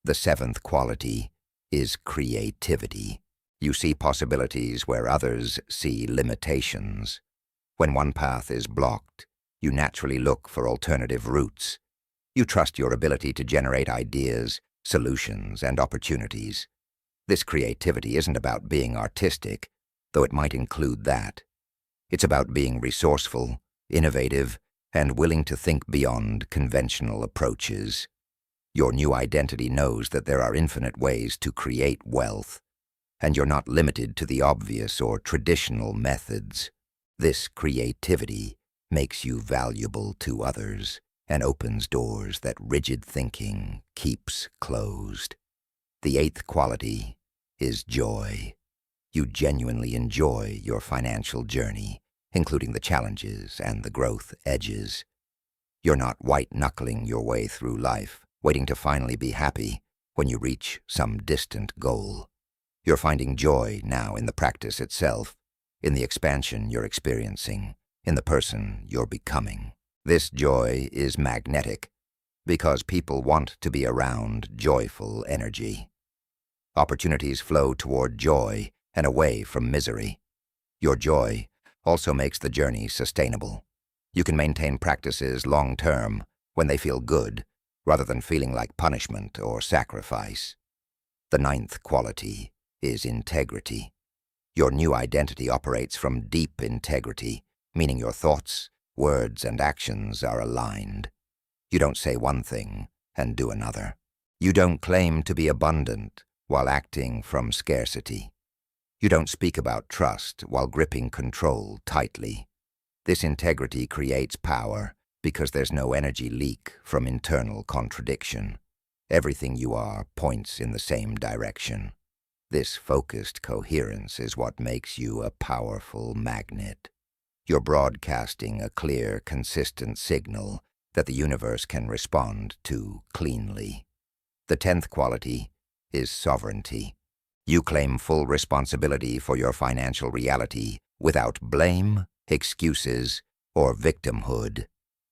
S1: The seventh quality is creativity. You see possibilities where others see limitations. When one path is blocked, you naturally look for alternative routes. You trust your ability to generate ideas, solutions, and opportunities. This creativity isn't about being artistic, though it might include that. It's about being resourceful, innovative, and willing to think beyond conventional approaches. Your new identity knows that there are infinite ways to create wealth, and you're not limited to the obvious or traditional methods. This creativity makes you valuable to others and opens doors that rigid thinking keeps closed. The eighth quality is joy. You genuinely enjoy your financial journey, including the challenges and the growth edges. You're not white-knuckling your way through life, waiting to finally be happy when you reach some distant goal. You're finding joy now in the practice itself, in the expansion you're experiencing, in the person you're becoming. This joy is magnetic because people want to be around joyful energy. Opportunities flow toward joy and away from misery. Your joy also makes the journey sustainable. You can maintain practices long-term when they feel good, rather than feeling like punishment or sacrifice. The ninth quality is integrity. Your new identity operates from deep integrity, meaning your thoughts, words, and actions are aligned. You don't say one thing and do another. You don't claim to be abundant while acting from scarcity. You don't speak about trust while gripping control tightly. This integrity creates power because there's no energy leak from internal contradiction. Everything you are points in the same direction. This focused coherence is what makes you a powerful magnet. You're broadcasting a clear, consistent signal that the universe can respond to cleanly. The 10th quality is sovereignty. You claim full responsibility for your financial reality without blame, excuses, or victimhood.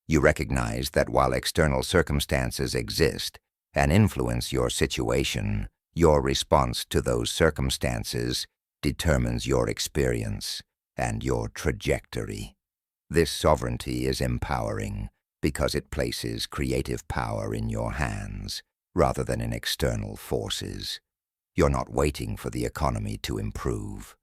S1: You recognize that while external circumstances exist and influence your situation, your response to those circumstances determines your experience and your trajectory. This sovereignty is empowering because it places creative power in your hands rather than in external forces. You're not waiting for the economy to improve,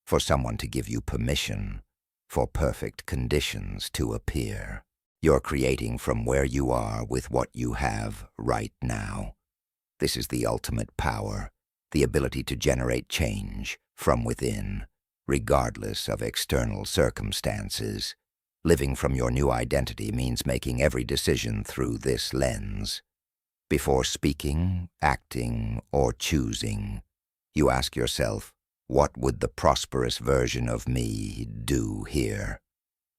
S1: for someone to give you permission, for perfect conditions to appear. You're creating from where you are with what you have right now. This is the ultimate power, the ability to generate change from within, regardless of external circumstances. Living from your new identity means making every decision through this lens. Before speaking, acting, or choosing, you ask yourself, what would the prosperous version of me do here?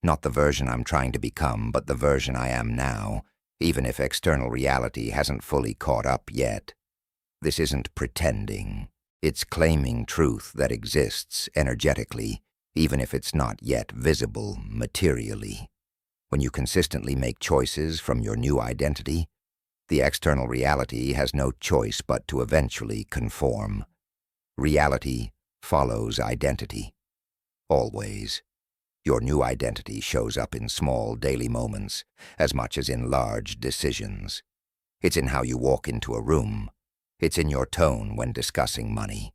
S1: Not the version I'm trying to become, but the version I am now, even if external reality hasn't fully caught up yet. This isn't pretending. It's claiming truth that exists energetically, even if it's not yet visible materially. When you consistently make choices from your new identity, the external reality has no choice but to eventually conform. Reality follows identity. Always. Your new identity shows up in small daily moments as much as in large decisions. It's in how you walk into a room. It's in your tone when discussing money.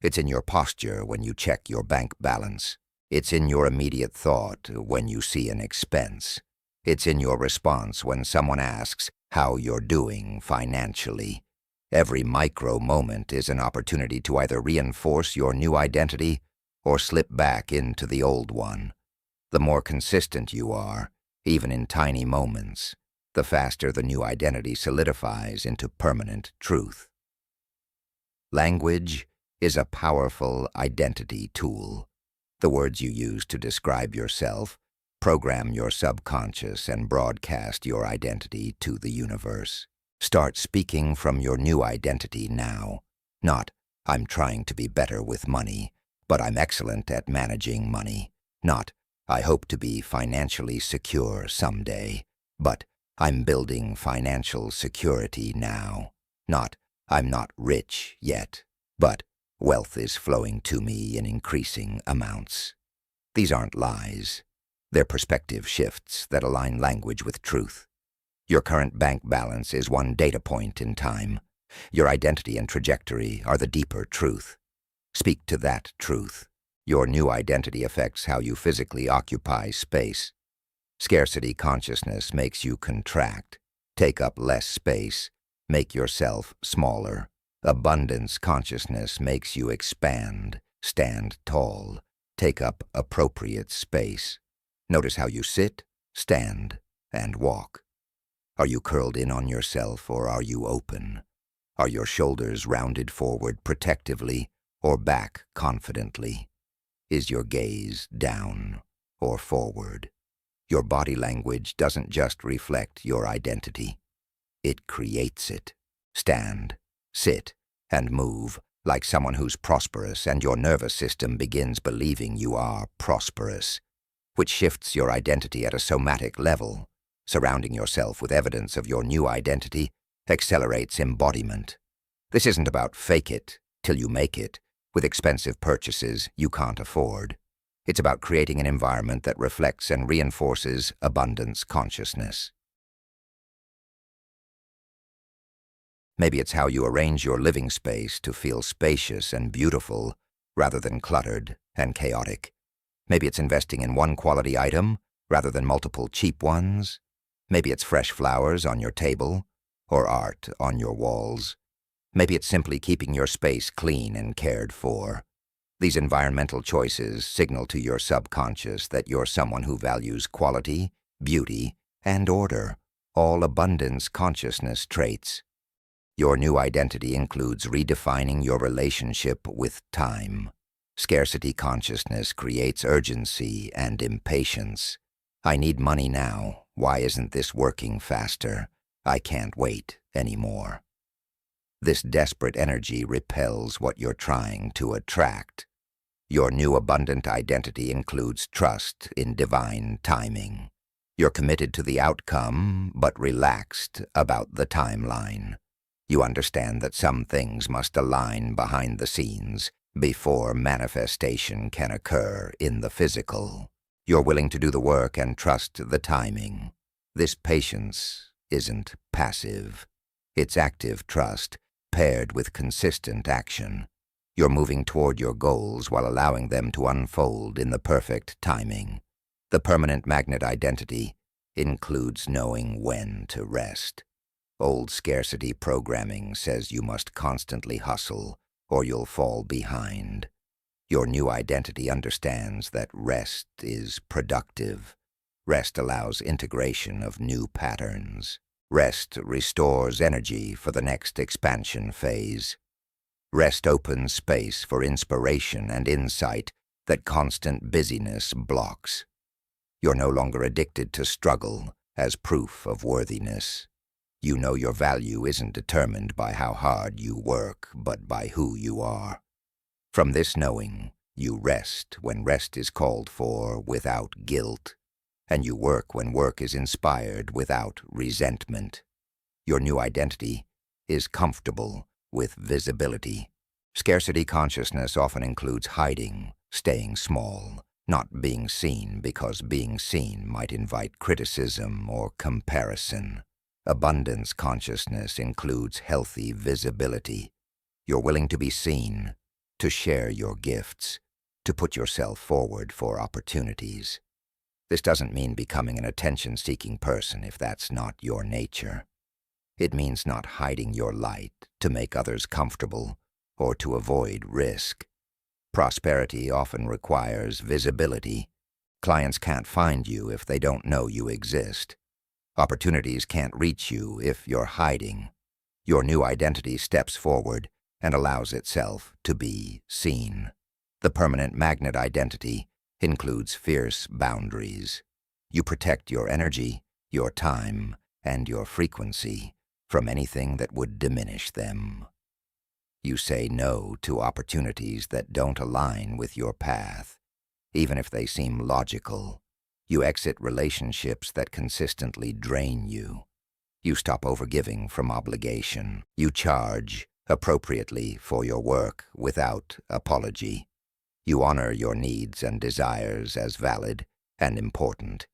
S1: It's in your posture when you check your bank balance. It's in your immediate thought when you see an expense. It's in your response when someone asks how you're doing financially. Every micro moment is an opportunity to either reinforce your new identity or slip back into the old one. The more consistent you are, even in tiny moments, the faster the new identity solidifies into permanent truth. Language is a powerful identity tool. The words you use to describe yourself program your subconscious and broadcast your identity to the universe. Start speaking from your new identity now. Not, I'm trying to be better with money, but I'm excellent at managing money. Not, I hope to be financially secure someday, but I'm building financial security now. Not, I'm not rich yet, but wealth is flowing to me in increasing amounts. These aren't lies. They're perspective shifts that align language with truth. Your current bank balance is one data point in time. Your identity and trajectory are the deeper truth. Speak to that truth. Your new identity affects how you physically occupy space. Scarcity consciousness makes you contract, take up less space, make yourself smaller. Abundance consciousness makes you expand, stand tall, take up appropriate space. Notice how you sit, stand, and walk. Are you curled in on yourself or are you open? Are your shoulders rounded forward protectively or back confidently? Is your gaze down or forward? Your body language doesn't just reflect your identity. It creates it. Stand, sit, and move like someone who's prosperous, and your nervous system begins believing you are prosperous, which shifts your identity at a somatic level. Surrounding yourself with evidence of your new identity accelerates embodiment. This isn't about fake it till you make it with expensive purchases you can't afford. It's about creating an environment that reflects and reinforces abundance consciousness. Maybe it's how you arrange your living space to feel spacious and beautiful rather than cluttered and chaotic. Maybe it's investing in one quality item rather than multiple cheap ones. Maybe it's fresh flowers on your table or art on your walls. Maybe it's simply keeping your space clean and cared for. These environmental choices signal to your subconscious that you're someone who values quality, beauty, and order, all abundance consciousness traits. Your new identity includes redefining your relationship with time. Scarcity consciousness creates urgency and impatience. I need money now. Why isn't this working faster? I can't wait anymore. This desperate energy repels what you're trying to attract. Your new abundant identity includes trust in divine timing. You're committed to the outcome, but relaxed about the timeline. You understand that some things must align behind the scenes before manifestation can occur in the physical. You're willing to do the work and trust the timing. This patience isn't passive. It's active trust paired with consistent action. You're moving toward your goals while allowing them to unfold in the perfect timing. The permanent magnet identity includes knowing when to rest. Old scarcity programming says you must constantly hustle or you'll fall behind. Your new identity understands that rest is productive. Rest allows integration of new patterns. Rest restores energy for the next expansion phase. Rest opens space for inspiration and insight that constant busyness blocks. You're no longer addicted to struggle as proof of worthiness. You know your value isn't determined by how hard you work, but by who you are. From this knowing, you rest when rest is called for without guilt, and you work when work is inspired without resentment. Your new identity is comfortable with visibility. Scarcity consciousness often includes hiding, staying small, not being seen because being seen might invite criticism or comparison. Abundance consciousness includes healthy visibility. You're willing to be seen, to share your gifts, to put yourself forward for opportunities. This doesn't mean becoming an attention-seeking person if that's not your nature. It means not hiding your light to make others comfortable or to avoid risk. Prosperity often requires visibility. Clients can't find you if they don't know you exist. Opportunities can't reach you if you're hiding. Your new identity steps forward and allows itself to be seen. The permanent magnet identity includes fierce boundaries. You protect your energy, your time, and your frequency from anything that would diminish them. You say no to opportunities that don't align with your path, even if they seem logical. You exit relationships that consistently drain you. You stop overgiving from obligation. You charge appropriately for your work without apology. You honor your needs and desires as valid and important.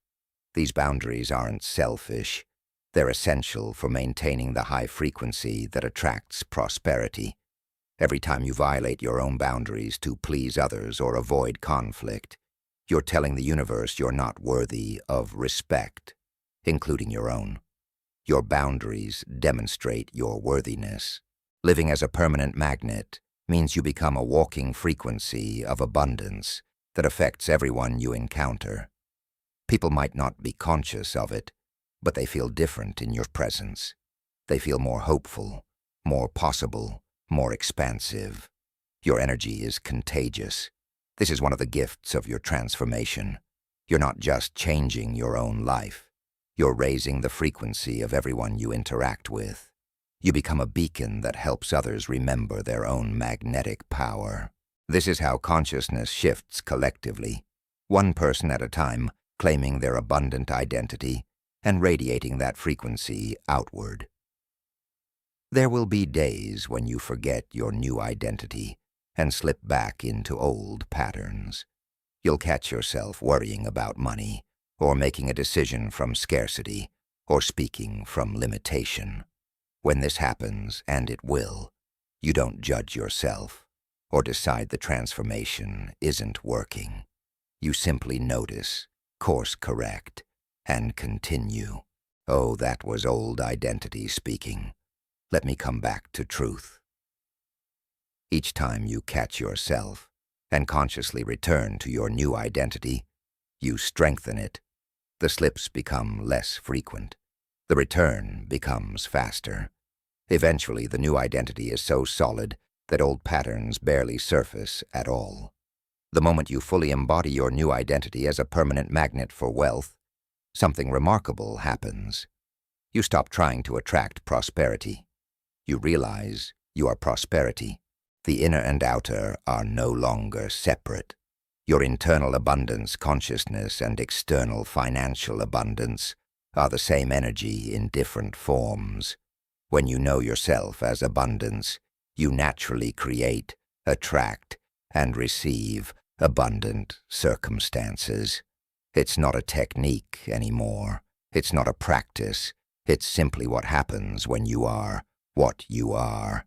S1: These boundaries aren't selfish. They're essential for maintaining the high frequency that attracts prosperity. Every time you violate your own boundaries to please others or avoid conflict, you're telling the universe you're not worthy of respect, including your own. Your boundaries demonstrate your worthiness. Living as a permanent magnet means you become a walking frequency of abundance that affects everyone you encounter. People might not be conscious of it, but they feel different in your presence. They feel more hopeful, more possible, more expansive. Your energy is contagious. This is one of the gifts of your transformation. You're not just changing your own life. You're raising the frequency of everyone you interact with. You become a beacon that helps others remember their own magnetic power. This is how consciousness shifts collectively, one person at a time, claiming their abundant identity and radiating that frequency outward. There will be days when you forget your new identity and slip back into old patterns. You'll catch yourself worrying about money, or making a decision from scarcity, or speaking from limitation. When this happens, and it will, you don't judge yourself or decide the transformation isn't working. You simply notice, course correct, and continue. Oh, that was old identity speaking. Let me come back to truth. Each time you catch yourself and consciously return to your new identity, you strengthen it. The slips become less frequent. The return becomes faster. Eventually, the new identity is so solid that old patterns barely surface at all. The moment you fully embody your new identity as a permanent magnet for wealth, something remarkable happens. You stop trying to attract prosperity. You realize you are prosperity. The inner and outer are no longer separate. Your internal abundance consciousness and external financial abundance are the same energy in different forms. When you know yourself as abundance, you naturally create, attract, and receive abundant circumstances. It's not a technique anymore. It's not a practice. It's simply what happens when you are what you are.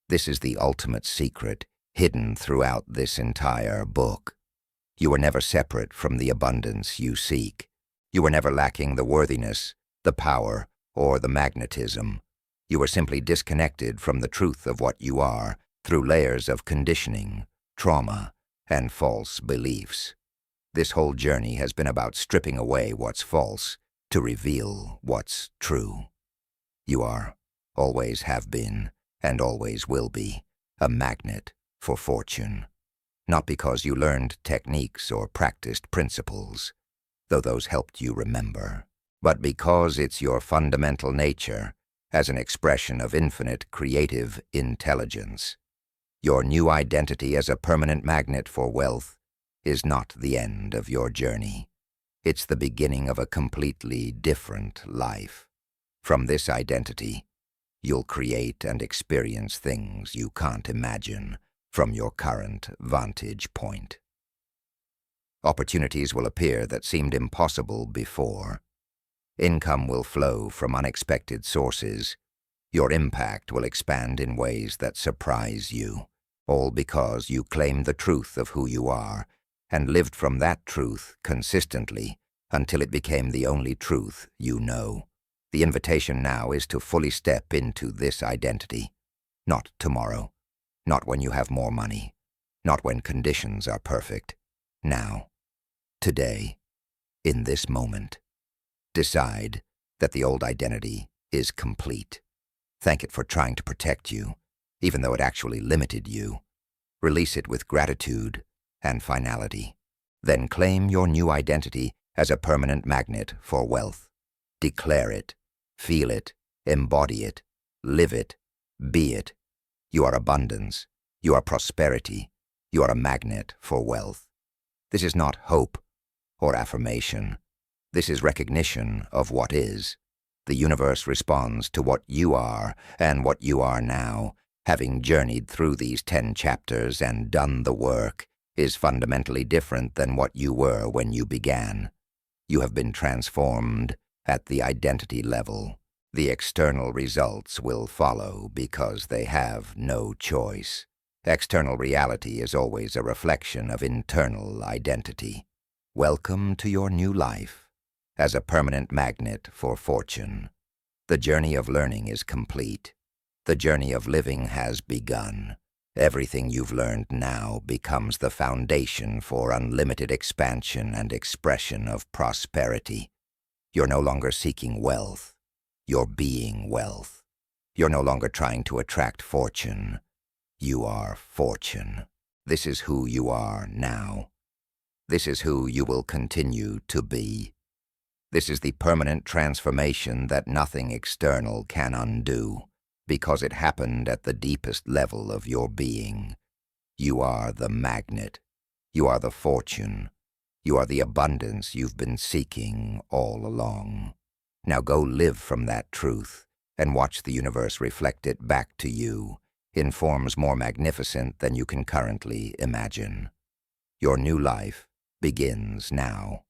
S1: This is the ultimate secret hidden throughout this entire book. You are never separate from the abundance you seek. You are never lacking the worthiness, the power, or the magnetism. You are simply disconnected from the truth of what you are through layers of conditioning, trauma, and false beliefs. This whole journey has been about stripping away what's false to reveal what's true. You are, always have been, and always will be, a magnet for fortune. Not because you learned techniques or practiced principles, though those helped you remember, but because it's your fundamental nature as an expression of infinite creative intelligence. Your new identity as a permanent magnet for wealth is not the end of your journey. It's the beginning of a completely different life. From this identity, you'll create and experience things you can't imagine from your current vantage point. Opportunities will appear that seemed impossible before. Income will flow from unexpected sources. Your impact will expand in ways that surprise you, all because you claimed the truth of who you are and lived from that truth consistently until it became the only truth you know. The invitation now is to fully step into this identity. Not tomorrow, not when you have more money, not when conditions are perfect. Now, today, in this moment. Decide that the old identity is complete. Thank it for trying to protect you, even though it actually limited you. Release it with gratitude and finality. Then claim your new identity as a permanent magnet for wealth. Declare it, feel it, embody it, live it, be it. You are abundance, you are prosperity, you are a magnet for wealth. This is not hope or affirmation. This is recognition of what is. The universe responds to what you are and what you are now. Having journeyed through these 10 chapters and done the work is fundamentally different than what you were when you began. You have been transformed at the identity level. The external results will follow because they have no choice. External reality is always a reflection of internal identity. Welcome to your new life as a permanent magnet for fortune. The journey of learning is complete. The journey of living has begun. Everything you've learned now becomes the foundation for unlimited expansion and expression of prosperity. You're no longer seeking wealth. You're being wealth. You're no longer trying to attract fortune. You are fortune. This is who you are now. This is who you will continue to be. This is the permanent transformation that nothing external can undo, because it happened at the deepest level of your being. You are the magnet. You are the fortune. You are the abundance you've been seeking all along. Now go live from that truth and watch the universe reflect it back to you in forms more magnificent than you can currently imagine. Your new life begins now.